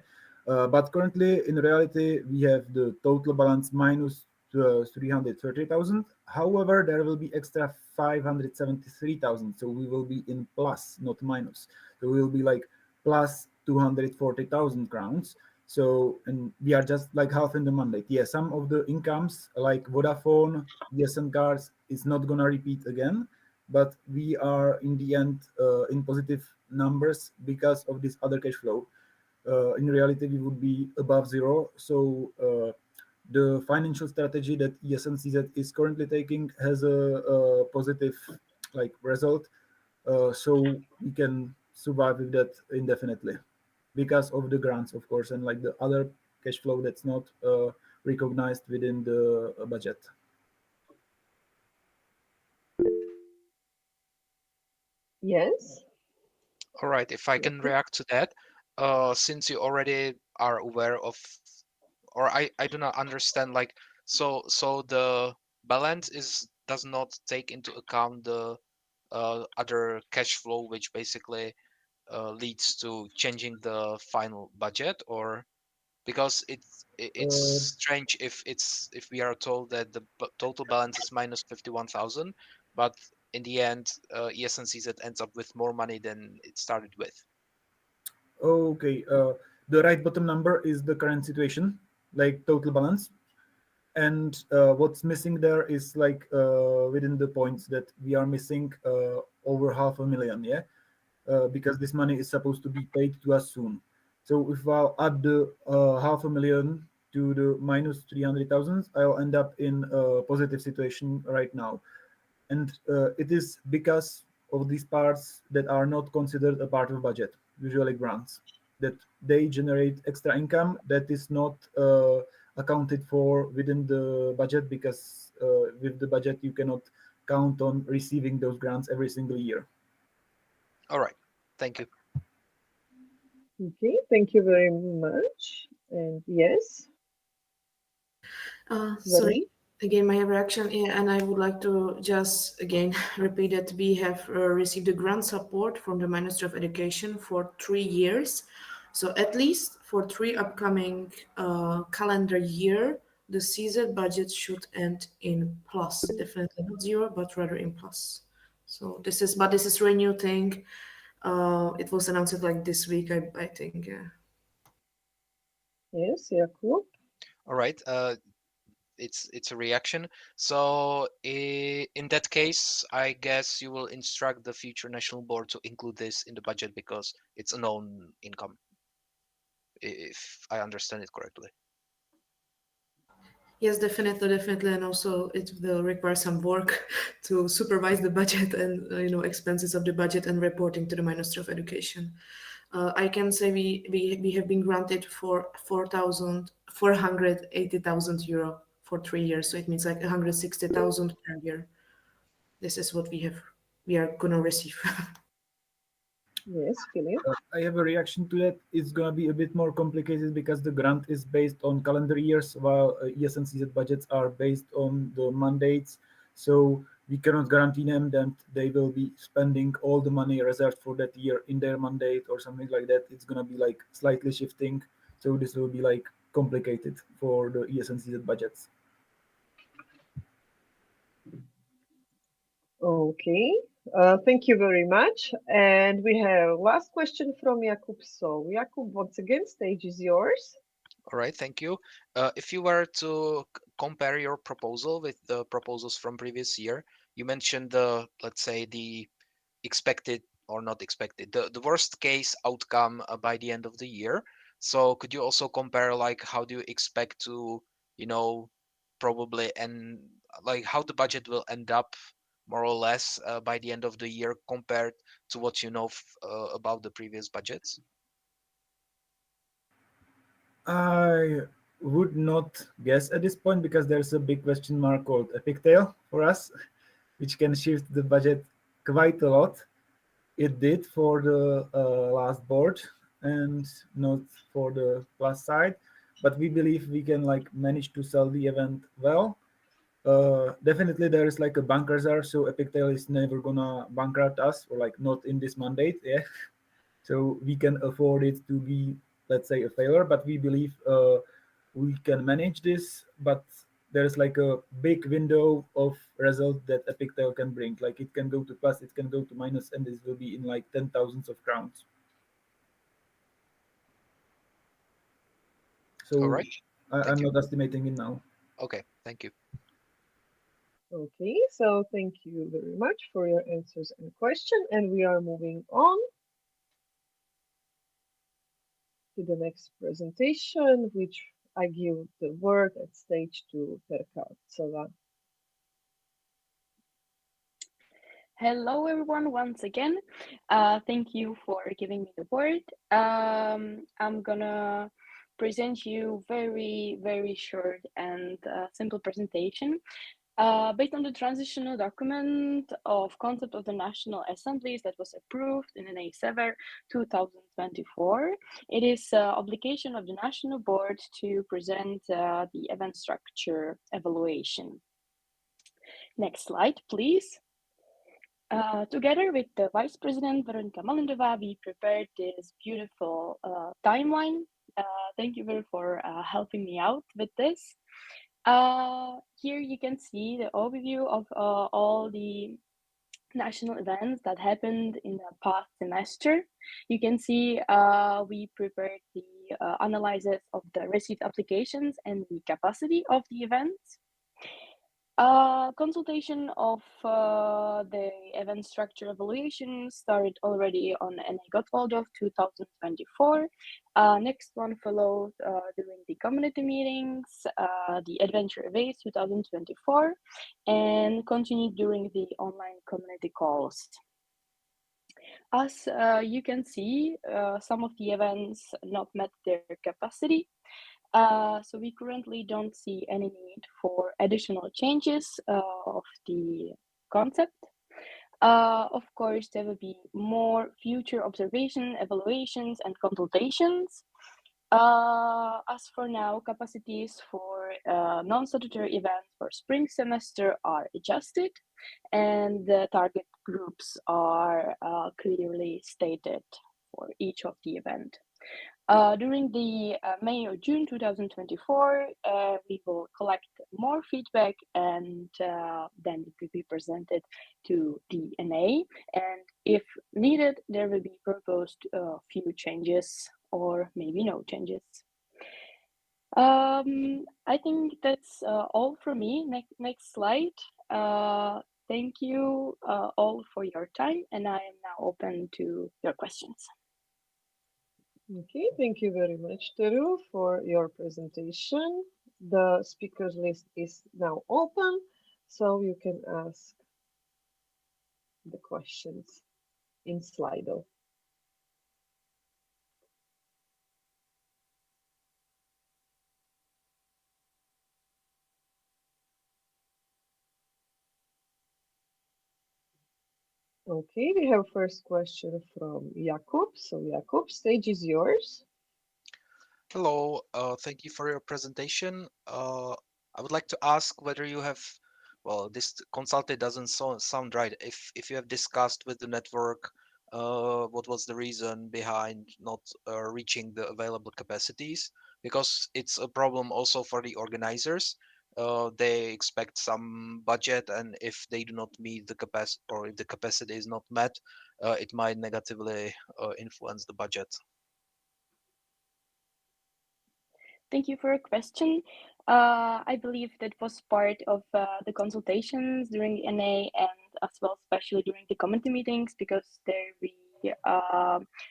But currently, in reality, we have the total balance minus 330,000. However, there will be extra 573,000, so we will be in plus, not minus. So we will be plus 240,000 crowns. So, and we are just half in the mandate. Yeah, some of the incomes, like Vodafone, ESN cards, is not gonna repeat again, but we are in the end in positive numbers because of this other cash flow. In reality, we would be above zero. So the financial strategy that ESNCZ is currently taking has a positive result. So we can survive with that indefinitely because of the grants, of course, and the other cash flow that's not recognized within the budget. Yes. All right, if I can react to that, since you already are aware of, or I do not understand, so the balance does not take into account the other cash flow, which basically leads to changing the final budget, or because it's strange if we are told that the total balance is minus 51,000, but in the end ESNCZ ends up with more money than it started with. Okay, the right bottom number is the current situation, total balance, and what's missing there is within the points that we are missing over 500,000, yeah, because this money is supposed to be paid to us soon. So if I'll add the 500,000 to the minus 300,000, I'll end up in a positive situation right now, and it is because of these parts that are not considered a part of budget, usually grants, that they generate extra income that is not accounted for within the budget, because with the budget you cannot count on receiving those grants every single year. All right, thank you. Okay, thank you very much. And yes. Sorry, again, my reaction, and I would like to just again repeat that we have received a grant support from the Ministry of Education for 3 years. So at least for 3 upcoming calendar year, the CZ budget should end in plus. Definitely not zero, but rather in plus. So this is, but this is a new thing. It was announced like this week, I think. Yeah. Yes, Jakub. All right. It's a reaction. So in that case, I guess you will instruct the future national board to include this in the budget because it's a known income, if I understand it correctly. Yes, definitely, and also it will require some work to supervise the budget and expenses of the budget and reporting to the Ministry of Education. I can say we have been granted for 480,000 euro for 3 years, so it means like 160,000 per year. This is what we are gonna receive. Yes, Philip. I have a reaction to that. It's gonna be a bit more complicated because the grant is based on calendar years, while ESNCZ budgets are based on the mandates. So we cannot guarantee them that they will be spending all the money reserved for that year in their mandate or something like that. It's gonna be like slightly shifting. So this will be like complicated for the ESNCZ budgets. Okay, thank you very much. And we have last question from Jakub. So Jakub, once again, stage is yours. All right, thank you. If you were to compare your proposal with the proposals from previous year, you mentioned let's say the expected or not expected, the worst case outcome by the end of the year. So could you also compare like how do you expect to, probably and like how the budget will end up more or less by the end of the year compared to what you know about the previous budgets? I would not guess at this point because there's a big question mark called a pigtail for us, which can shift the budget quite a lot. It did for the last board and not for the plus side, but we believe we can like manage to sell the event well. Definitely there is like a bank reserve, so a pigtail is never gonna bankrupt us or like not in this mandate. Yeah. So we can afford it to be, let's say, a failure, but we believe we can manage this. But there's like a big window of result that a pigtail can bring. Like it can go to plus, it can go to minus, and this will be in like 10,000s of crowns. So All right. I'm not estimating it now. Okay, thank you. Okay, so thank you very much for your answers and question. And we are moving on to the next presentation, which I give the word at stage to Terka. Hello, everyone, once again. Thank you for giving me the word. I'm gonna present you very, very short and simple presentation. Based on the transitional document of concept of the National Assemblies that was approved in A7 2024, it is obligation of the National Board to present the event structure evaluation. Next slide, please. Together with the Vice President Veronika Malindová, we prepared this beautiful timeline. Thank you very for helping me out with this. Here you can see the overview of all the national events that happened in the past semester. You can see we prepared the analysis of the received applications and the capacity of the events. Consultation of the event structure evaluation started already on NA Gottwaldhof 2024. Next one followed during the community meetings, the Adventure Aways 2024, and continued during the online community calls. As you can see, some of the events not met their capacity. So we currently don't see any need for additional changes of the concept. Of course, there will be more future observation, evaluations, and consultations. As for now, capacities for non-statutory events for spring semester are adjusted, and the target groups are clearly stated for each of the event. During the May or June 2024, we will collect more feedback and then it will be presented to the NA. And if needed, there will be proposed a few changes or maybe no changes. I think that's all from me. Next slide. Thank you all for your time, and I am now open to your questions. Okay, thank you very much, Teru, for your presentation. The speakers list is now open, so you can ask the questions in Slido. Okay, we have first question from Jakub. So Jakub, stage is yours. Hello, thank you for your presentation. I would like to ask whether you have, well, this consultant doesn't sound right. If you have discussed with the network, what was the reason behind not reaching the available capacities? Because it's a problem also for the organizers. They expect some budget, and if they do not meet the capacity, or if the capacity is not met, it might negatively influence the budget. Thank you for your question. I believe that was part of the consultations during the NA and as well, especially during the committee meetings, because there we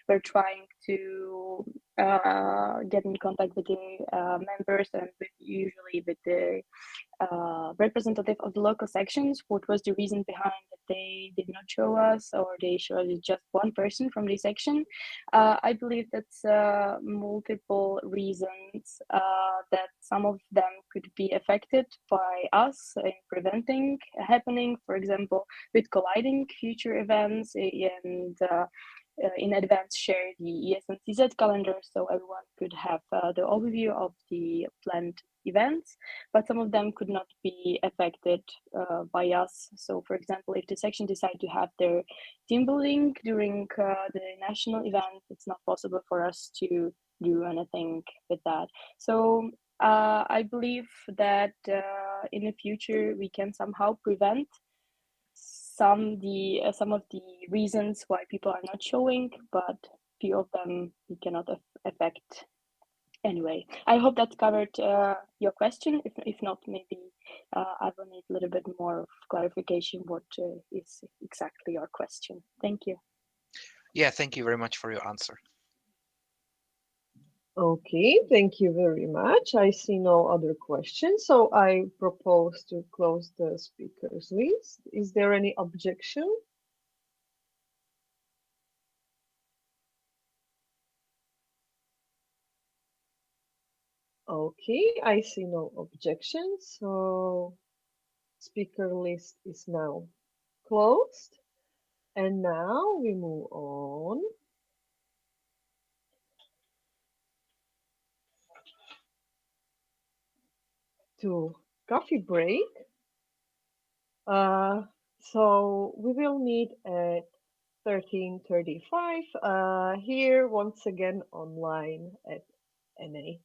were trying to get in contact with the members and usually with the representative of the local sections. What was the reason behind that they did not show us, or they showed just one person from the section? I believe that's multiple reasons that some of them could be affected by us in preventing happening, for example, with colliding future events and in advance share the ESNCZ calendar so everyone could have the overview of the planned events, but some of them could not be affected by us. So for example, if the section decide to have their team building during the national event, it's not possible for us to do anything with that. So I believe that in the future we can somehow prevent some of the reasons why people are not showing, but few of them we cannot affect anyway. I hope that covered your question. If not, maybe I will need a little bit more of clarification what is exactly your question. Thank you. Yeah, thank you very much for your answer. Okay, thank you very much. I see no other questions, so I propose to close the speakers list. Is there any objection? Okay, I see no objections, so speaker list is now closed. And now we move on to coffee break. So we will meet at 13:35 here once again online at NA.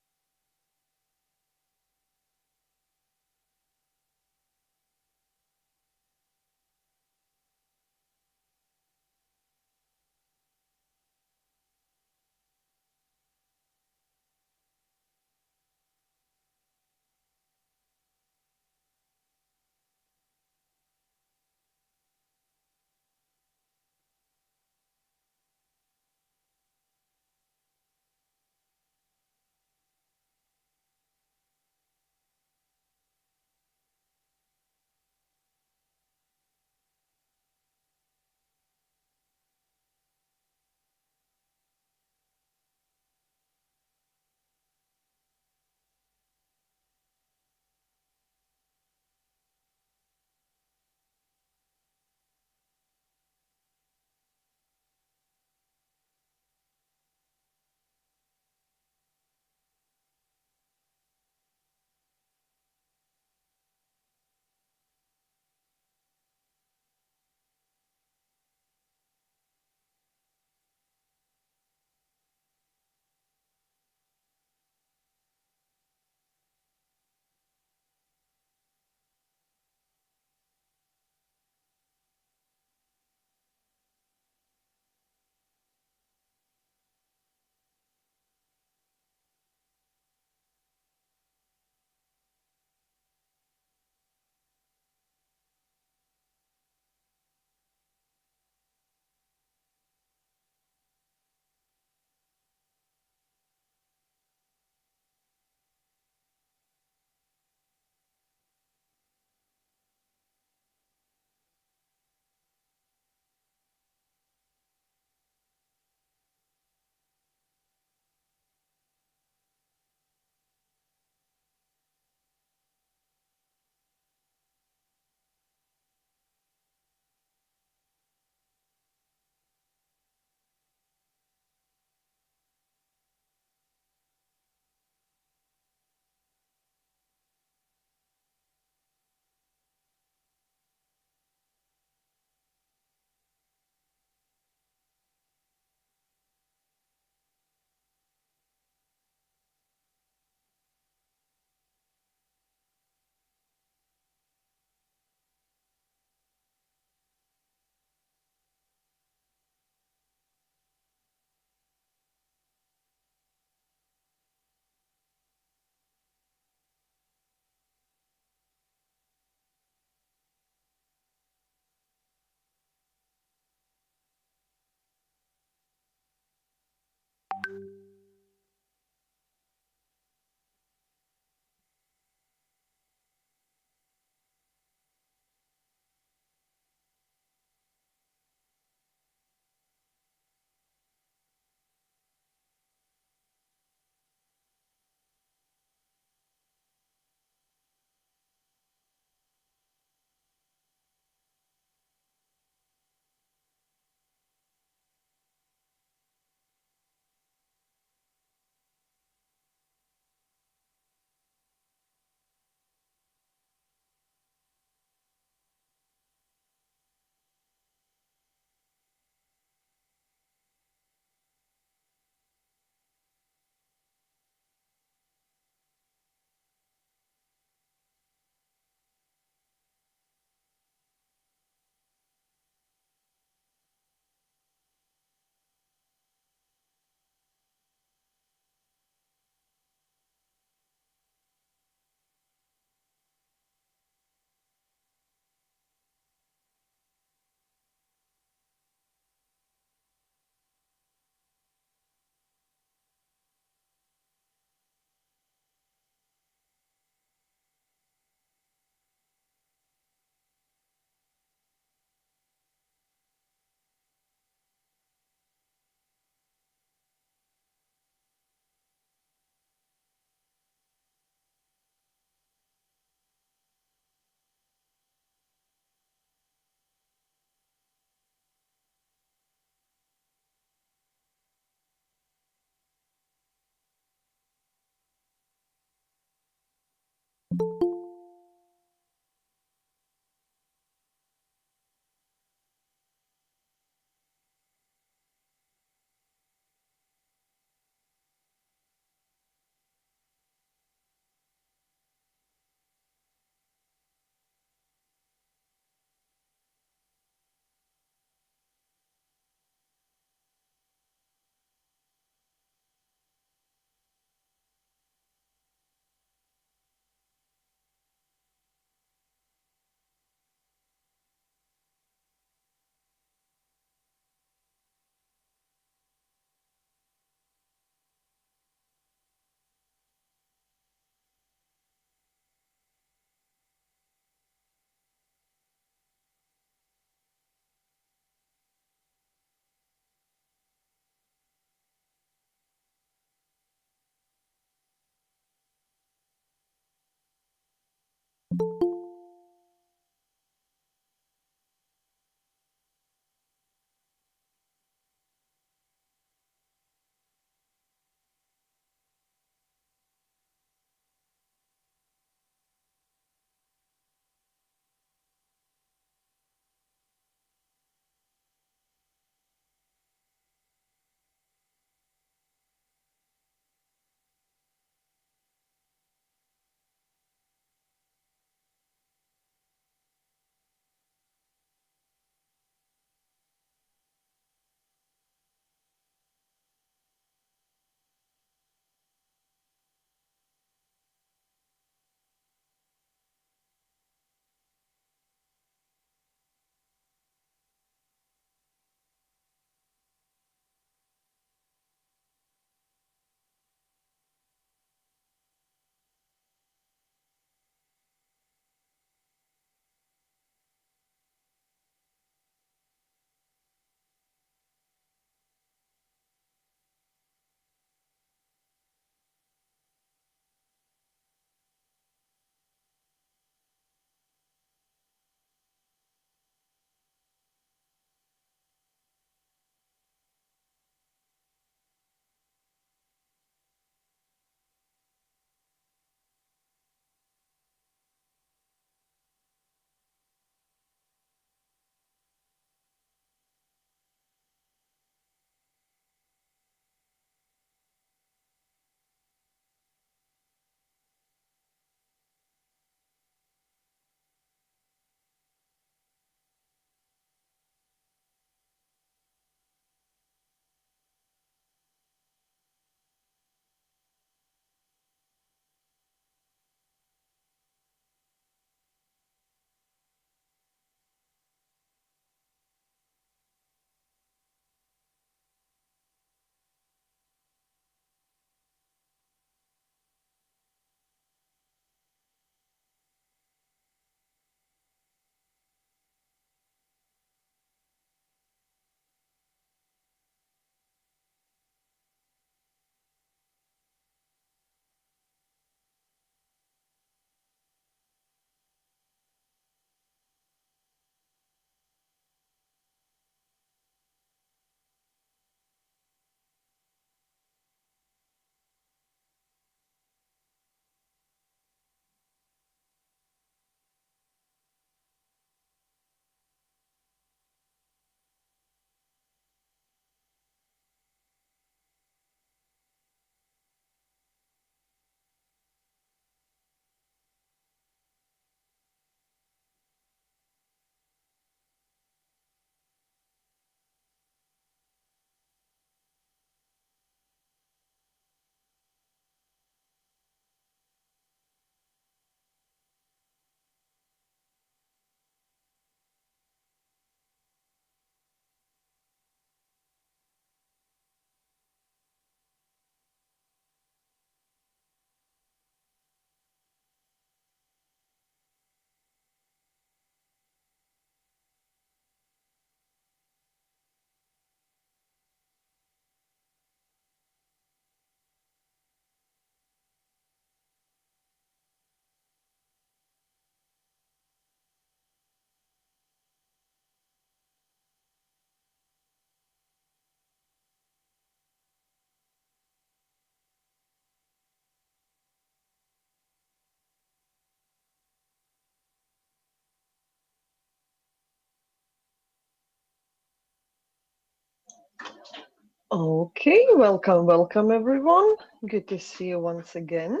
Okay, welcome everyone. Good to see you once again.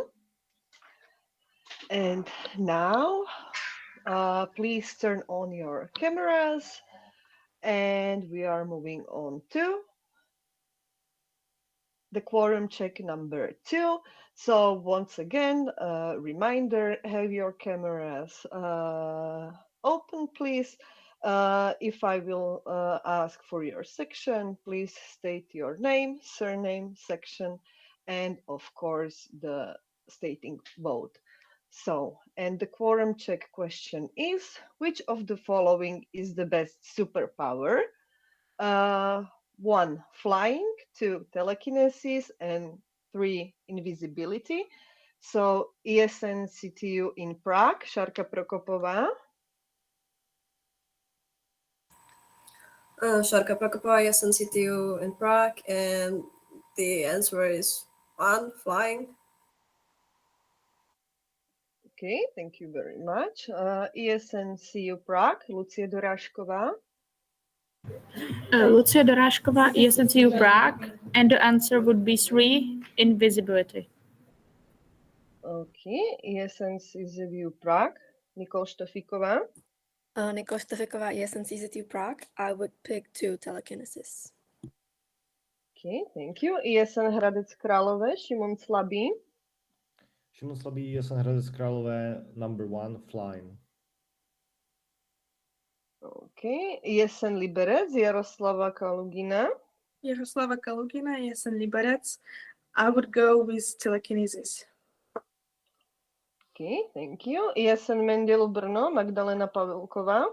And now, please turn on your cameras, and we are moving on to the quorum check number 2. So once again, reminder, have your cameras open, please. If I will ask for your section, please state your name, surname, section, and of course the stating vote. So, and the quorum check question is, which of the following is the best superpower? 1, flying, 2, telekinesis, and 3, invisibility. So ESNCTU in Prague, Šárka Prokopová. Šárka Prokopová, ESNCTU in Prague, and the answer is 1, flying. Okay, thank you very much. ESNCU Prague, Lucie Dorážková. Lucia Dorážková, ESNCU Prague, and the answer would be 3, invisibility. Okay, ESNCZU Prague, Nicole Štofiková. Nicole Štofiková, ESNCZ Prague. I would pick 2, telekinesis. Okay, thank you. ESN Hradec Králové, Šimon Slabý. Šimon Slabý, ESN Hradec Králové, number 1, flying. Okay, ESN Liberec, Jaroslava Kalugina. Jaroslava Kalugina, ESN Liberec. I would go with telekinesis. Okay, thank you. ESN Mendelu Brno, Magdalena Pavelková.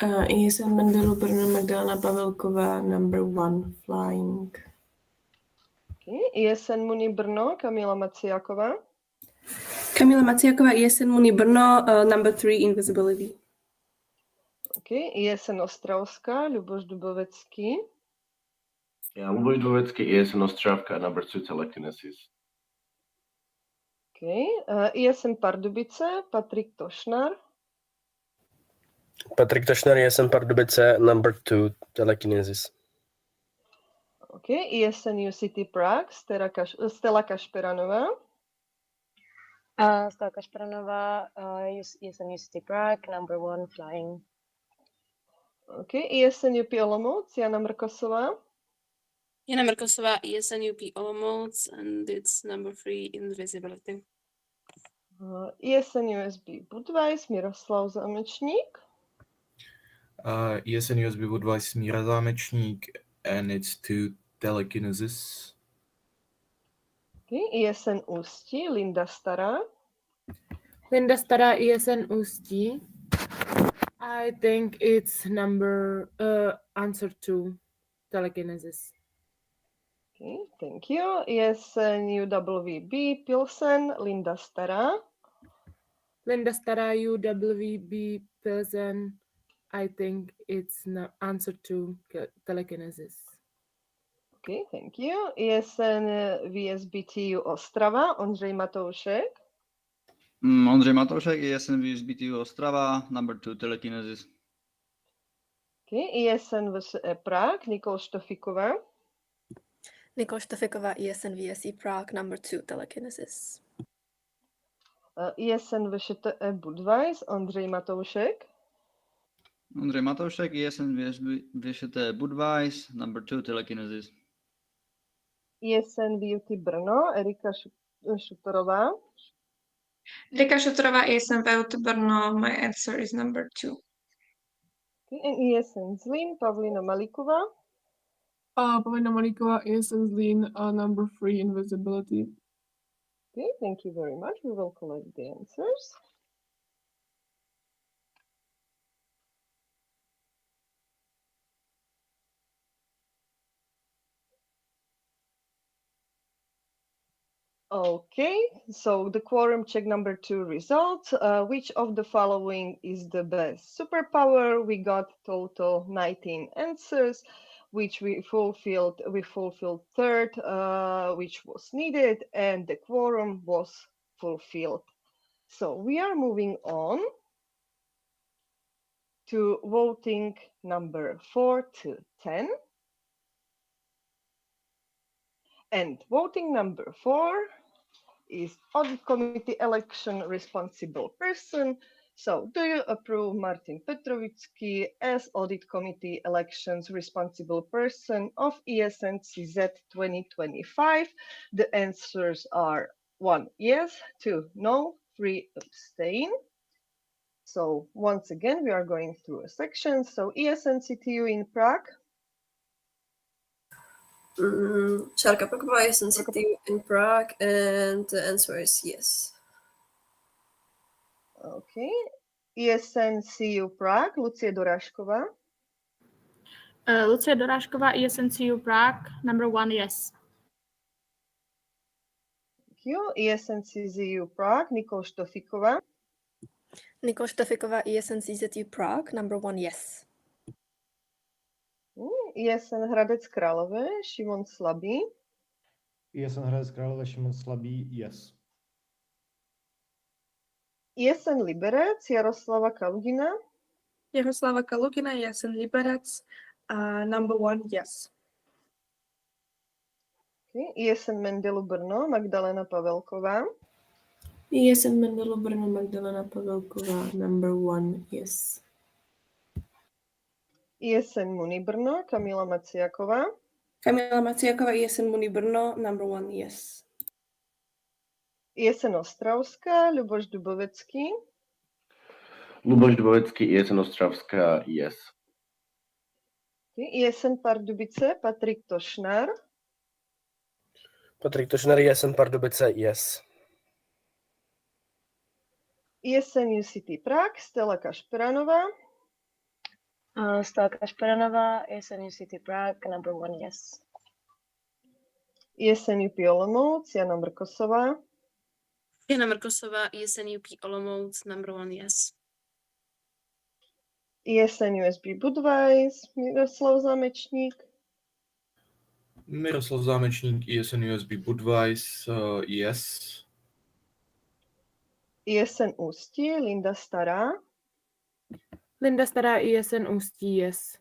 ESN Mendelu Brno, Magdalena Pavelková, number 1, flying. Okay, ESN Muni Brno, Kamila Maciaková. Kamila Maciaková, ESN Muni Brno, number 3, invisibility. Okay, ESN Ostravská, Ľuboš Dubovecký. Yeah, Luboš Dubovecký, ESN Ostravka, number 2, telekinesis. Okay, ESN Pardubice, Patrik Tošnár. Patrik Tošnar, ESN Pardubice, number 2, telekinesis. Okay, ESN UCT Prague, Stella Kašperanová. Stella Kašperanová, ESN UCT Prague, number 1, flying. Okay, ESN UP Olomouc, Jana Mrkosová. Jana Mrkosová, ESN UP Olomouc, and it's number 3, invisibility. ESN USB Budweis, Miroslav Zámečník. ESN USB Budweis, Míra Zámečník, and it's 2, telekinesis. Okay, ESN Ústí, Linda Stará. Linda Stará, ESN Ústí. I think it's answer 2, telekinesis. Okay, thank you. ESN UWB Pilsen, Linda Stará. Linda Stará, UWB Pilsen. I think it's answer 2, telekinesis. Okay, thank you. ESN VSBTU Ostrava, Ondřej Matoušek. Ondřej Matoušek, ESN VSBTU Ostrava, number 2, telekinesis. Okay, ESN VSE Prague, Nicole Štofiková. Nicole Štofiková, ESN VSE Prague, number 2, telekinesis. ESN VŠTE Budweis, Ondřej Matoušek. Ondřej Matoušek, ESN VŠTE Budweis, number 2, telekinesis. ESN VUT Brno, Erika Šutorová. Erika Šutorová, ESN VUT Brno. My answer is number 2. Okay, and ESN Zlín, Pavlina Malíková. Pavlina Malíková, ESN Zlín, number 3, invisibility. Okay, thank you very much. We will collect the answers. Okay, so the quorum check number 2 results. Which of the following is the best superpower? We got total 19 answers, which we fulfilled. We fulfilled 3rd, which was needed, and the quorum was fulfilled. So we are moving on to voting number 4 to 10. And voting number 4 is Audit Committee election responsible person. So do you approve Martin Petrovitsky as Audit Committee elections responsible person of ESNCZ 2025? The answers are 1 yes, 2 no, 3 abstain. So once again, we are going through a section. So ESNCTU in Prague. Šárka Prokopova, ESNCTU in Prague, and the answer is yes. Okay. ESNCU Prague, Lucie Dorášková. Lucie Dorášková, ESNCU Prague, number 1, yes. Thank you. ESNCZU Prague, Nikol Štofiková. Nikol Štofiková, ESNCZU Prague, number 1, yes. ESN Hradec Králové, Šimon Slabý. ESN Hradec Králové, Šimon Slabý, yes. ESN Liberec, Jaroslava Kalugina. Jaroslava Kalugina, ESN Liberec, number 1, yes. Okay. ESN Mendelu Brno, Magdalena Pavelková. ESN Mendelu Brno, Magdalena Pavelková, number 1, yes. ESN Muni Brno, Kamila Maciaková. Kamila Maciaková, ESN Muni Brno, number 1, yes. ESN Ostravská, Ľuboš Dubovecký. Ľuboš Dubovecký, ESN Ostravská, yes. Okay. ESN Pardubice, Patrik Tošnár. Patrik Tošnár, ESN Pardubice, yes. ESN UCT Prague, Stella Kašperanová. Stella Kašperanová, ESN UCT Prague, number 1, yes. ESN UP Olomouc, Jana Mrkosová. Jana Mrkosová, ESN UP Olomouc, number 1, yes. ESN USB Budweis, Miroslav Zámečník. Miroslav Zámečník, ESN USB Budweis, yes. ESN Ústí, Linda Stará. Linda Stará, ESN Ústí, yes.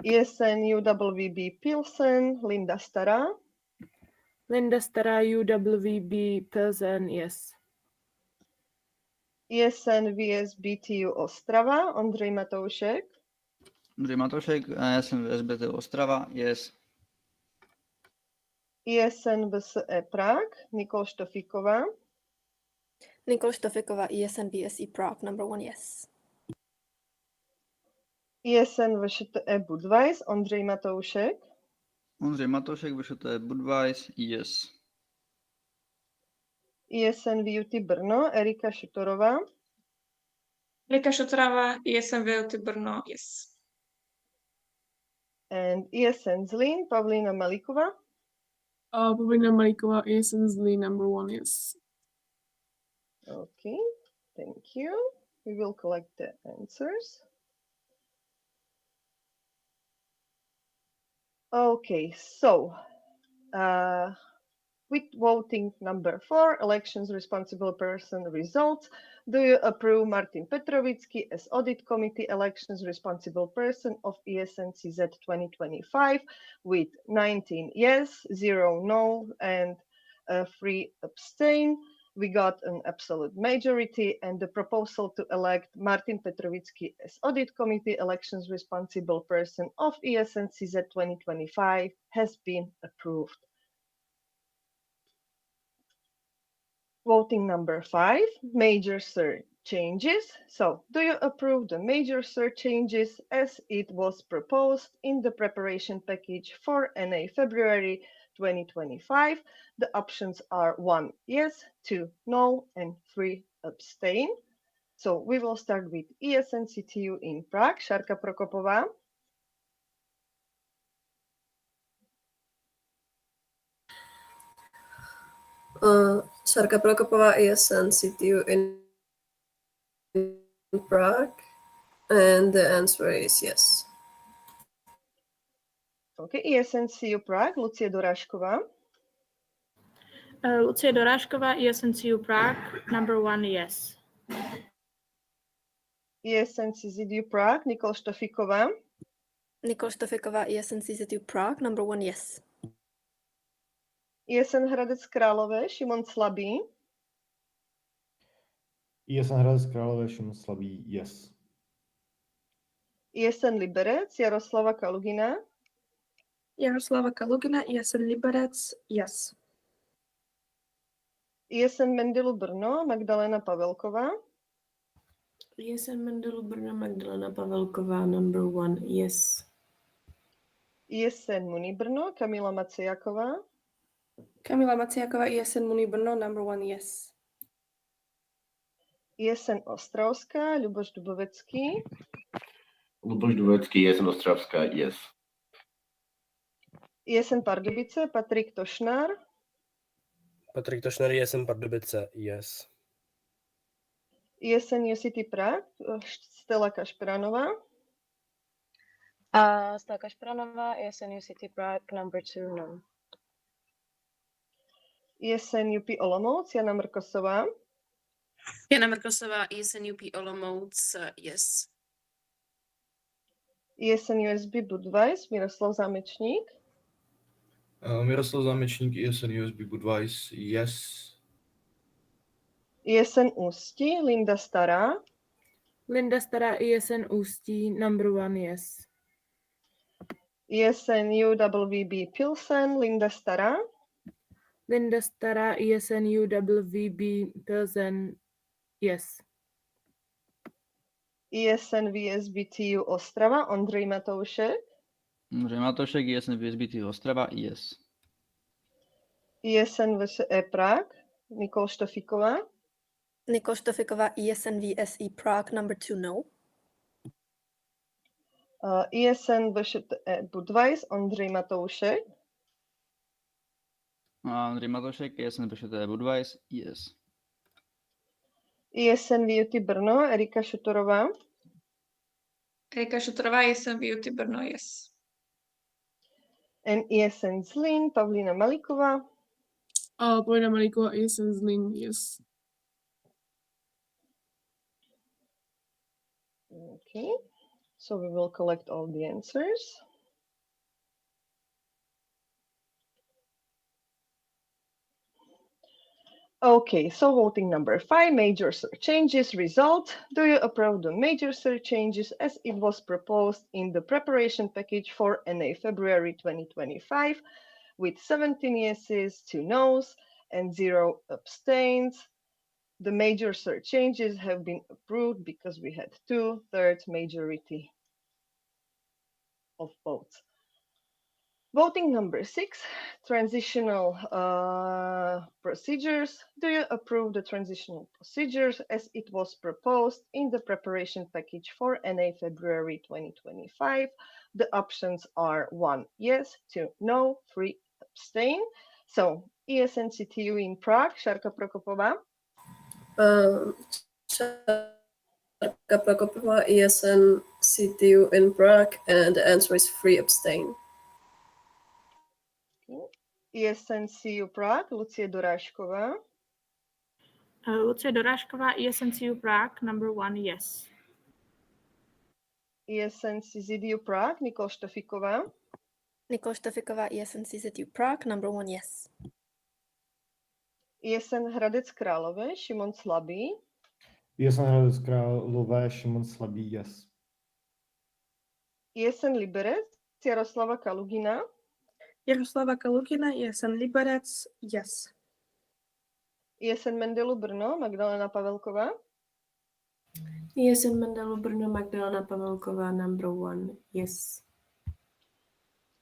ESN UWB Pilsen, Linda Stará. Linda Stará, UWB Pilsen, yes. ESN VSBTU Ostrava, Ondřej Matoušek. Ondřej Matoušek, ESN VSBT Ostrava, yes. ESN VSE Prague, Nikol Štofiková. Nikol Štofiková, ESN VSE Prague, number 1, yes. ESN VŠTE Budweis, Ondřej Matoušek. Ondřej Matoušek, VŠTE Budweis, yes. ESN VUT Brno, Erika Šutorová. Erika Šutorová, ESN VUT Brno, yes. And ESN Zlín, Pavlína Malíková. Pavlína Malíková, ESN Zlín, number 1, yes. Okay, thank you. We will collect the answers. Okay, so with voting number 4, elections responsible person results, do you approve Martin Petrovitsky as Audit Committee elections responsible person of ESNCZ 2025 with 19 yes, 0 no, and 3 abstain? We got an absolute majority, and the proposal to elect Martin Petrovitsky as Audit Committee elections responsible person of ESNCZ 2025 has been approved. Voting number 5, major SIR changes. So, do you approve the major SIR changes as it was proposed in the preparation package for NA February 2025? The options are 1 yes, 2 no, and 3 abstain. So we will start with ESNCTU in Prague, Šárka Prokopová. Šárka Prokopová, ESNCTU in Prague, and the answer is yes. Okay, ESNCU Prague, Lucie Dorášková. Lucie Dorášková, ESNCU Prague, number 1, yes. ESNCZ Prague, Nikol Štofiková. Nikol Štofiková, ESNCZ Prague, number 1, yes. ESN Hradec Králové, Šimon Slabý. ESN Hradec Králové, Šimon Slabý, yes. ESN Liberec, Jaroslava Kalugina. Jaroslava Kalugina, ESN Liberec, yes. ESN Mendilu Brno, Magdalena Pavelková. ESN Mendelu Brno, Magdalena Pavelková, number 1, yes. ESN Muni Brno, Kamila Maciaková. Kamila Maciaková, ESN Muni Brno, number 1, yes. ESN Ostravská, Ľuboš Dubovecký. Luboš Dubecký, ESN Ostravská, yes. ESN Pardubice, Patrik Tošnár. Patrik Tošnár, ESN Pardubice, yes. ESN UCT Prague, Stella Kašperanová. Stella Kašperanová, ESN UCT Prague, number 2, no. ESN UP Olomouc, Jana Mrkosová. Jana Mrkosová, ESN UP Olomouc, yes. ESN USB Budweis, Miroslav Zámečník. Miroslav Zámečník, ESN USB Budweis, yes. ESN Ústí, Linda Stará. Linda Stará, ESN Ústí, number 1, yes. ESN UWB Pilsen, Linda Stará. Linda Stará, ESN UWB Pilsen, yes. ESN VSBTU Ostrava, Ondřej Matoušek. Ondřej Matoušek, ESN VSBTU Ostrava, yes. ESN VSE Prague, Nikol Štofiková. Nikol Štofiková, ESN VSE Prague, number 2, no. ESN VŠTE Budweis, Ondřej Matoušek. Ondřej Matoušek, ESN VŠTE Budweis, yes. ESN VUT Brno, Erika Šutorová. Erika Šutorová, ESN VUT Brno, yes. And ESN Zlín, Pavlína Malíková. Pavlína Malíková, ESN Zlín, yes. Okay, so we will collect all the answers. Okay, so voting number 5, major changes result. Do you approve the major changes as it was proposed in the preparation package for NA February 2025 with 17 yeses, 2 noes, and 0 abstains? The major changes have been approved because we had 2/3 majority of votes. Voting number 6, transitional procedures. Do you approve the transitional procedures as it was proposed in the preparation package for NA February 2025? The options are 1 yes, 2 no, 3 abstain. So ESNCTU in Prague, Šárka Prokopová. Šárka Prokopová, ESNCTU in Prague, and the answer is 3 abstain. ESNCU Prague, Lucie Dorážková. Lucie Dorážková, ESNCU Prague, number 1, yes. ESNCZU Prague, Nikol Štofiková. Nikol Štofiková, ESNCZU Prague, number 1, yes. ESN Hradec Králové, Šimon Slabý. ESN Hradec Králové, Šimon Slabý, yes. ESN Liberec, Jaroslava Kalugina. Jaroslava Kalugina, ESN Liberec, yes. ESN Mendelu Brno, Magdalena Pavelková. ESN Mendelu Brno, Magdalena Pavelková, number 1, yes.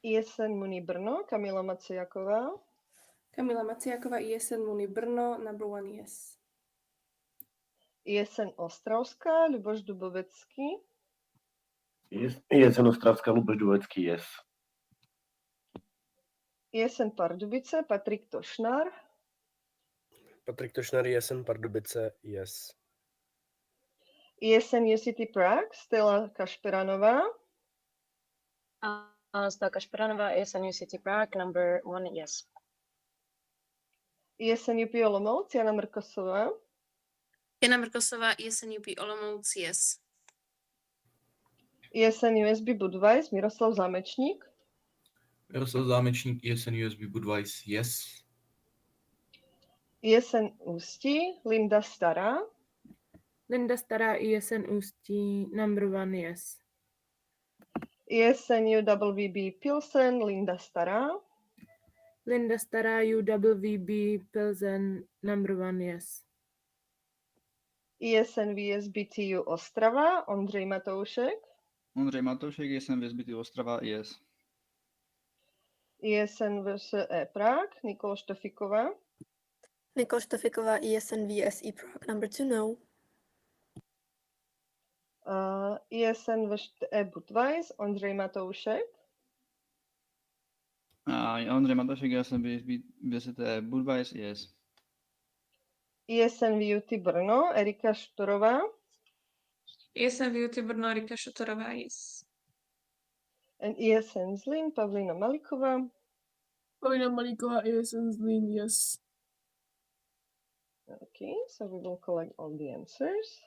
ESN Muni Brno, Kamila Maciaková. Kamila Maciaková, ESN Muni Brno, number 1, yes. ESN Ostravská, Ľuboš Dubovecký. ESN Ostravská, Ľuboš Dubovecký, yes. ESN Pardubice, Patrik Tošnár. Patrik Tošnár, ESN Pardubice, yes. ESN UCT Prague, Stella Kašperanová. Stella Kašperanová, ESN UCT Prague, number 1, yes. ESN UP Olomouc, Jana Mrkosová. Jana Mrkosová, ESN UP Olomouc, yes. ESN USB Budweis, Miroslav Zámečník. Miroslav Zámečník, ESN USB Budweis, yes. ESN Ústí, Linda Stará. Linda Stará, ESN Ústí, number 1, yes. ESN UWB Pilsen, Linda Stará. Linda Stará, UWB Pilsen, number 1, yes. ESN VSBTU Ostrava, Ondřej Matoušek. Ondřej Matoušek, ESN VSBTU Ostrava, yes. ESN VSE Prague, Nikol Štofiková. Nikol Štofiková, ESN VSE Prague, number 2, no. ESN VŠTE Budweis, Ondřej Matoušek. Ondřej Matoušek, ESN VSBT Budweis, yes. ESN VUT Brno, Erika Štorová. ESN VUT Brno, Erika Šutorová, yes. And ESN Zlín, Pavlína Malíková. Pavlína Malíková, ESN Zlín, yes. Okay, so we will collect all the answers.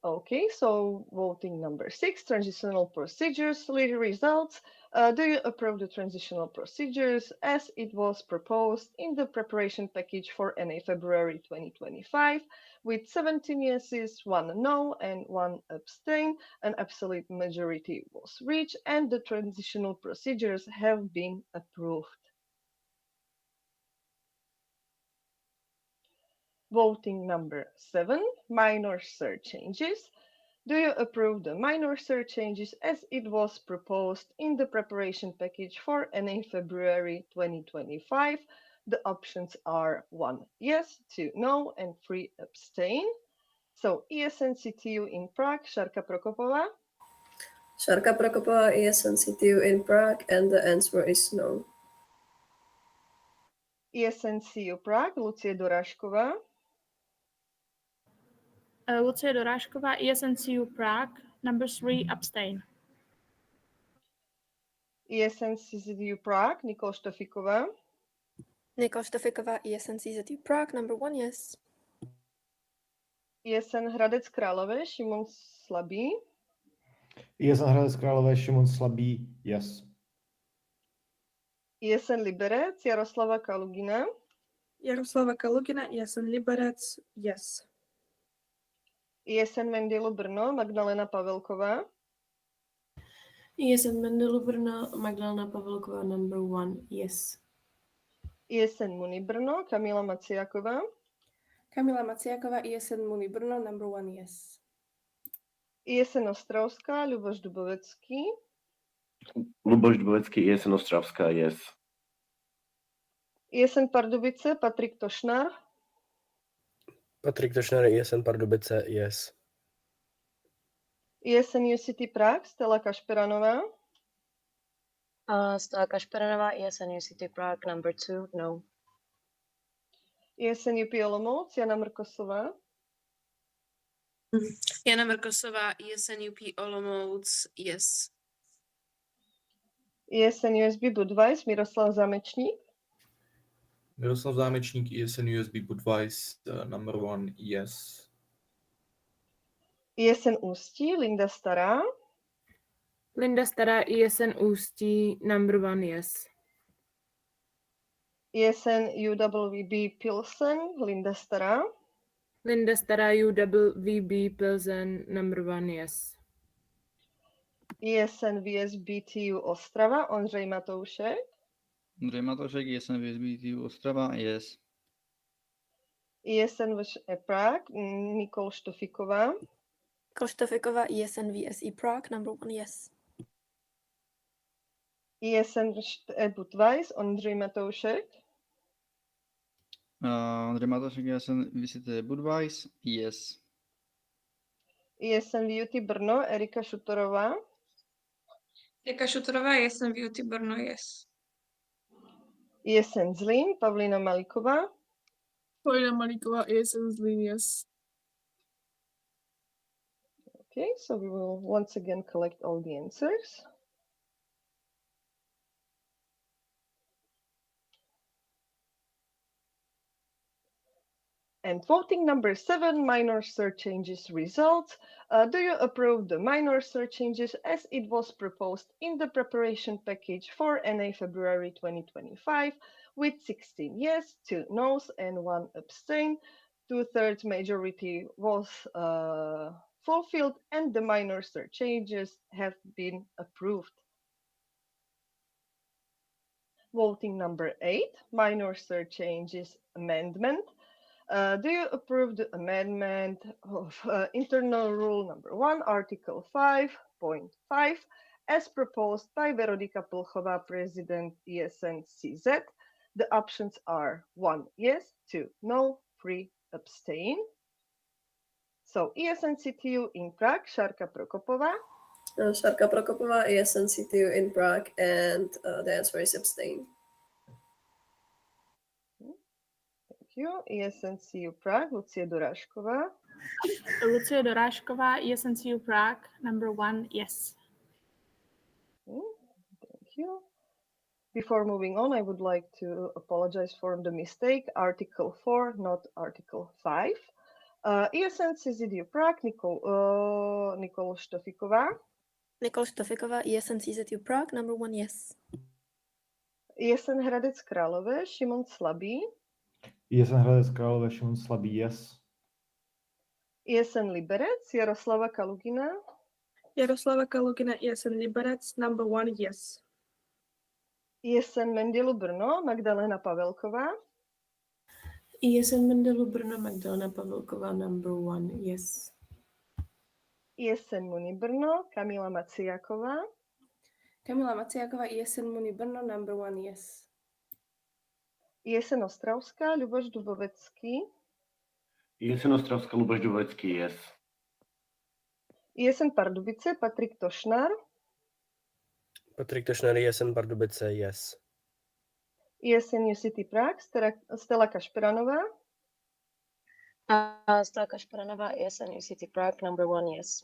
Okay, so voting number 6, transitional procedures, lead results. Do you approve the transitional procedures as it was proposed in the preparation package for NA February 2025 with 17 yeses, 1 no, and 1 abstain? An absolute majority was reached and the transitional procedures have been approved. Voting number 7, minor surcharges. Do you approve the minor surcharges as it was proposed in the preparation package for NA February 2025? The options are 1 yes, 2 no, and 3 abstain. So ESNCTU in Prague, Šárka Prokopová. Šárka Prokopová, ESNCTU in Prague, and the answer is no. ESNCU Prague, Lucie Dorážková. Lucie Dorážková, ESNCU Prague, number 3, abstain. ESNCZU Prague, Nikol Štofiková. Nikol Štofiková, ESNCZU Prague, number 1, yes. ESN Hradec Králové, Šimon Slabý. ESN Hradec Králové, Šimon Slabý, yes. ESN Liberec, Jaroslava Kalugina. Jaroslava Kalugina, ESN Liberec, yes. ESN Mendelu Brno, Magdalena Pavelková. ESN Mendelu Brno, Magdalena Pavelková, number 1, yes. ESN Muni Brno, Kamila Maciaková. Kamila Maciaková, ESN Muni Brno, number 1, yes. ESN Ostravská, Ľuboš Dubovecký. Luboš Dubovecký, ESN Ostravská, yes. ESN Pardubice, Patrik Tošnár. Patrik Tošnár, ESN Pardubice, yes. ESN UCT Prague, Stella Kašperanová. Stella Kašperanová, ESN UCT Prague, number 2, no. ESN UP Olomouc, Jana Mrkosová. Jana Mrkosová, ESN UP Olomouc, yes. ESN USB Budweis, Miroslav Zámečník. Miroslav Zámečník, ESN USB Budweis, number 1, yes. ESN Ústí, Linda Stará. Linda Stará, ESN Ústí, number 1, yes. ESN UWB Pilsen, Linda Stará. Linda Stará, UWB Pilsen, number 1, yes. ESN VSBTU Ostrava, Ondřej Matoušek. Ondřej Matoušek, ESN VSBTU Ostrava, yes. ESN Prague, Nikol Štofiková. Nikol Štofiková, ESN VSE Prague, number 1, yes. ESN Budweis, Ondřej Matoušek. Ondřej Matoušek, ESN VST Budweis, yes. ESN VUT Brno, Erika Šutorová. Erika Šutorová, ESN VUT Brno, yes. ESN Zlín, Pavlína Malíková. Pavlína Malíková, ESN Zlín, yes. Okay, so we will once again collect all the answers. And voting number 7, minor surcharges results. Do you approve the minor surcharges as it was proposed in the preparation package for NA February 2025 with 16 yes, 2 no's, and 1 abstain? Two-thirds majority was fulfilled and the minor surcharges have been approved. Voting number 8, minor surcharges amendment. Do you approve the amendment of internal rule number 1, article 5.5, as proposed by Veronika Plchova, President ESNCZ? The options are 1 yes, 2 no, 3 abstain. So ESNCTU in Prague, Šárka Prokopová. Šárka Prokopová, ESNCTU in Prague, and the answer is abstain. Thank you. ESNCU Prague, Lucie Dorážková. Lucie Dorážková, ESNCU Prague, number 1, yes. Thank you. Before moving on, I would like to apologize for the mistake. Article 4, not Article 5. ESNCZ Prague, Nicole Štofiková. Nicole Štofiková, ESNCZ Prague, number 1, yes. ESN Hradec Králové, Šimon Slabý. ESN Hradec Králové, Šimon Slabý, yes. ESN Liberec, Jaroslava Kalugina. Jaroslava Kalugina, ESN Liberec, number 1, yes. ESN Mendilu Brno, Magdalena Pavelková. ESN Mendelu Brno, Magdalena Pavelková, number 1, yes. ESN Muni Brno, Kamila Maciaková. Kamila Maciaková, ESN Muni Brno, number 1, yes. ESN Ostravská, Ľuboš Dubovecký. ESN Ostravská, Ľuboš Dubovecký, yes. ESN Pardubice, Patrik Tošnár. Patrik Tošnár, ESN Pardubice, yes. ESN UCT Prague, Stella Kašperanová. Stella Kašperanová, ESN UCT Prague, number 1, yes.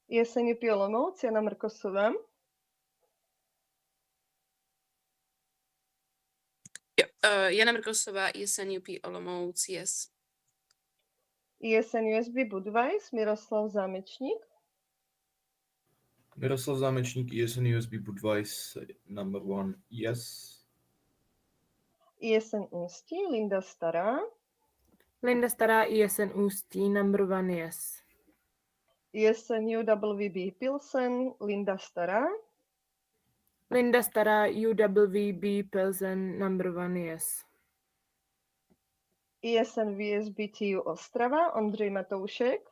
ESN UP Olomouc, Jana Mrkosová. Jana Mrkosová, ESN UP Olomouc, yes. ESN USB Budweis, Miroslav Zámečník. Miroslav Zámečník, ESN USB Budweis, number 1, yes. ESN Ústí, Linda Stará. Linda Stará, ESN Ústí, number 1, yes. ESN UWB Pilsen, Linda Stará. Linda Stará, UWB Pilsen, number 1, yes. ESN VSBTU Ostrava, Ondřej Matoušek.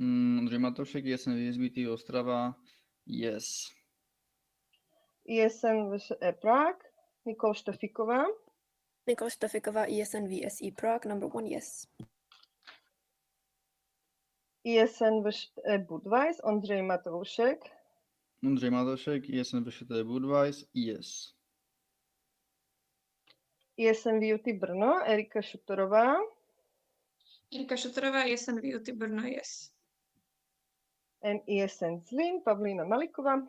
Ondřej Matoušek, ESN VSBTU Ostrava, yes. ESN VSE Prague, Nicole Štofiková. Nicole Štofiková, ESN VSE Prague, number 1, yes. ESN VŠE Budweis, Ondřej Matoušek. Ondřej Matoušek, ESN VŠE Budweis, yes. ESN VUT Brno, Erika Šutorová. Erika Šutorová, ESN VUT Brno, yes. And ESN Zlín, Pavlína Maliková.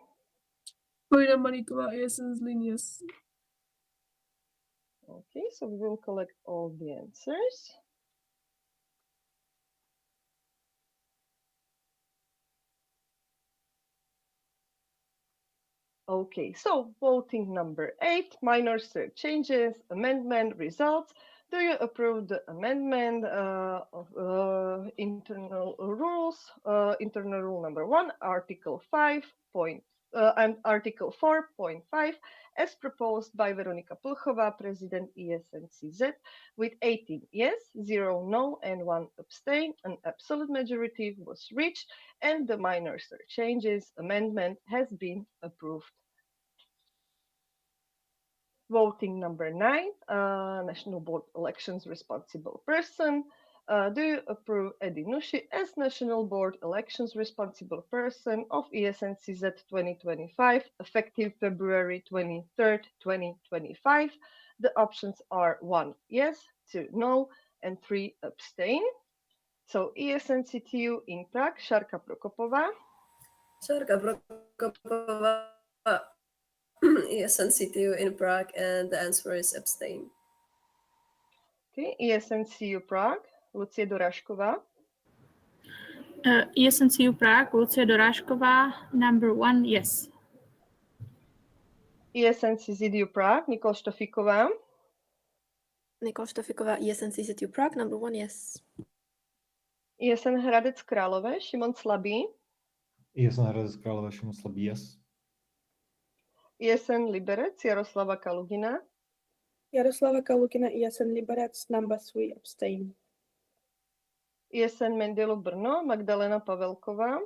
Pavlína Maliková, ESN Zlín, yes. Okay, so we will collect all the answers. Okay, so voting number 8, minor changes, amendment results. Do you approve the amendment of internal rules? Internal rule number 1, Article 5 and Article 4.5, as proposed by Veronika Plchova, President ESNCZ, with 18 yes, 0 no, and 1 abstain. An absolute majority was reached, and the minor changes amendment has been approved. Voting number 9, National Board Elections Responsible Person. Do you approve Edi Nushi as National Board Elections Responsible Person of ESNCZ 2025, effective February 23rd, 2025? The options are 1 yes, 2 no, and 3 abstain. So ESNCTU in Prague, Šárka Prokopová. Šárka Prokopová, ESNCTU in Prague, and the answer is abstain. Okay. ESNCU Prague, Lucie Dorážková. ESNCU Prague, Lucie Dorážková, number 1, yes. ESNCZU Prague, Nikol Štofiková. Nikol Štofiková, ESNCZU Prague, number 1, yes. ESN Hradec Králové, Šimon Slabý. ESN Hradec Králové, Šimon Slabý, yes. ESN Liberec, Jaroslava Kalugina. Jaroslava Kalugina, ESN Liberec, number 3, abstain. ESN Mendelu Brno, Magdalena Pavelková.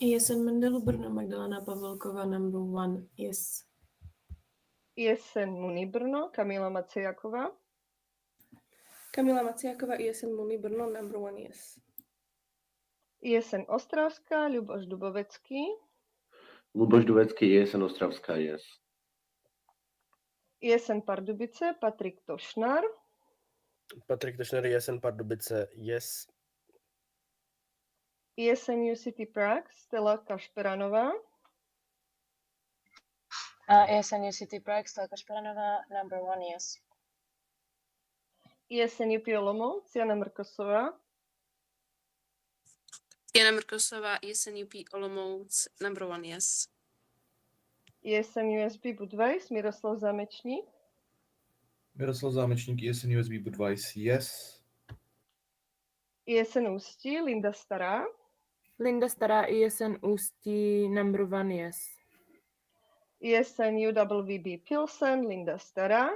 ESN Mendelu Brno, Magdalena Pavelková, number 1, yes. ESN Muni Brno, Kamila Macejaková. Kamila Maciáková, ESN Muni Brno, number 1, yes. ESN Ostravská, Ľuboš Dubovecký. Luboš Dubecký, ESN Ostravská, yes. ESN Pardubice, Patrik Tošnar. Patrik Tošnar, ESN Pardubice, yes. ESN UCT Prague, Stella Kašperanová. ESN UCT Prague, Stella Kašperanová, number 1, yes. ESN UP Olomouc, Jana Mrkosová. Jana Mrkosová, ESN UP Olomouc, number 1, yes. ESN USB Budweis, Miroslav Zámečník. Miroslav Zámečník, ESN USB Budweis, yes. ESN Ústí, Linda Stará. Linda Stará, ESN Ústí, number 1, yes. ESN UWB Pilsen, Linda Stará.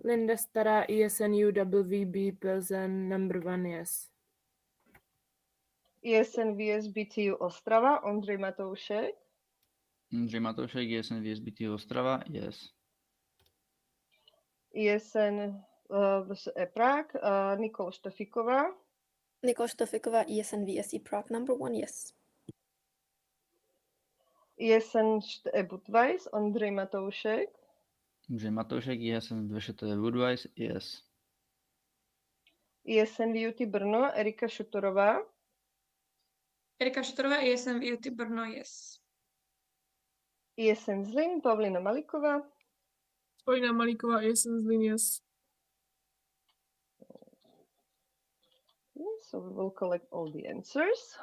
Linda Stará, ESN UWB Pilsen, number 1, yes. ESN VSBTU Ostrava, Ondřej Matoušek. Ondřej Matoušek, ESN VSBT Ostrava, yes. ESN Prague, Nikol Štofiková. Nikol Štofiková, ESN VSE Prague, number 1, yes. ESN Budweis, Ondřej Matoušek. Ondřej Matoušek, ESN Budweis, yes. ESN VUT Brno, Erika Šutorová. Erika Šutorová, ESN VUT Brno, yes. ESN Zlín, Pavlina Malíková. Pavlina Malíková, ESN Zlín, yes. So we will collect all the answers.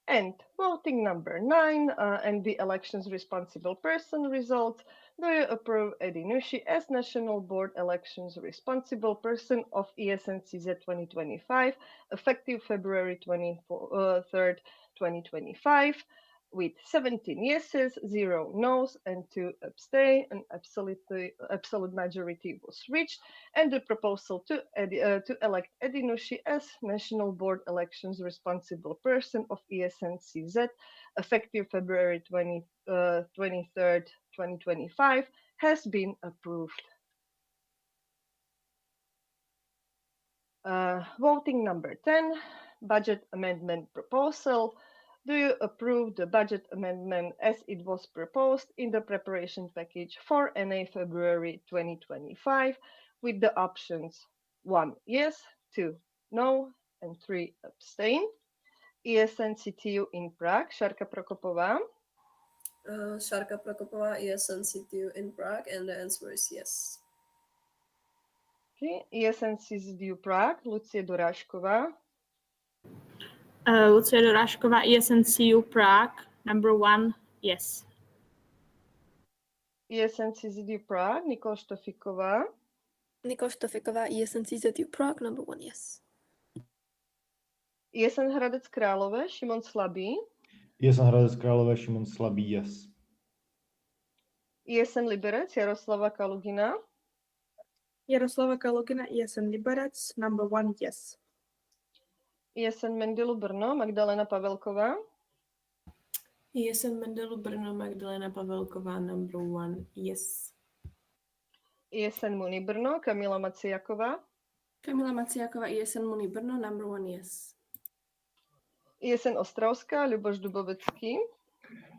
And voting number 9 and the elections responsible person results. Do you approve Edi Nushi as National Board Elections responsible person of ESNCZ 2025, effective February 23rd, 2025, with 17 yeses, 0 noes, and 2 abstain? An absolute majority was reached, and the proposal to elect Edi Nushi as National Board Elections responsible person of ESNCZ, effective February 23rd, 2025, has been approved. Voting number 10, budget amendment proposal. Do you approve the budget amendment as it was proposed in the preparation package for NA February 2025 with the options 1 yes, 2 no, and 3 abstain? ESNCTU in Prague, Šárka Prokopová. Šárka Prokopová, ESNCTU in Prague, and the answer is yes. Okay. ESNCZU Prague, Lucie Dorážková. Lucie Dorážková, ESNCU Prague, number 1, yes. ESNCZU Prague, Nikol Štofiková. Nikol Štofiková, ESNCZU Prague, number 1, yes. ESN Hradec Králové, Šimon Slabý. ESN Hradec Králové, Šimon Slabý, yes. ESN Liberec, Jaroslava Kalugina. Jaroslava Kalugina, ESN Liberec, number 1, yes. ESN Mendelu Brno, Magdalena Pavelková. ESN Mendelu Brno, Magdalena Pavelková, number 1, yes. ESN Muni Brno, Kamila Macijaková. Kamila Macijaková, ESN Muni Brno, number 1, yes. ESN Ostravská, Ľuboš Dubovecký.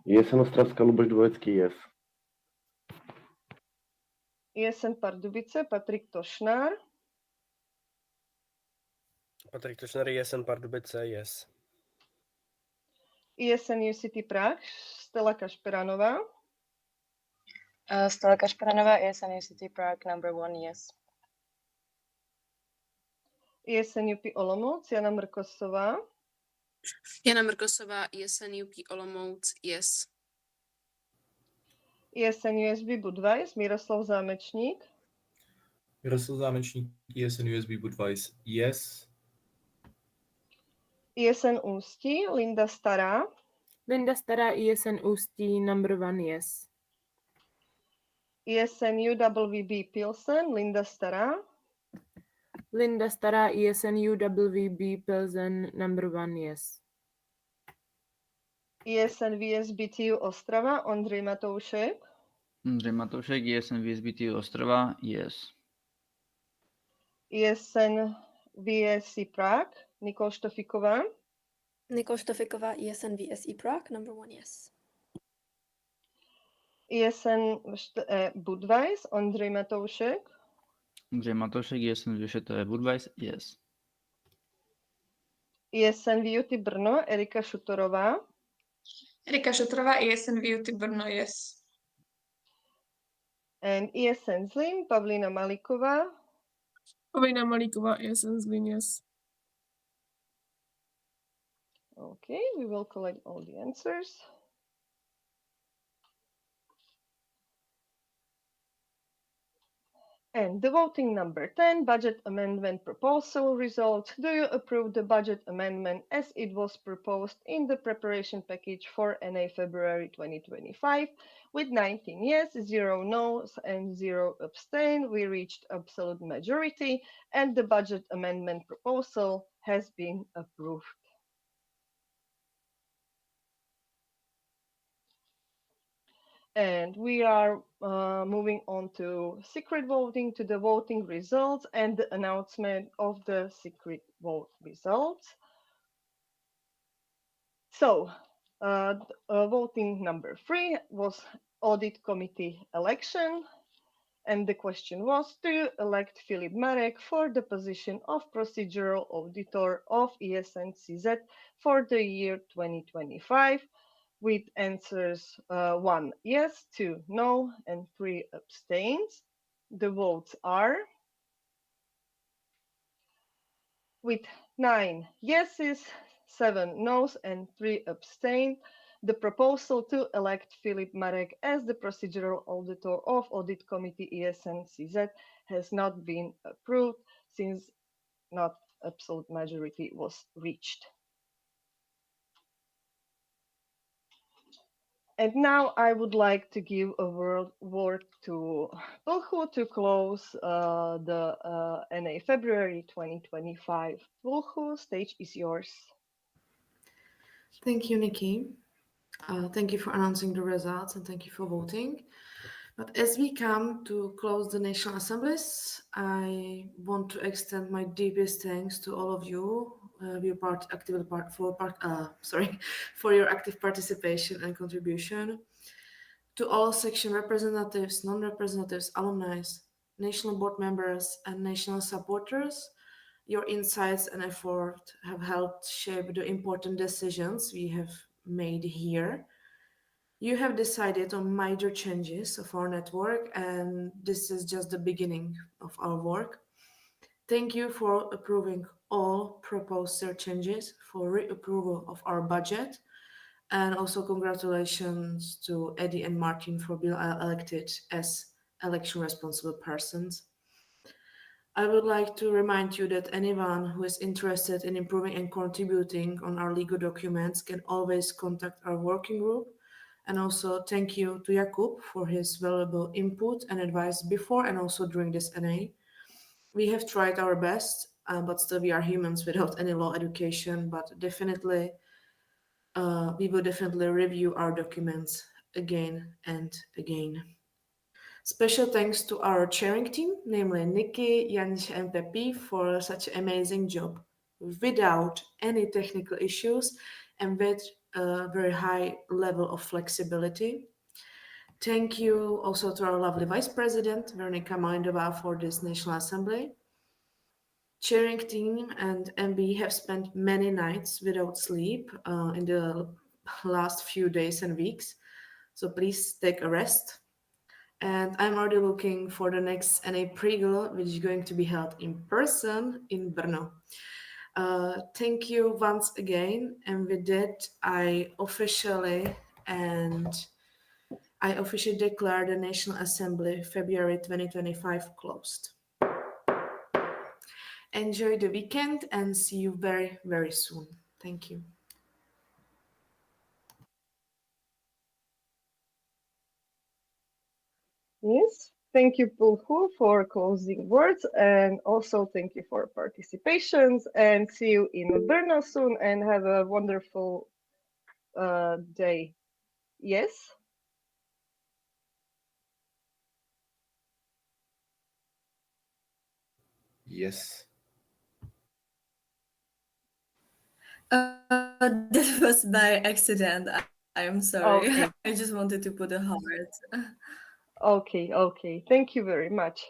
ESN Ostravská, Ľuboš Dubovecký, yes. ESN Pardubice, Patrik Tošnár. Patrik Tošnar, ESN Pardubice, yes. ESN UCT Prague, Stella Kašperanová. Stella Kašparanova, ESNUCT Prague, number 1, yes. ESNUP Olomouc, Jana Mrkosová. Jana Mrkosová, ESNUP Olomouc, yes. ESNUSB Budweis, Miroslav Zámečník. Miroslav Zámečník, ESN USB Budweis, yes. ESN Ústí, Linda Stará. Linda Stará, ESN Ústí, number 1, yes. ESN UWB Pilsen, Linda Stará. Linda Stará, ESN UWB Pilsen, number 1, yes. ESN VSBTU Ostrava, Ondřej Matoušek. Ondřej Matoušek, ESN VSBT Ostrava, yes. ESN VSE Prague, Nikol Štofiková. Nikol Štofiková, ESN VSE Prague, number 1, yes. ESN Budweis, Ondřej Matoušek. Ondřej Matoušek, ESN VŠT Budweis, yes. ESN VUT Brno, Erika Šutorová. Erika Šutorová, ESN VUT Brno, yes. And ESN Zlín, Pavlína Malíková. Pavlína Malíková, ESN Zlín, yes. Okay, we will collect all the answers. And the voting number 10, budget amendment proposal results. Do you approve the budget amendment as it was proposed in the preparation package for NA February 2025? With 19 yes, 0 no's, and 0 abstain, we reached absolute majority, and the budget amendment proposal has been approved. And we are moving on to secret voting, to the voting results and the announcement of the secret vote results. So, voting number 3 was audit committee election. And the question was to elect Filip Marek for the position of procedural auditor of ESNCZ for the year 2025. With answers 1 yes, 2 no, and 3 abstains. The votes are with 9 yeses, 7 no's, and 3 abstain. The proposal to elect Filip Marek as the procedural auditor of Audit Committee ESNCZ has not been approved since not absolute majority was reached. And now I would like to give a word to Pulchu to close the NA February 2025. Pulchu, stage is yours. Thank you, Nikki. Thank you for announcing the results and thank you for voting. But as we come to close the National Assemblies, I want to extend my deepest thanks to all of you, for your active participation and contribution. To all section representatives, non-representatives, alumni, national board members, and national supporters, your insights and effort have helped shape the important decisions we have made here. You have decided on major changes of our network, and this is just the beginning of our work. Thank you for approving all proposed changes, for reapproval of our budget, and also congratulations to Eddie and Martin for being elected as election responsible persons. I would like to remind you that anyone who is interested in improving and contributing on our legal documents can always contact our working group. And also thank you to Jakub for his valuable input and advice before and also during this NA. We have tried our best, but still we are humans without any law education, but definitely we will definitely review our documents again and again. Special thanks to our chairing team, namely Nikki, Janis, and Pepi, for such an amazing job without any technical issues and with a very high level of flexibility. Thank you also to our lovely Vice President, Veronika Malindová, for this National Assembly. Chairing team and MB have spent many nights without sleep in the last few days and weeks, so please take a rest. And I'm already looking for the next NA Prigel, which is going to be held in person in Brno. Thank you once again. And with that, I officially declare the National Assembly February 2025 closed. Enjoy the weekend and see you very, very soon. Thank you. Yes, thank you, Pulhu, for closing words, and also thank you for participations, and see you in Brno soon, and have a wonderful day. Yes? Yes. That was by accident. I'm sorry. Okay. I just wanted to put a heart. Okay, okay. Thank you very much.